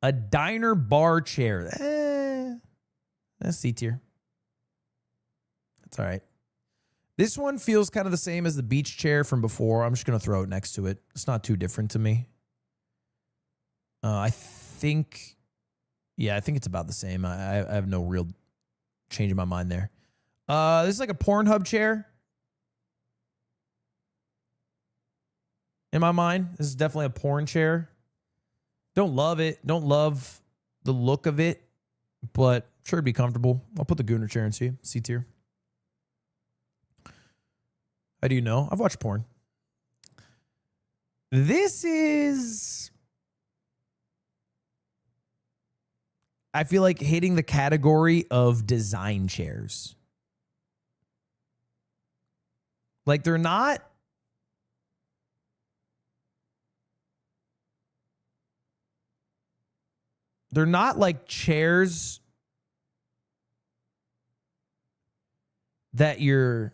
A diner bar chair. That's C tier. That's all right. This one feels kind of the same as the beach chair from before. I'm just going to throw it next to it. It's not too different to me. I think it's about the same. I have no real change in my mind there. This is like a Pornhub chair. In my mind, this is definitely a porn chair. Don't love it. Don't love the look of it, but sure it'd be comfortable. I'll put the Gooner chair in C tier. How do you know? I've watched porn. This is, I feel like, hitting the category of design chairs. Like, they're not like chairs that you're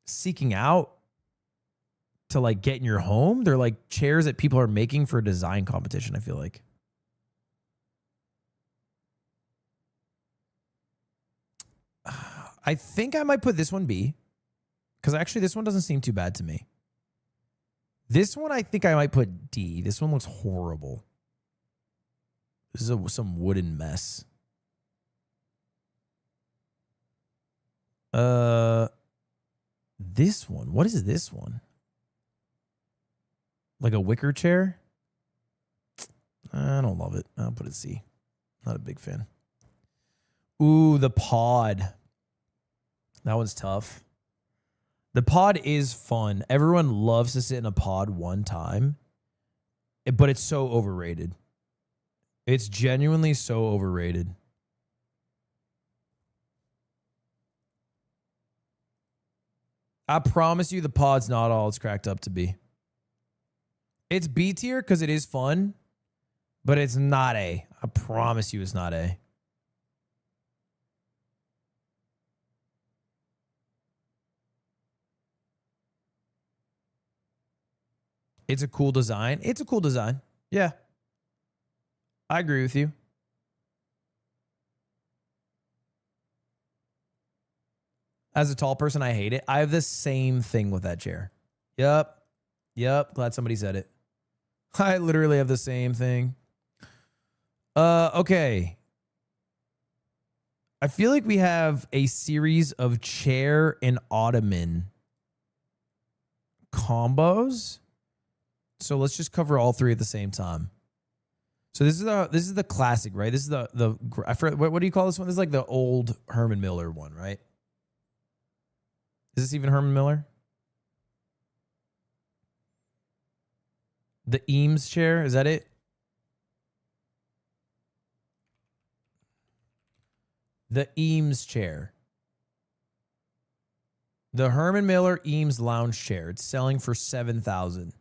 seeking out to like get in your home. They're like chairs that people are making for a design competition, I feel like. I think I might put this one B, because actually this one doesn't seem too bad to me. This one I think I might put D. This one looks horrible. This is some wooden mess. This one. What is this one? Like a wicker chair? I don't love it. I'll put it C. Not a big fan. Ooh, the pod. That one's tough. The pod is fun. Everyone loves to sit in a pod one time, but it's so overrated. It's genuinely so overrated. I promise you the pod's not all it's cracked up to be. It's B tier because it is fun, but it's not A. I promise you it's not A. It's a cool design. It's a cool design. Yeah. I agree with you. As a tall person, I hate it. I have the same thing with that chair. Yep. Glad somebody said it. I literally have the same thing. Okay. I feel like we have a series of chair and ottoman combos. So let's just cover all three at the same time. So this is the classic, right? This is the I forget, what do you call this one? This is like the old Herman Miller one, right? Is this even Herman Miller? The Eames chair, is that it? The Eames chair. The Herman Miller Eames lounge chair. It's selling for $7,000.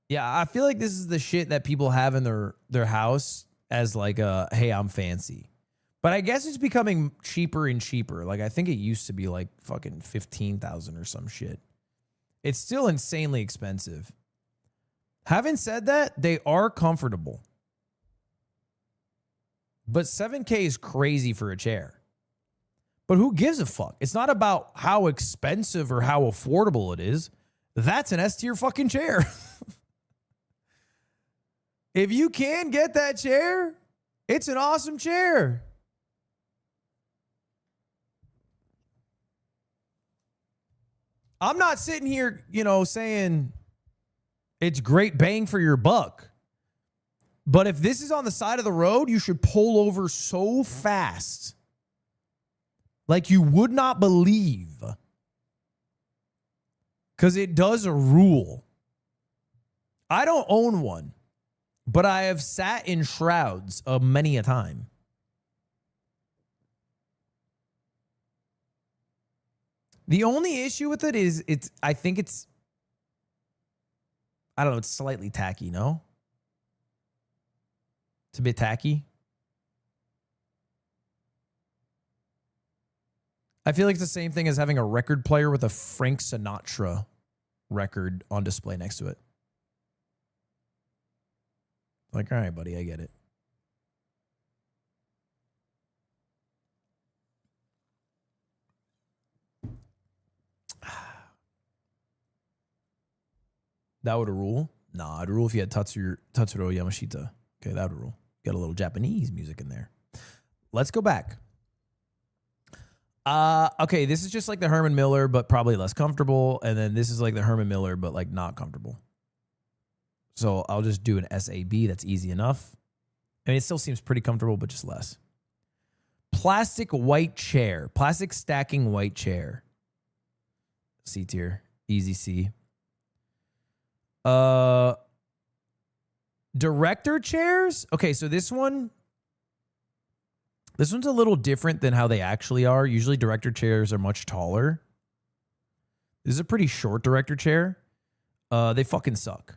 Yeah, I feel like this is the shit that people have in their house as like a, hey, I'm fancy. But I guess it's becoming cheaper and cheaper. Like, I think it used to be like fucking 15,000 or some shit. It's still insanely expensive. Having said that, they are comfortable. But 7K is crazy for a chair. But who gives a fuck? It's not about how expensive or how affordable it is. That's an S-tier fucking chair. If you can get that chair, it's an awesome chair. I'm not sitting here, saying it's great bang for your buck. But if this is on the side of the road, you should pull over so fast. Like you would not believe. Because it does rule. I don't own one, but I have sat in shrouds many a time. The only issue with it is I think it's slightly tacky, no? It's a bit tacky. I feel like it's the same thing as having a record player with a Frank Sinatra record on display next to it. Like, all right, buddy, I get it. That would rule? Nah, it'd rule if you had Tatsuro Yamashita. Okay, that would rule. Got a little Japanese music in there. Let's go back. Okay, this is just like the Herman Miller, but probably less comfortable. And then this is like the Herman Miller, but like not comfortable. So I'll just do an SAB. That's easy enough. I mean, it still seems pretty comfortable, but just less. Plastic white chair. Plastic stacking white chair. C tier. Easy C. Director chairs. Okay, so this one's a little different than how they actually are. Usually director chairs are much taller. This is a pretty short director chair. They fucking suck.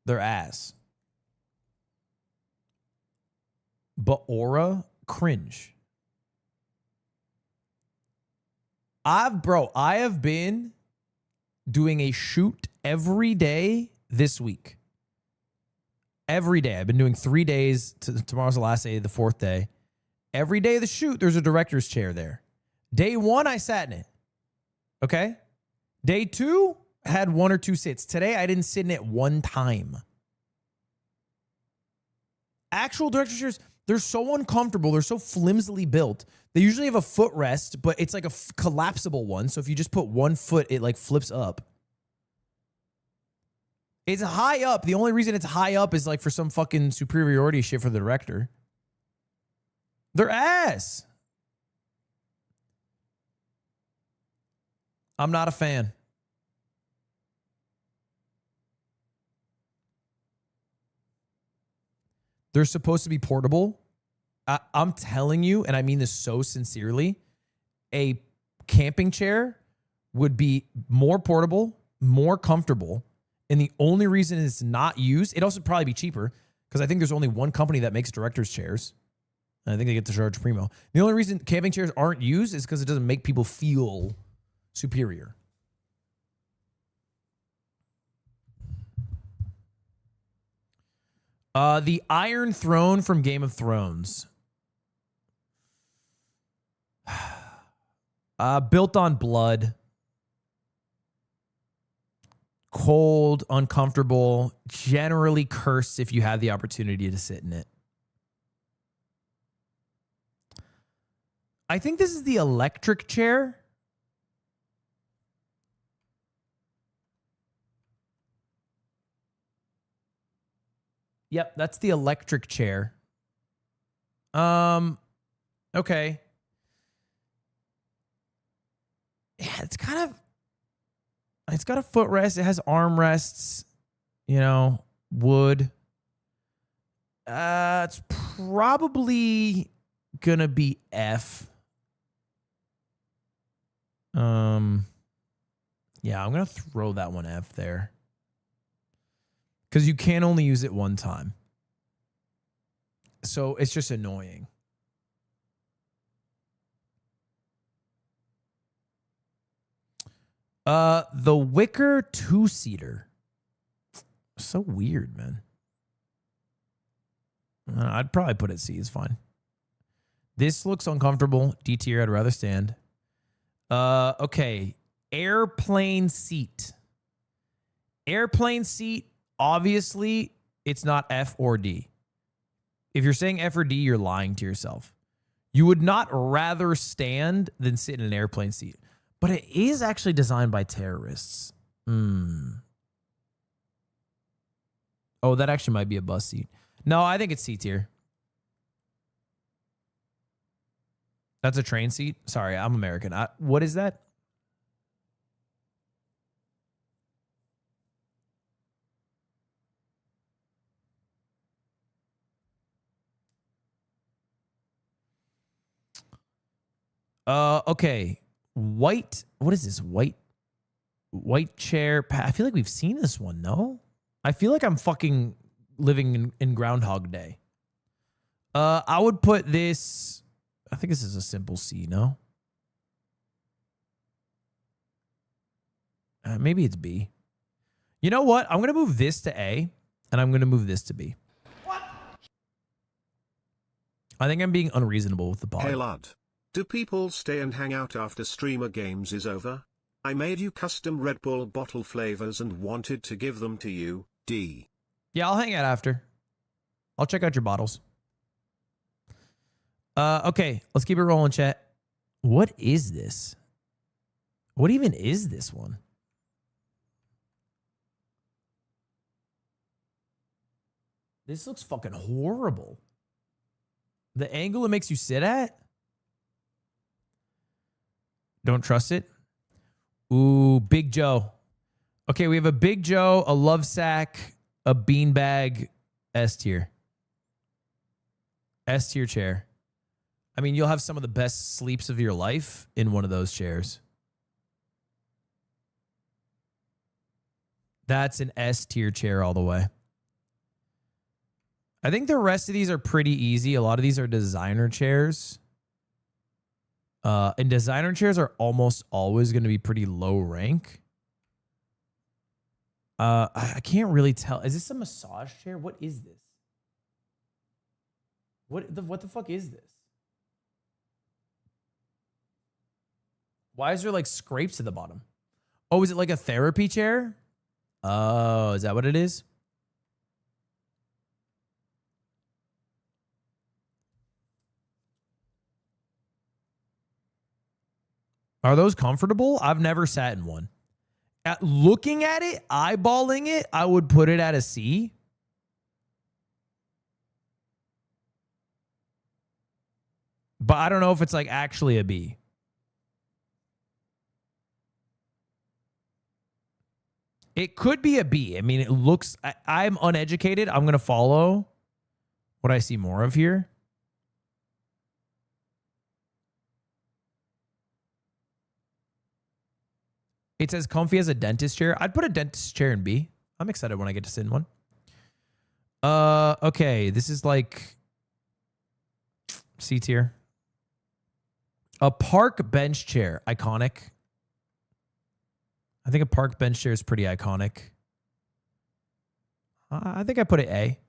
They're ass. But Aura, cringe. I have been doing a shoot every day this week. Every day. I've been doing 3 days. Tomorrow's the last day, the 4th day. Every day of the shoot, there's a director's chair there. Day 1, I sat in it. Okay? Day 2, had 1 or 2 sits. Today, I didn't sit in it one time. Actual director's chairs, they're so uncomfortable. They're so flimsily built. They usually have a footrest, but it's like a collapsible one. So if you just put one foot, it like flips up. It's high up. The only reason it's high up is like for some fucking superiority shit for the director. They're ass. I'm not a fan. They're supposed to be portable. I'm telling you, and I mean this so sincerely, a camping chair would be more portable, more comfortable, and the only reason it's not used, it'd also probably be cheaper, because I think there's only one company that makes director's chairs, and I think they get to charge primo. The only reason camping chairs aren't used is because it doesn't make people feel superior. The Iron Throne from Game of Thrones. Built on blood. Cold, uncomfortable, generally cursed if you have the opportunity to sit in it. I think this is the electric chair. Yep, that's the electric chair. Okay. Yeah, it's got a footrest. It has armrests, wood. It's probably gonna be F. Yeah, I'm gonna throw that one F there. Because you can only use it one time. So it's just annoying. The wicker 2-seater. So weird, man. I'd probably put it C. It's fine. This looks uncomfortable. D tier. I'd rather stand. Okay. Airplane seat. Airplane seat. Obviously, it's not F or D. If you're saying F or D, you're lying to yourself. You would not rather stand than sit in an airplane seat. But it is actually designed by terrorists. Oh, that actually might be a bus seat. No, I think it's C tier. That's a train seat? Sorry, I'm American. What is that? Okay. White. What is this? White chair. I feel like we've seen this one, no? I feel like I'm fucking living in Groundhog Day. I would put this. I think this is a simple C, no? Maybe it's B. You know what? I'm going to move this to A, and I'm going to move this to B. What? I think I'm being unreasonable with the pod. Hey lad. Do people stay and hang out after streamer games is over? I made you custom Red Bull bottle flavors and wanted to give them to you, D. Yeah, I'll hang out after. I'll check out your bottles. Okay, let's keep it rolling, chat. What is this? What even is this one? This looks fucking horrible. The angle it makes you sit at? Don't trust it. Ooh, Big Joe. Okay, we have a Big Joe, a love sack, a beanbag, S tier. S tier chair. I mean, you'll have some of the best sleeps of your life in one of those chairs. That's an S tier chair all the way. I think the rest of these are pretty easy. A lot of these are designer chairs. And designer chairs are almost always going to be pretty low rank. I can't really tell. Is this a massage chair? What is this? What the fuck is this? Why is there like scrapes at the bottom? Oh, is it like a therapy chair? Oh, is that what it is? Are those comfortable? I've never sat in one. Looking at it, eyeballing it, I would put it at a C. But I don't know if it's like actually a B. It could be a B. I mean, it looks... I'm uneducated. I'm going to follow what I see more of here. It's as comfy as a dentist chair. I'd put a dentist chair in B. I'm excited when I get to sit in one. Okay. This is like C tier. A park bench chair. Iconic. I think a park bench chair is pretty iconic. I think I put it A.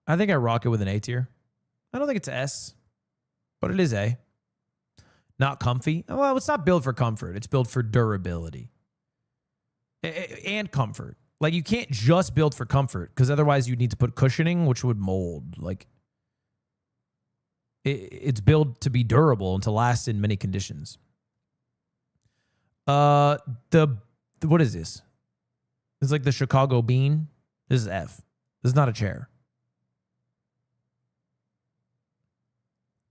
I think I rock it with an A tier. I don't think it's S, but it is A. Not comfy. Well, it's not built for comfort. It's built for durability and comfort. Like, you can't just build for comfort because otherwise you'd need to put cushioning, which would mold. Like, it's built to be durable and to last in many conditions. What is this? It's like the Chicago bean. This is F. This is not a chair.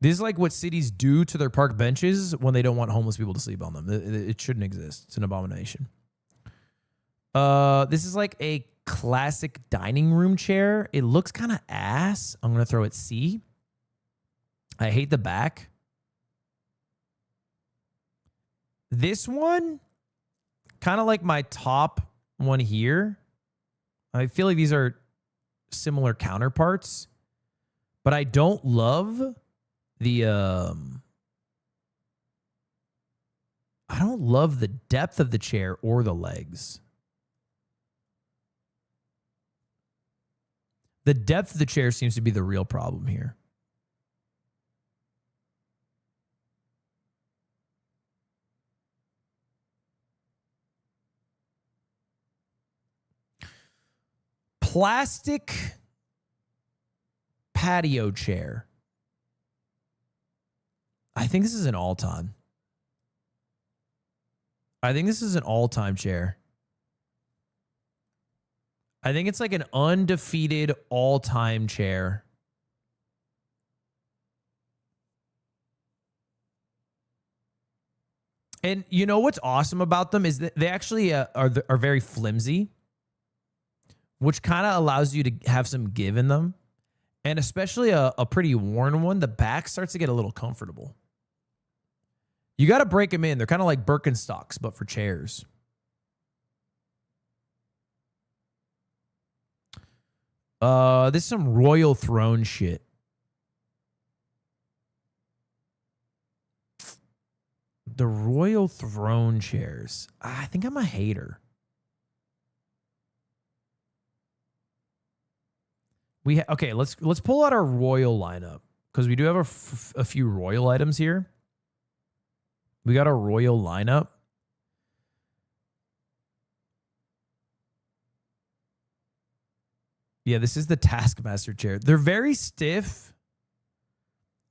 This is like what cities do to their park benches when they don't want homeless people to sleep on them. It shouldn't exist. It's an abomination. This is like a classic dining room chair. It looks kind of ass. I'm going to throw it C. I hate the back. This one, kind of like my top one here. I feel like these are similar counterparts, but I don't love the I don't love the depth of the chair or the legs. The depth of the chair seems to be the real problem here. Plastic patio chair. I think this is an all-time. I think this is an all-time chair. I think it's like an undefeated all-time chair. And you know what's awesome about them is that they actually are very flimsy, which kind of allows you to have some give in them. And especially a pretty worn one, the back starts to get a little comfortable. You got to break them in. They're kind of like Birkenstocks, but for chairs. This is some Royal Throne shit. The Royal Throne chairs. I think I'm a hater. Okay, let's pull out our Royal lineup because we do have a few Royal items here. We got a Royal lineup. Yeah, this is the Taskmaster chair. They're very stiff.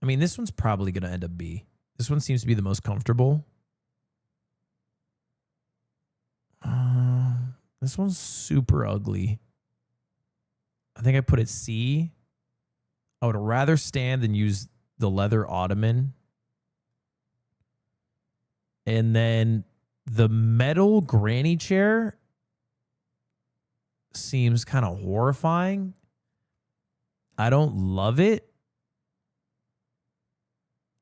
I mean, this one's probably going to end up B. This one seems to be the most comfortable. This one's super ugly. I think I put it C. I would rather stand than use the leather ottoman. And then the metal granny chair seems kind of horrifying. I don't love it.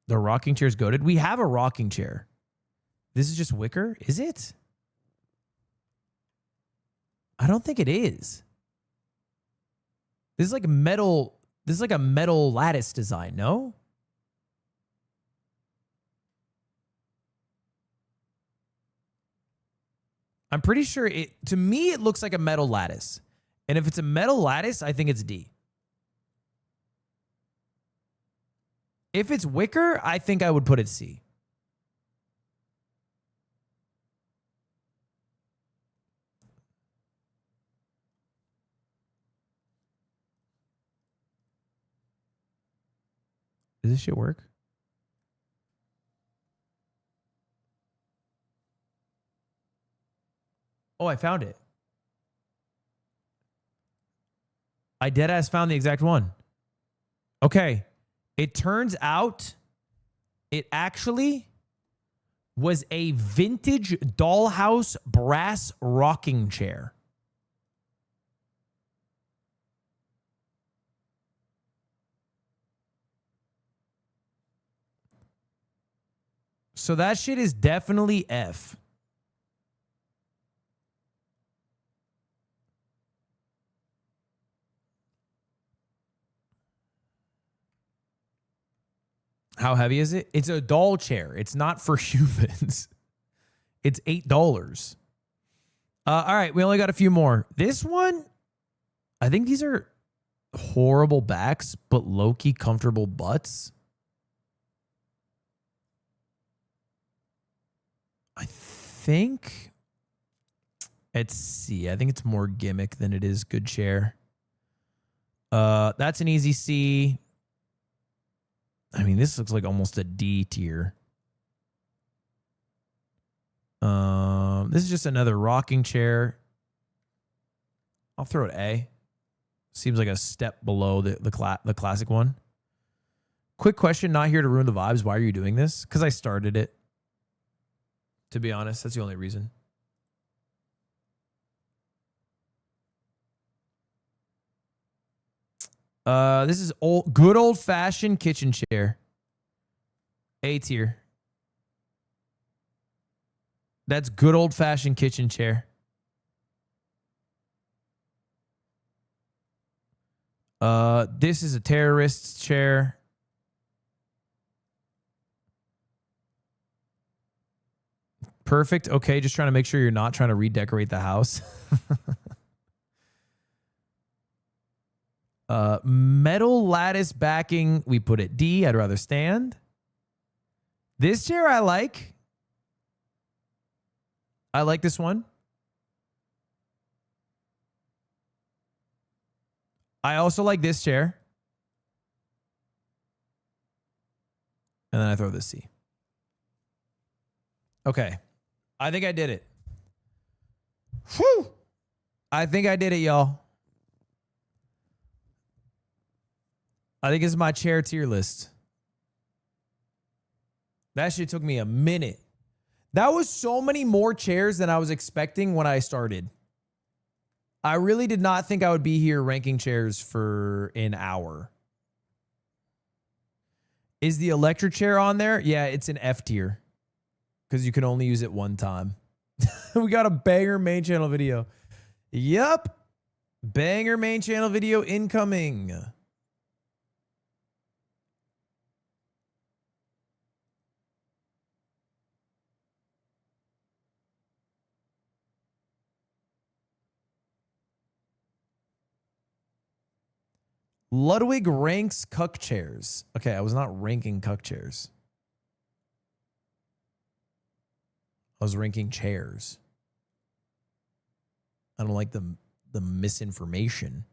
The rocking chair is goated. We have a rocking chair. This is just wicker, is it? I don't think it is. This is like a metal. This is like a metal lattice design, no? I'm pretty sure to me, it looks like a metal lattice. And if it's a metal lattice, I think it's D. If it's wicker, I think I would put it C. Does this shit work? Oh, I found it. I deadass found the exact one. Okay. It turns out it actually was a vintage dollhouse brass rocking chair. So that shit is definitely F. How heavy is it? It's a doll chair. It's not for humans. It's $8. All right, we only got a few more. This one, I think these are horrible backs, but low-key comfortable butts. I think it's C. I think it's more gimmick than it is good chair. That's an easy C. I mean, this looks like almost a D tier. This is just another rocking chair. I'll throw it A. Seems like a step below the classic one. Quick question, not here to ruin the vibes. Why are you doing this? Because I started it. To be honest, that's the only reason. This is good old-fashioned kitchen chair. A tier. That's good old-fashioned kitchen chair. This is a terrorist's chair. Perfect. Okay, just trying to make sure you're not trying to redecorate the house. Metal lattice backing. We put it D. I'd rather stand. This chair I like. I like this one. I also like this chair. And then I throw this C. Okay. I think I did it. Whew. I think I did it, y'all. I think this is my chair tier list. That shit took me a minute. That was so many more chairs than I was expecting when I started. I really did not think I would be here ranking chairs for an hour. Is the electric chair on there? Yeah, it's an F tier. Because you can only use it one time. We got a banger main channel video. Yup. Banger main channel video incoming. Ludwig ranks cuck chairs. Okay, I was not ranking cuck chairs. I was ranking chairs. I don't like the misinformation.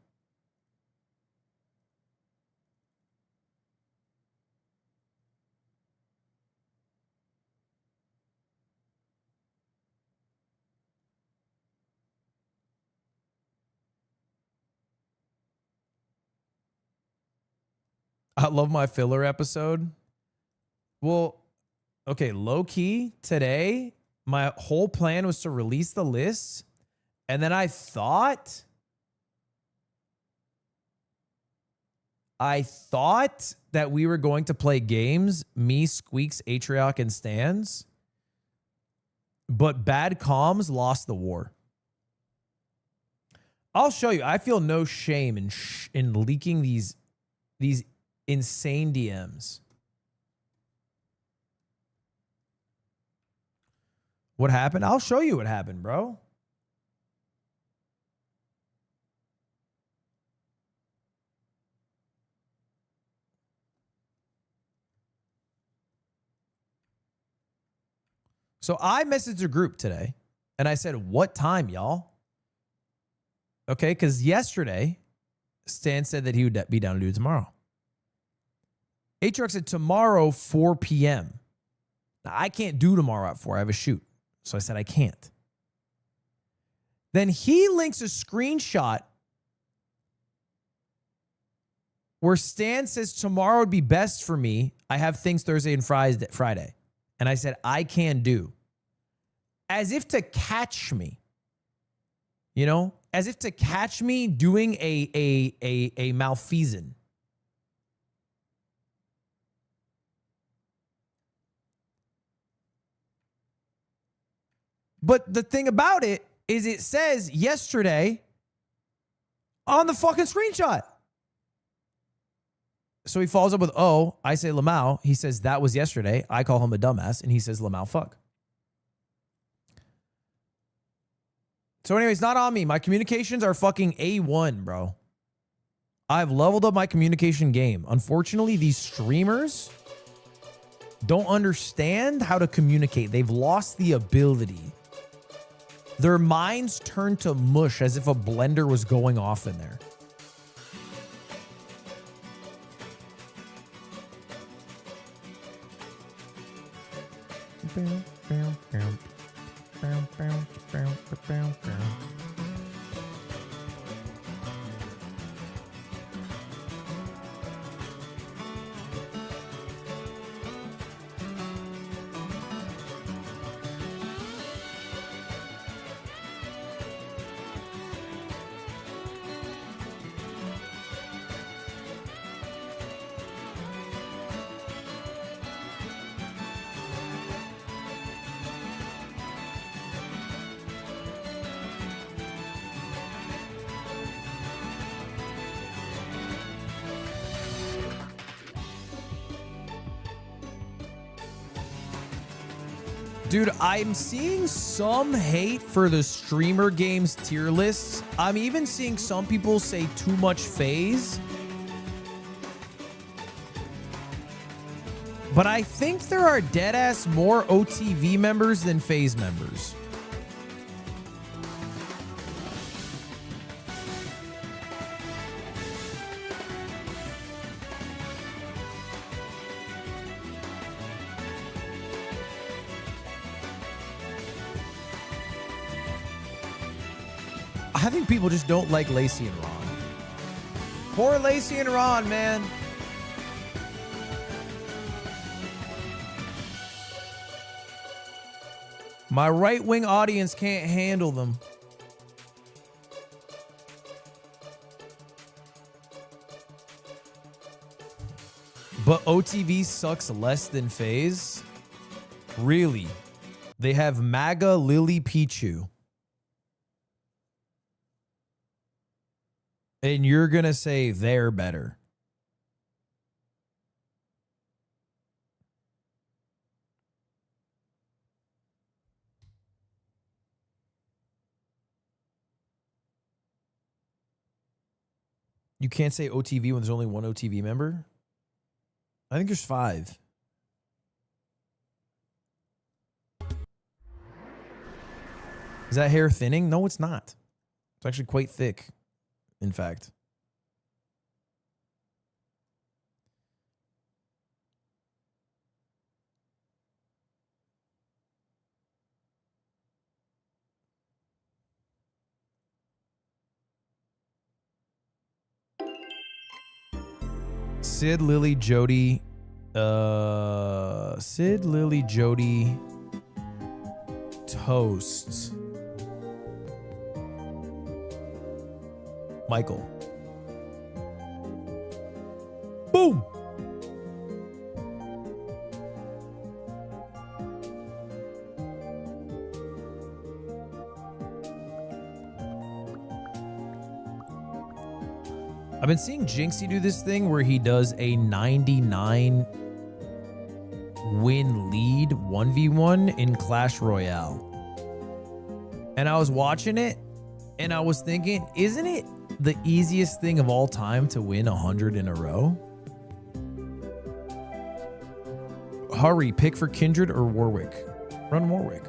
I love my filler episode. Well, okay, low key today, my whole plan was to release the list. And then I thought that we were going to play games, me, Squeaks, Atrioc, and Stans. But bad comms lost the war. I'll show you. I feel no shame in leaking these insane DMs. What happened? I'll show you what happened, bro. So I messaged a group today and I said, what time, y'all? Okay, because yesterday, Stan said that he would be down to do it tomorrow. Atrioc said tomorrow, 4 p.m. Now, I can't do tomorrow at 4. I have a shoot. So I said I can't. Then he links a screenshot where Stan says tomorrow would be best for me. I have things Thursday and Friday. And I said, I can do. As if to catch me. You know? As if to catch me doing a malfeasance. But the thing about it is it says yesterday on the fucking screenshot. So he follows up with, oh, I say Lamau. He says that was yesterday. I call him a dumbass. And he says Lamau fuck. So anyways, not on me. My communications are fucking A1, bro. I've leveled up my communication game. Unfortunately, these streamers don't understand how to communicate. They've lost the ability. Their minds turn to mush as if a blender was going off in there. Dude, I'm seeing some hate for the streamer games tier lists. I'm even seeing some people say too much FaZe. But I think there are deadass more OTV members than FaZe members. I think people just don't like Lacey and Ron. Poor Lacey and Ron, man. My right-wing audience can't handle them. But OTV sucks less than FaZe? Really? They have MAGA Lily Pichu. And you're going to say they're better. You can't say OTV when there's only one OTV member? I think there's 5. Is that hair thinning? No, it's not. It's actually quite thick. In fact, Sid, Lily, Jody, Toast, Michael. Boom. I've been seeing Jinxie do this thing where he does a 99 win lead 1v1 in Clash Royale. And I was watching it and I was thinking, isn't it the easiest thing of all time to win 100 in a row? Hurry, pick for Kindred or Warwick. Run Warwick.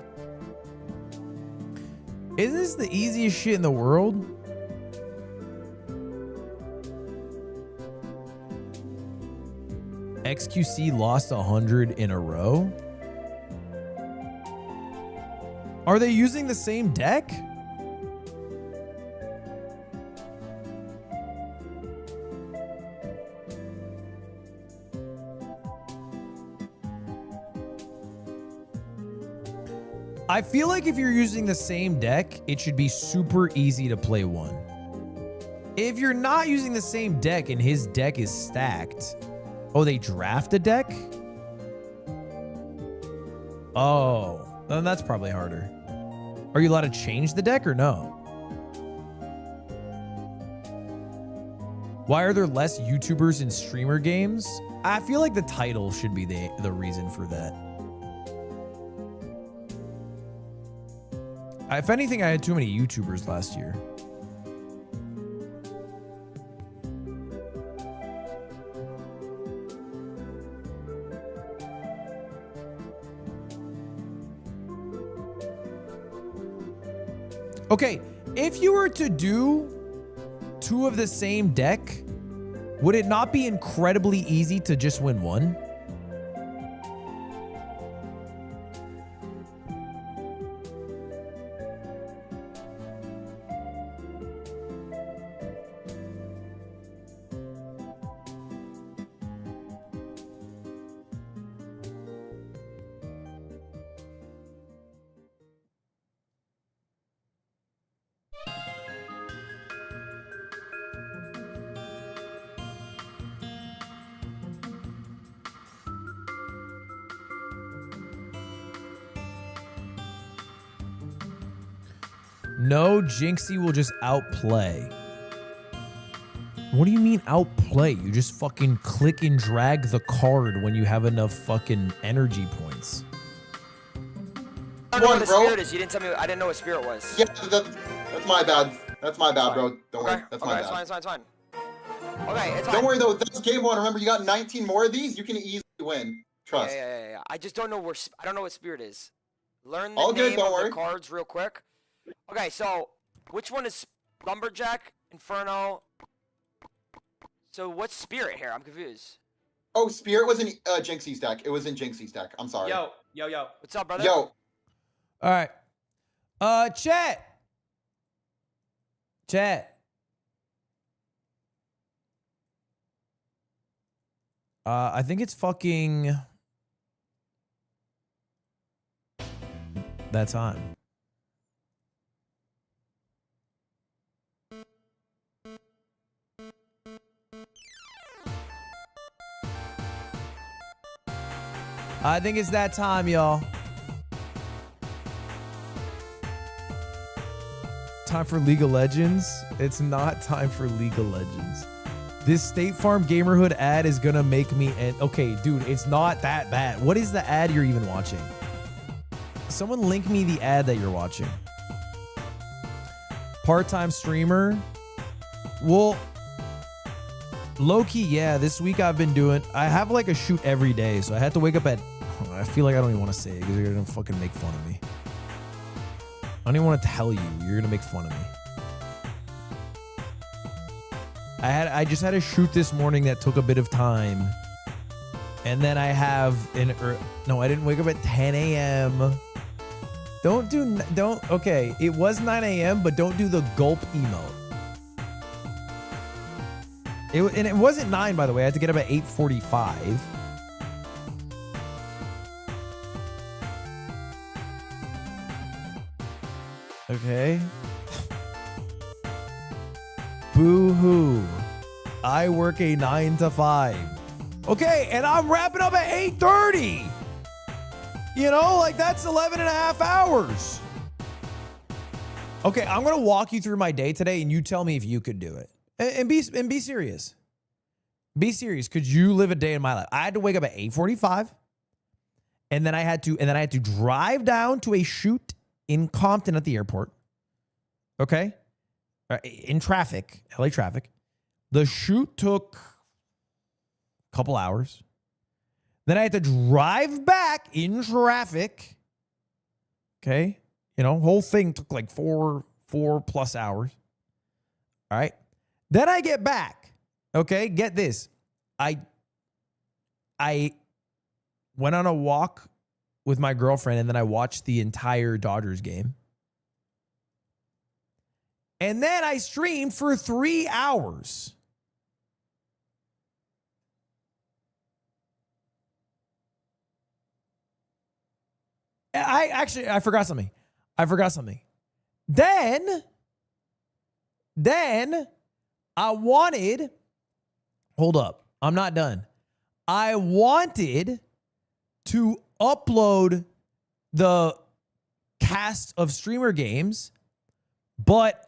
Isn't this the easiest shit in the world? XQC lost 100 in a row? Are they using the same deck? I feel like if you're using the same deck, it should be super easy to play one. If you're not using the same deck and his deck is stacked, oh, they draft a deck? Oh, then that's probably harder. Are you allowed to change the deck or no? Why are there less YouTubers in streamer games? I feel like the title should be the reason for that. If anything, I had too many YouTubers last year. Okay, if you were to do 2 of the same deck, would it not be incredibly easy to just win 1? No, Jinxie will just outplay. What do you mean outplay? You just fucking click and drag the card when you have enough fucking energy points. I don't know one, what a bro. spirit is. You didn't tell me. I didn't know what spirit was. Yeah, that's my bad. That's my bad, bro. Don't worry. That's my Okay, bad. it's fine. Okay, it's fine. Don't worry though. That's game one. Remember, you got 19 more of these. You can easily win. Trust. Yeah. I just don't know where. I don't know what spirit is. Learn the All good, name don't of worry. the cards real quick. Okay, so which one is lumberjack, inferno? So what's spirit here? I'm confused. Oh, spirit was in Jinxie's deck. It was in Jinxie's deck. I'm sorry. Yo. What's up, brother? Yo. All right. Chat. I think it's fucking that time. I think it's that time, y'all. Time for League of Legends? It's not time for League of Legends. This State Farm Gamerhood ad is gonna make me okay, dude, it's not that bad. What is the ad you're even watching? Someone link me the ad that you're watching. Part-time streamer? Well, low-key, yeah, this week I have like a shoot every day, so I had to wake up at, I feel like I don't even want to say it because you're gonna fucking make fun of me. I don't even want to tell you, you're gonna make fun of me. I just had a shoot this morning that took a bit of time. And then I have no, I didn't wake up at 10 a.m. Okay, it was 9 a.m., but don't do the gulp emote. And it wasn't 9, by the way. I had to get up at 8:45. Okay. Boo-hoo. I work a 9 to 5. Okay, and I'm wrapping up at 8:30. You know, like that's 11 and a half hours. Okay, I'm going to walk you through my day today and you tell me if you could do it. And be serious. Be serious. Could you live a day in my life? I had to wake up at 8:45. And then I had to drive down to a shoot in Compton at the airport. Okay? In traffic, LA traffic. The shoot took a couple hours. Then I had to drive back in traffic. Okay? You know, whole thing took like four plus hours. All right? Then I get back. Okay? Get this. I went on a walk with my girlfriend and then I watched the entire Dodgers game. And then I streamed for 3 hours. I forgot something. Then I wanted, hold up, I'm not done. I wanted to upload the cast of streamer games, but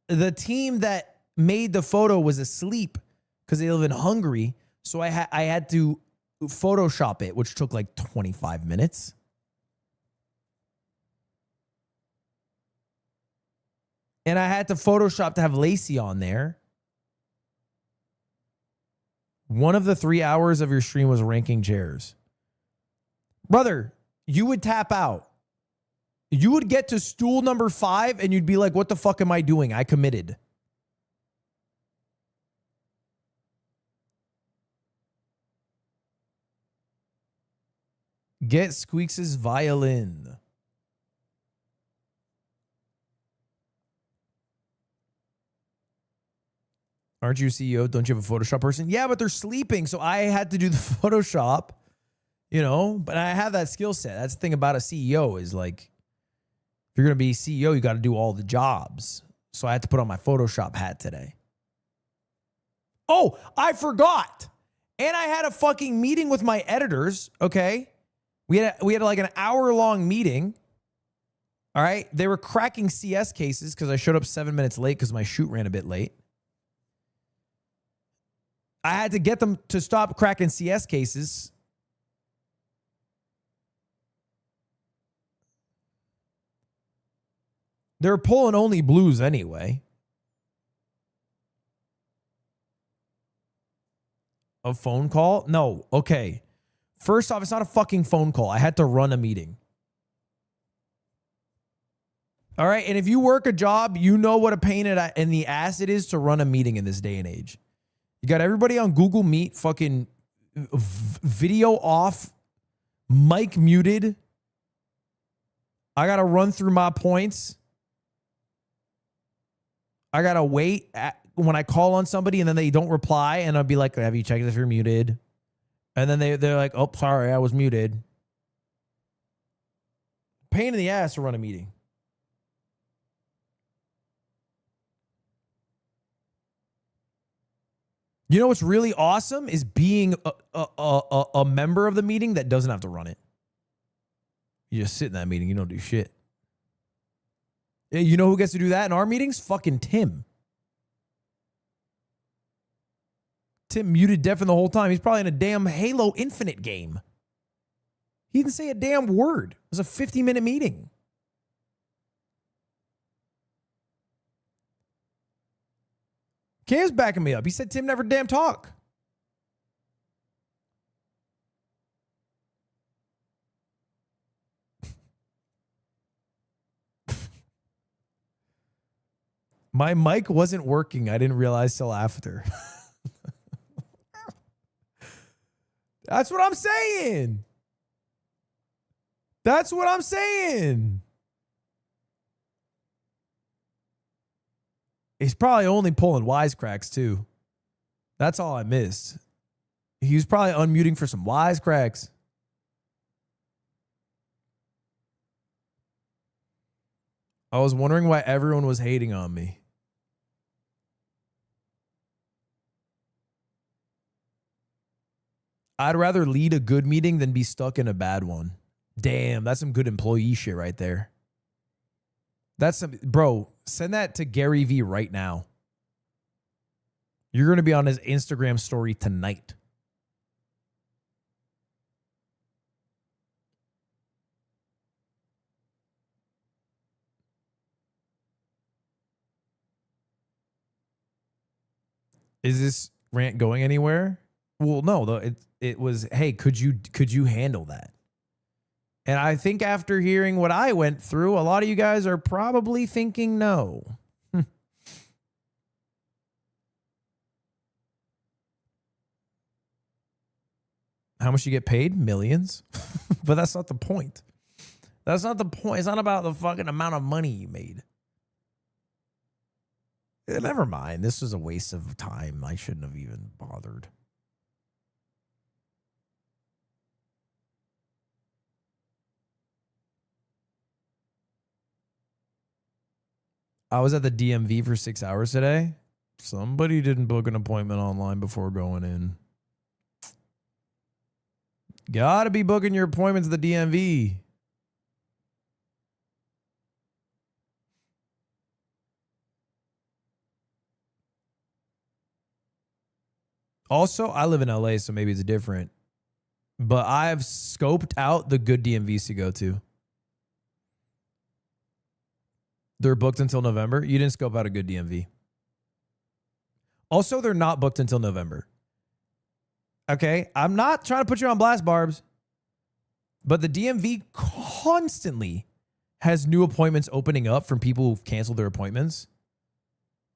the team that made the photo was asleep because they live in Hungary. So I had to Photoshop it, which took like 25 minutes. And I had to Photoshop to have Lacey on there. One of the 3 hours of your stream was ranking chairs. Brother, you would tap out. You would get to stool number 5 and you'd be like, what the fuck am I doing? I committed. Get Squeaks' violin. Aren't you a CEO? Don't you have a Photoshop person? Yeah, but they're sleeping. So I had to do the Photoshop, you know, but I have that skill set. That's the thing about a CEO is like, if you're going to be CEO, you got to do all the jobs. So I had to put on my Photoshop hat today. Oh, I forgot. And I had a fucking meeting with my editors, okay? We had like an hour-long meeting. All right? They were cracking CS cases because I showed up 7 minutes late because my shoot ran a bit late. I had to get them to stop cracking CS cases. They're pulling only blues anyway. A phone call? No. Okay. First off, it's not a fucking phone call. I had to run a meeting. All right. And if you work a job, you know what a pain in the ass it is to run a meeting in this day and age. You got everybody on Google Meet, fucking video off, mic muted. I got to run through my points. I got to wait when I call on somebody and then they don't reply. And I'll be like, have you checked if you're muted? And then they're like, oh, sorry, I was muted. Pain in the ass to run a meeting. You know what's really awesome is being a member of the meeting that doesn't have to run it. You just sit in that meeting. You don't do shit. You know who gets to do that in our meetings? Fucking Tim. Tim muted deaf in the whole time. He's probably in a damn Halo Infinite game. He didn't say a damn word. It was a 50-minute meeting. Cam's backing me up. He said Tim never damn talk. My mic wasn't working. I didn't realize till after. That's what I'm saying. That's what I'm saying. He's probably only pulling wisecracks too. That's all I missed. He was probably unmuting for some wisecracks. I was wondering why everyone was hating on me. I'd rather lead a good meeting than be stuck in a bad one. Damn, that's some good employee shit right there. That's some, bro, send that to Gary V right now. You're going to be on his Instagram story tonight. Is this rant going anywhere? Well, no, though it was, hey, could you handle that? And I think after hearing what I went through, a lot of you guys are probably thinking no. How much you get paid? Millions. But that's not the point. That's not the point. It's not about the fucking amount of money you made. Never mind. This was a waste of time. I shouldn't have even bothered. I was at the DMV for 6 hours today. Somebody didn't book an appointment online before going in. Gotta be booking your appointments at the DMV. Also, I live in LA, so maybe it's different. But I've scoped out the good DMVs to go to. They're booked until November. You didn't scope out a good DMV. Also, they're not booked until November. Okay? I'm not trying to put you on blast, Barbs. But the DMV constantly has new appointments opening up from people who've canceled their appointments.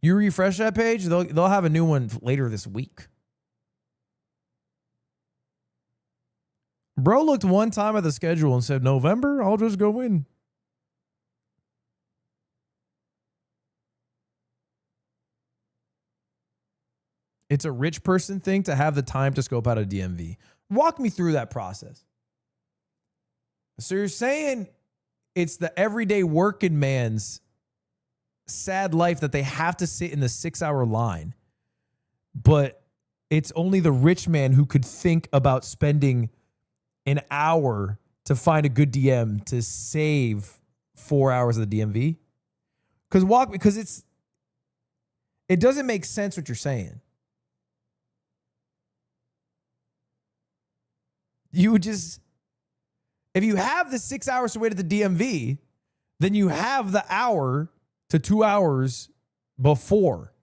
You refresh that page, they'll have a new one later this week. Bro looked one time at the schedule and said, November, I'll just go in. It's a rich person thing to have the time to scope out a DMV. Walk me through that process. So you're saying it's the everyday working man's sad life that they have to sit in the 6-hour line, but it's only the rich man who could think about spending an hour to find a good DM to save 4 hours of the DMV? Because it doesn't make sense what you're saying. You would just, if you have the 6 hours to wait at the DMV, then you have the hour to 2 hours before.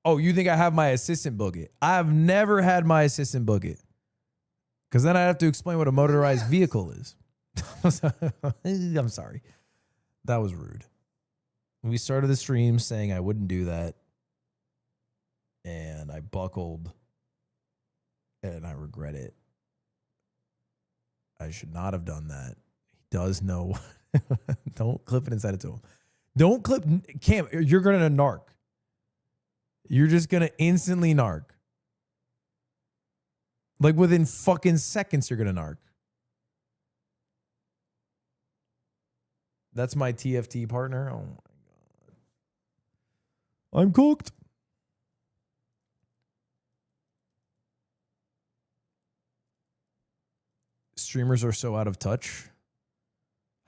Oh, you think I have my assistant book it? I've never had my assistant book it. Because then I'd have to explain what a motorized vehicle is. I'm sorry. That was rude. We started the stream saying I wouldn't do that. And I buckled. And I regret it. I should not have done that. He does know. Don't clip it and send it to him. Don't clip. Cam, you're going to narc. You're just going to instantly narc. Like within fucking seconds, you're going to narc. That's my TFT partner. Oh my God. I'm cooked. Streamers are so out of touch.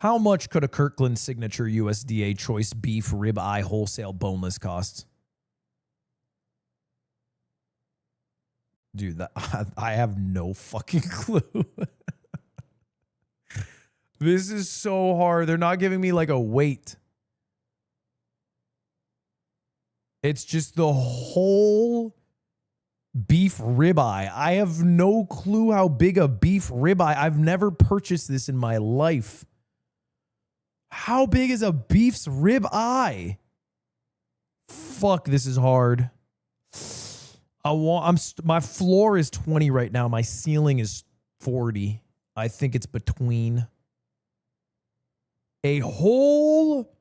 How much could a Kirkland signature USDA choice beef rib eye wholesale boneless cost? Dude, I have no fucking clue. This is so hard. They're not giving me like a weight. It's just the whole beef ribeye. I have no clue how big a beef ribeye. I've never purchased this in my life. How big is a beef's ribeye? Fuck, this is hard. My floor is 20 right now. My ceiling is 40. I think it's between. A whole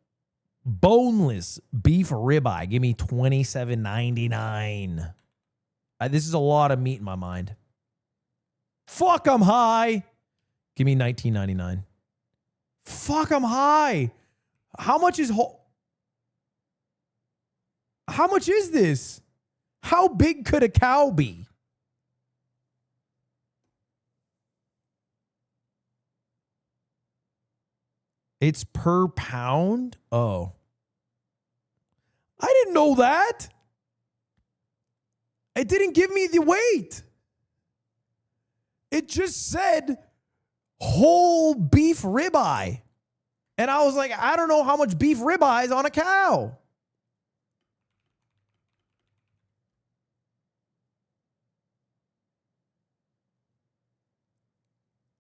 boneless beef ribeye. Give me $27.99. This is a lot of meat in my mind. Fuck, I'm high. Give me $19.99. Fuck, I'm high. How much is How much is this? How big could a cow be? It's per pound? Oh. I didn't know that. It didn't give me the weight. It just said whole beef ribeye. And I was like, I don't know how much beef ribeye is on a cow.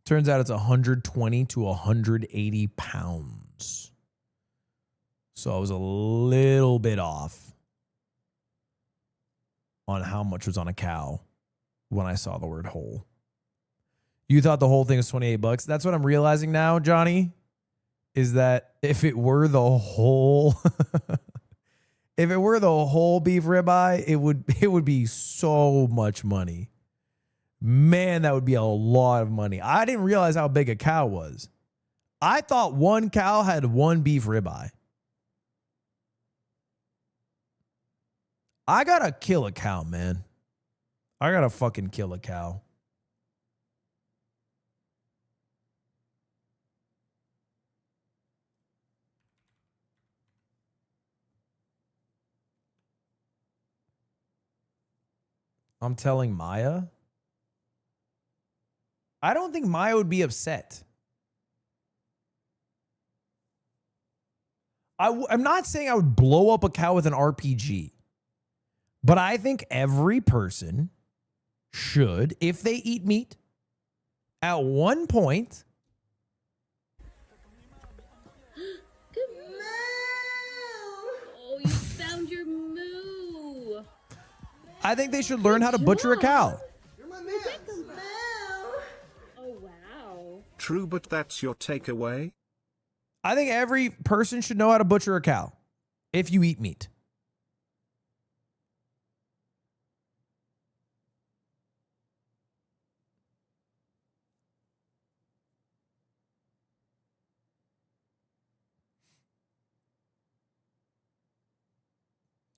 Turns out it's 120 to 180 pounds. So I was a little bit off on how much was on a cow when I saw the word whole. You thought the whole thing was 28 bucks. That's what I'm realizing now, Johnny, is that if it were the whole if it were the whole beef ribeye, it would be so much money. Man, that would be a lot of money. I didn't realize how big a cow was. I thought one cow had one beef ribeye. I gotta kill a cow, man. I gotta fucking kill a cow. I'm telling Maya. I don't think Maya would be upset. I'm not saying I would blow up a cow with an RPG, but I think every person should, if they eat meat, at one point. Oh, you found your moo. I think they should learn how to butcher a cow. Oh, wow. True, but that's your takeaway? I think every person should know how to butcher a cow if you eat meat.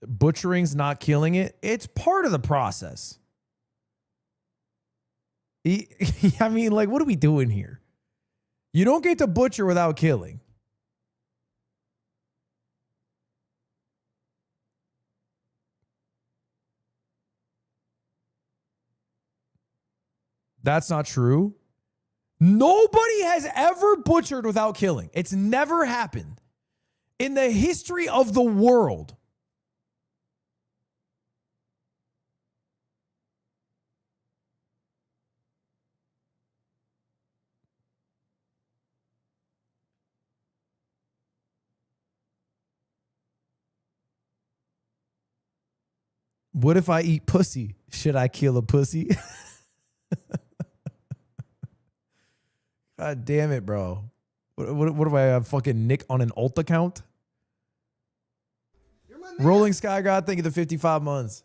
Butchering's not killing it. It's part of the process. I mean, like, what are we doing here? You don't get to butcher without killing. That's not true. Nobody has ever butchered without killing. It's never happened in the history of the world. What if I eat pussy? Should I kill a pussy? God damn it, bro. What do I have? Fucking Nick on an alt account? Rolling Sky God, thank you for 55 months.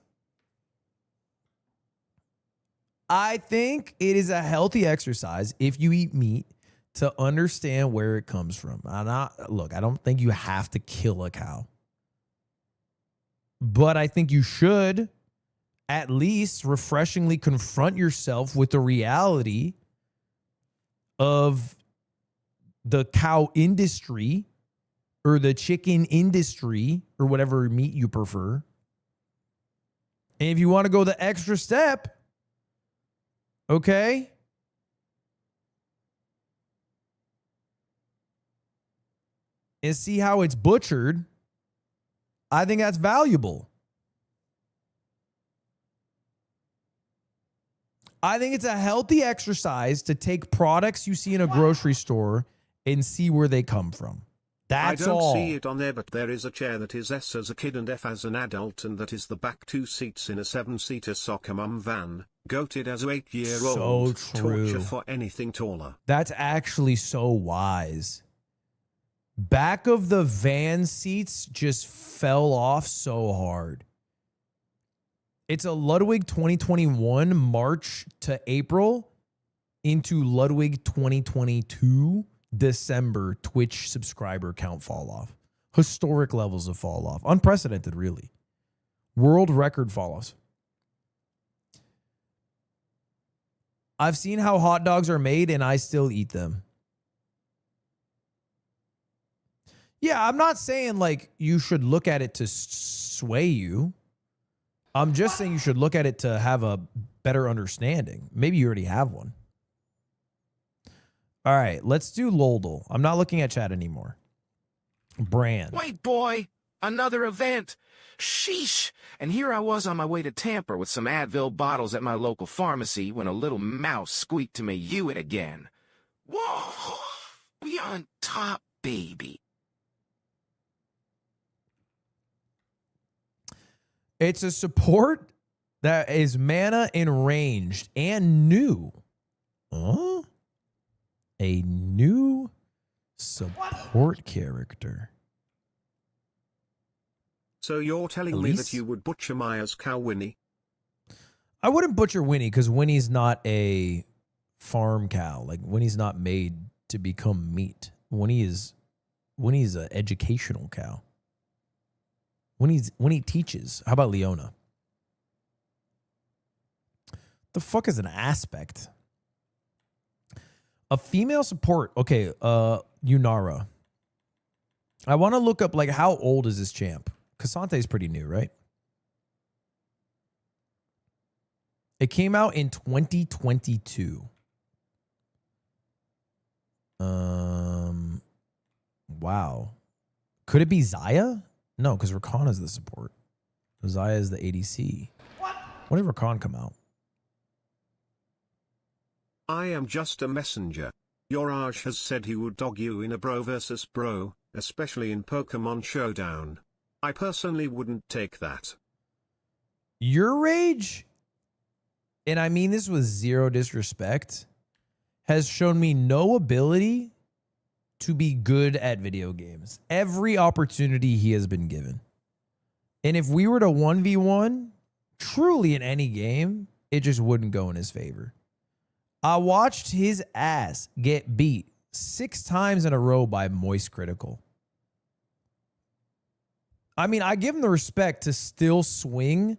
I think it is a healthy exercise if you eat meat to understand where it comes from. Look, I don't think you have to kill a cow. But I think you should at least refreshingly confront yourself with the reality of the cow industry or the chicken industry or whatever meat you prefer. And if you want to go the extra step, okay, and see how it's butchered, I think that's valuable. I think it's a healthy exercise to take products you see in a grocery store and see where they come from. That's all. I don't see it on there, but there is a chair that is S as a kid and F as an adult, and that is the back 2 seats in a 7-seater soccer mum van. Goated as a 8-year-old. So true. Torture for anything taller. That's actually so wise. Back of the van seats just fell off so hard. It's a Ludwig 2021 March to April into Ludwig 2022 December Twitch subscriber count fall off. Historic levels of fall off. Unprecedented, really. World record fall offs. I've seen how hot dogs are made and I still eat them. Yeah, I'm not saying like you should look at it to sway you. I'm just saying you should look at it to have a better understanding. Maybe you already have one. All right, let's do Loldel. I'm not looking at chat anymore. Brand. Wait, boy, another event. Sheesh. And here I was on my way to Tampa with some Advil bottles at my local pharmacy when a little mouse squeaked to me, "You it again." Whoa, we on top, baby. It's a support that is mana and ranged and new. Huh? A new support character. So you're telling me that you would butcher Maya's cow Winnie? I wouldn't butcher Winnie because Winnie's not a farm cow. Like Winnie's not made to become meat. Winnie's an educational cow. Winnie teaches. How about Leona? The fuck is an aspect? A female support. Okay, Yunara. I want to look up like how old is this champ? Cassante is pretty new, right? It came out in 2022. Wow. Could it be Zaya? No, because Rakan is the support. Zaya is the ADC. When did Rakan come out? I am just a messenger. Your Arj has said he would dog you in a bro versus bro, especially in Pokemon Showdown. I personally wouldn't take that. Your rage, and I mean this with zero disrespect, has shown me no ability to be good at video games. Every opportunity he has been given. And if we were to 1v1, truly in any game, it just wouldn't go in his favor. I watched his ass get beat 6 times in a row by Moist Critical. I mean, I give him the respect to still swing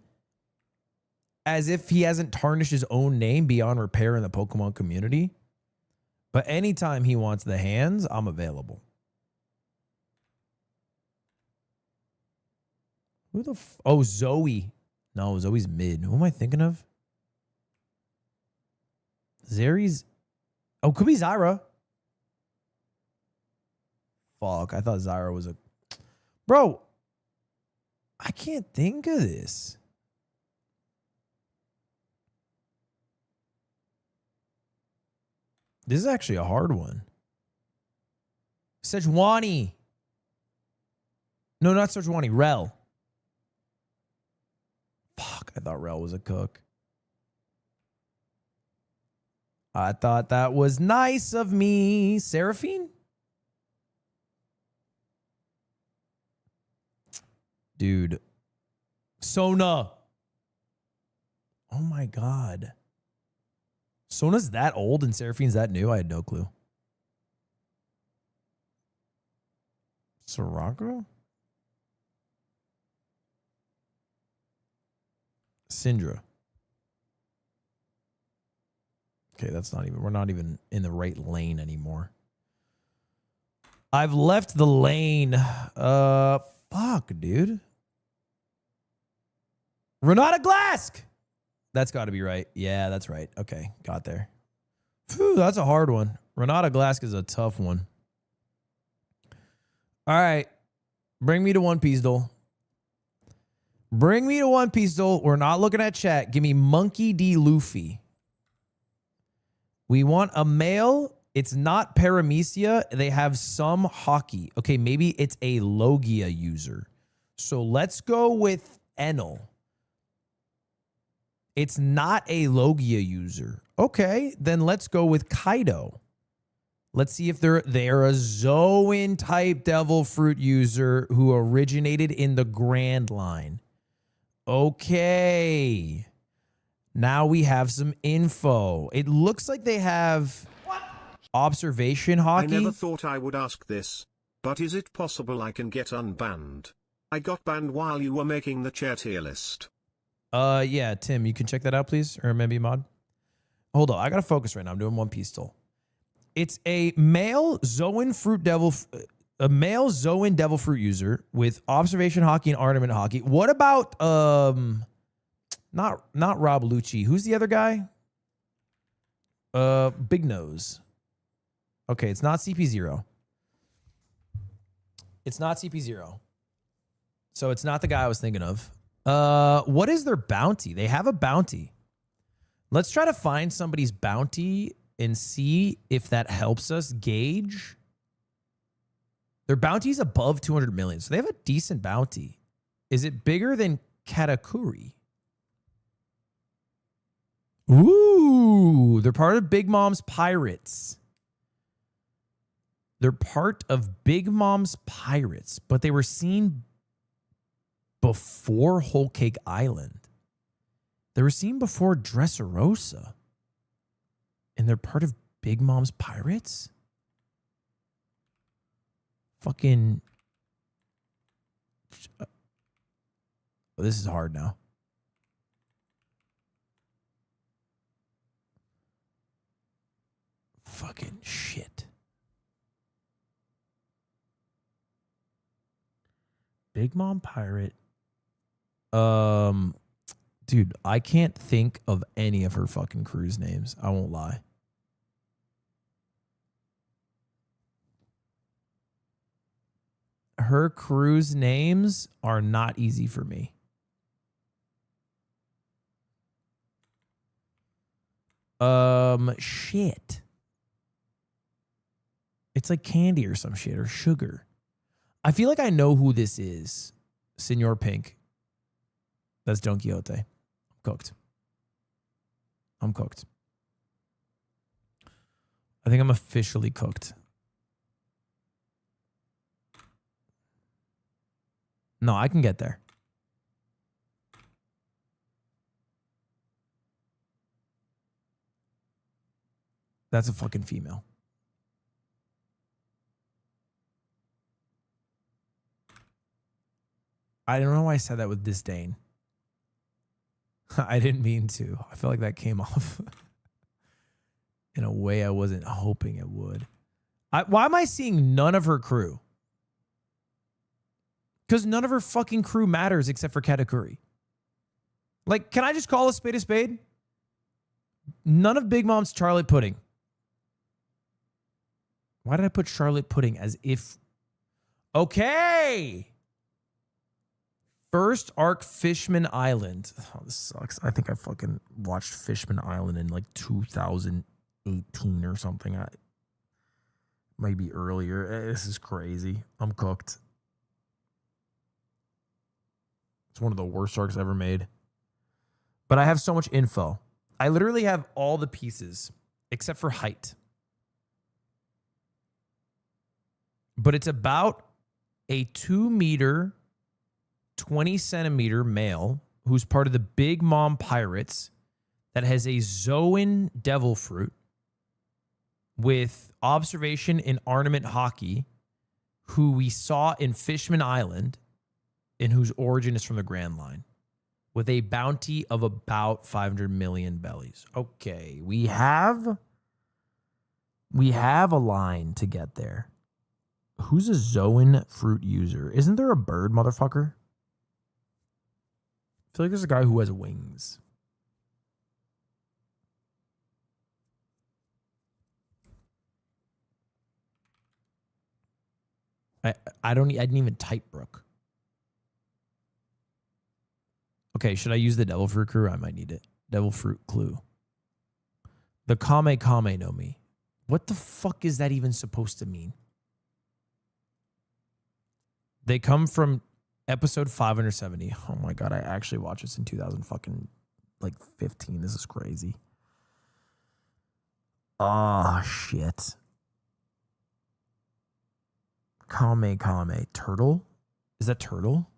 as if he hasn't tarnished his own name beyond repair in the Pokemon community. But anytime he wants the hands, I'm available. Who the oh, Zoe. No, Zoe's mid. Who am I thinking of? Zeri's. Oh, could be Zyra. Fuck, I thought Zyra was a. Bro, I can't think of this. This is actually a hard one. Sejuani. No, not Sejuani. Rel. Fuck, I thought Rel was a cook. I thought that was nice of me. Seraphine? Dude. Sona. Oh my God. Sona's that old and Seraphine's that new? I had no clue. Soraka? Syndra. Okay, that's not even, we're not even in the right lane anymore. I've left the lane. Fuck, dude. Renata Glask. That's got to be right. Yeah, that's right. Okay, got there. Phew, that's a hard one. Renata Glask is a tough one. All right. Bring me to One Piece, Dole. Bring me to One Piece, Dole. We're not looking at chat. Give me Monkey D. Luffy. We want a male. It's not Paramecia. They have some hockey. Okay, maybe it's a Logia user. So let's go with Enel. It's not a Logia user. Okay, then let's go with Kaido. Let's see if they're a Zoan type Devil Fruit user who originated in the Grand Line. Okay. Now we have some info. It looks like they have observation hockey. I never thought I would ask this, but is it possible I can get unbanned? I got banned while you were making the chair tier list. Yeah, Tim, you can check that out, please, or maybe mod. Hold on, I gotta focus right now. I'm doing One Piece still. It's a male Zoan Devil Fruit user with observation hockey and ornament hockey. What about not Rob Lucci? Who's the other guy? Big Nose. Okay, it's not CP0. It's not CP0. So it's not the guy I was thinking of. What is their bounty? They have a bounty. Let's try to find somebody's bounty and see if that helps us gauge. Their bounty is above 200 million, so they have a decent bounty. Is it bigger than Katakuri? Ooh, they're part of Big Mom's Pirates. They're part of Big Mom's Pirates, but they were seen before Whole Cake Island. They were seen before Dressrosa. And they're part of Big Mom's Pirates? Fucking... This is hard now. Fucking shit. Big Mom Pirate. Dude, I can't think of any of her fucking crew's names. I won't lie. Her crew's names are not easy for me. Shit. It's like candy or some shit or sugar. I feel like I know who this is. Senor Pink. That's Don Quixote. I'm cooked. I'm cooked. I think I'm officially cooked. No, I can get there. That's a fucking female. I don't know why I said that with disdain. I didn't mean to. I feel like that came off in a way I wasn't hoping it would. Why am I seeing none of her crew? Because none of her fucking crew matters except for Katakuri. Like, can I just call a spade a spade? None of Big Mom's Charlotte Pudding. Why did I put Charlotte Pudding as if... Okay. First arc Fishman Island. Oh, this sucks. I think I fucking watched Fishman Island in like 2018 or something. Maybe earlier. This is crazy. I'm cooked. It's one of the worst arcs ever made. But I have so much info. I literally have all the pieces except for height. But it's about a 2 meter, 20 centimeter male who's part of the Big Mom Pirates that has a Zoan devil fruit with observation in ornament hockey, who we saw in Fishman Island, and whose origin is from the Grand Line, with a bounty of about 500 million bellies. Okay, we have a line to get there. Who's a Zoan fruit user? Isn't there a bird, motherfucker? I feel like there's a guy who has wings. I didn't even type Brooke. Okay, should I use the devil fruit crew? I might need it. Devil fruit clue. The Kame Kame no Mi. What the fuck is that even supposed to mean? They come from episode 570. Oh my god, I actually watched this in 2015. This is crazy. Oh shit. Kame Kame. Turtle? Is that turtle?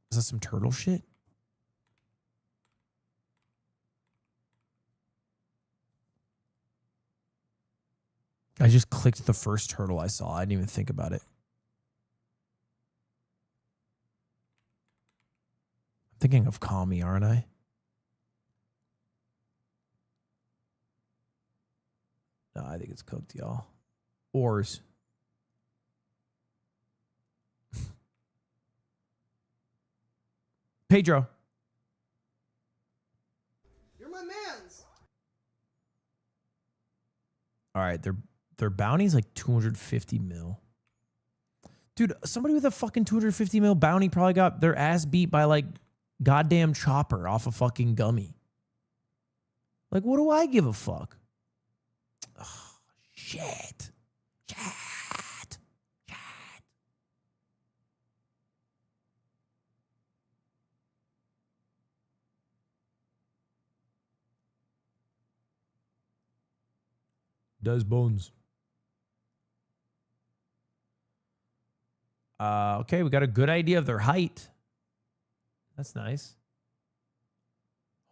Is that some turtle shit? I just clicked the first turtle I saw. I didn't even think about it. I'm thinking of Kami, aren't I? No, I think it's cooked, y'all. Oars. Pedro. You're my mans. All right, their bounty's like 250 mil. Dude, somebody with a fucking 250 mil bounty probably got their ass beat by like goddamn Chopper off a fucking gummy. Like, what do I give a fuck? Oh, shit. Does bones. Okay, we got a good idea of their height. That's nice.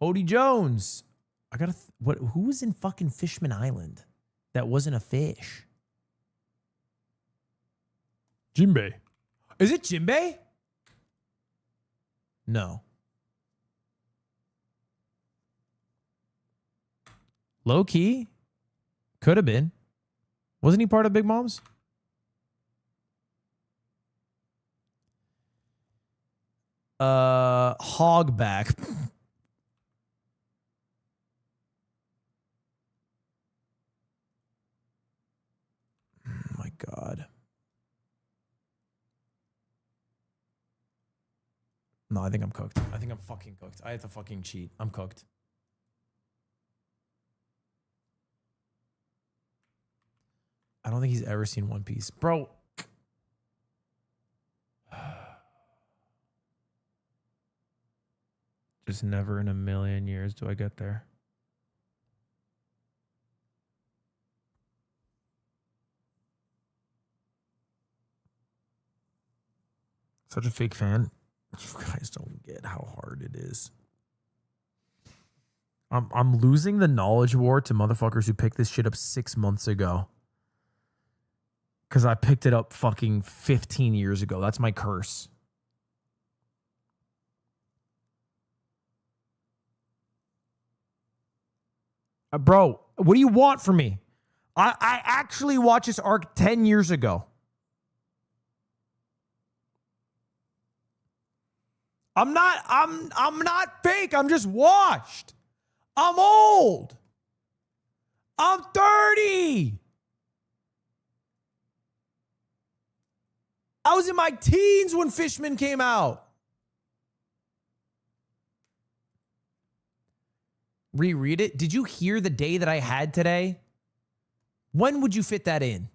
Hody Jones. I gotta. Who was in fucking Fishman Island that wasn't a fish? Jinbei. Is it Jinbei? No. Low key. Could have been. Wasn't he part of Big Mom's? Hogback. Oh my God. No, I think I'm cooked. I think I'm fucking cooked. I have to fucking cheat. I'm cooked. I don't think he's ever seen One Piece. Bro. Just never in a million years do I get there. Such a fake fan. You guys don't get how hard it is. I'm losing the knowledge war to motherfuckers who picked this shit up 6 months ago. Because I picked it up fucking 15 years ago. That's my curse. Bro, what do you want from me? I actually watched this arc 10 years ago. I'm not fake. I'm just washed. I'm old. I'm 30. I was in my teens when Fishman came out. Reread it. Did you hear the day that I had today? When would you fit that in?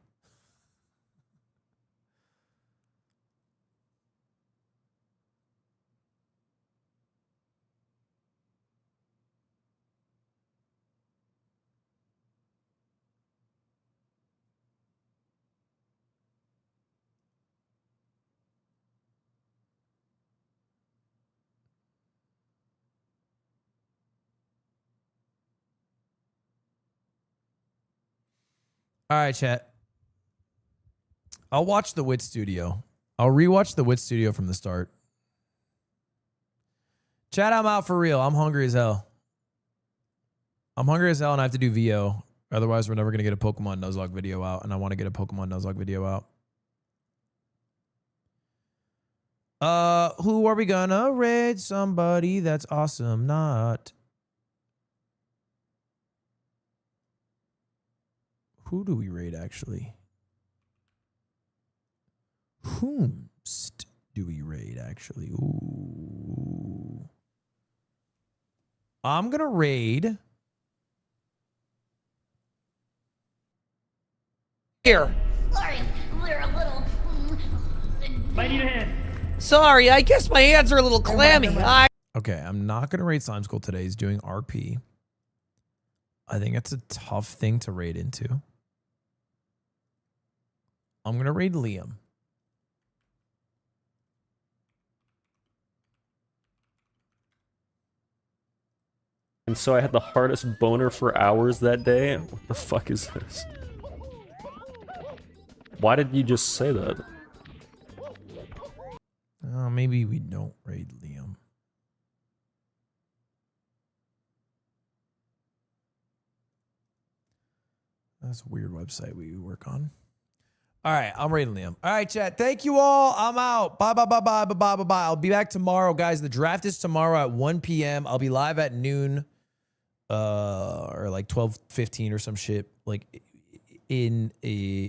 All right, chat. I'll watch the Wit Studio. I'll rewatch the Wit Studio from the start. Chat, I'm out for real. I'm hungry as hell. I'm hungry as hell and I have to do VO. Otherwise, we're never going to get a Pokemon Nuzlocke video out. And I want to get a Pokemon Nuzlocke video out. Who are we gonna raid? Somebody that's awesome. Not. Who do we raid, actually? Whomst do we raid, actually? Ooh. I'm going to raid. Here. Sorry, we're a little... Might need a hand. Sorry, I guess my hands are a little clammy. Okay, I'm not going to raid Slime School today. He's doing RP. I think it's a tough thing to raid into. I'm going to raid Liam. And so I had the hardest boner for hours that day. What the fuck is this? Why did you just say that? Maybe we don't raid Liam. That's a weird website we work on. All right, I'm raiding Liam. All right, chat. Thank you all. I'm out. Bye, bye, bye, bye, bye, bye, bye, bye. I'll be back tomorrow, guys. The draft is tomorrow at 1 p.m. I'll be live at noon, or like 12:15 or some shit, like in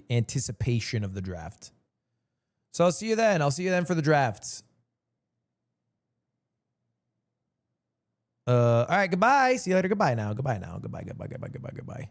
anticipation of the draft. So I'll see you then. I'll see you then for the drafts. All right, goodbye. See you later. Goodbye now. Goodbye now. Goodbye, goodbye, goodbye, goodbye, goodbye.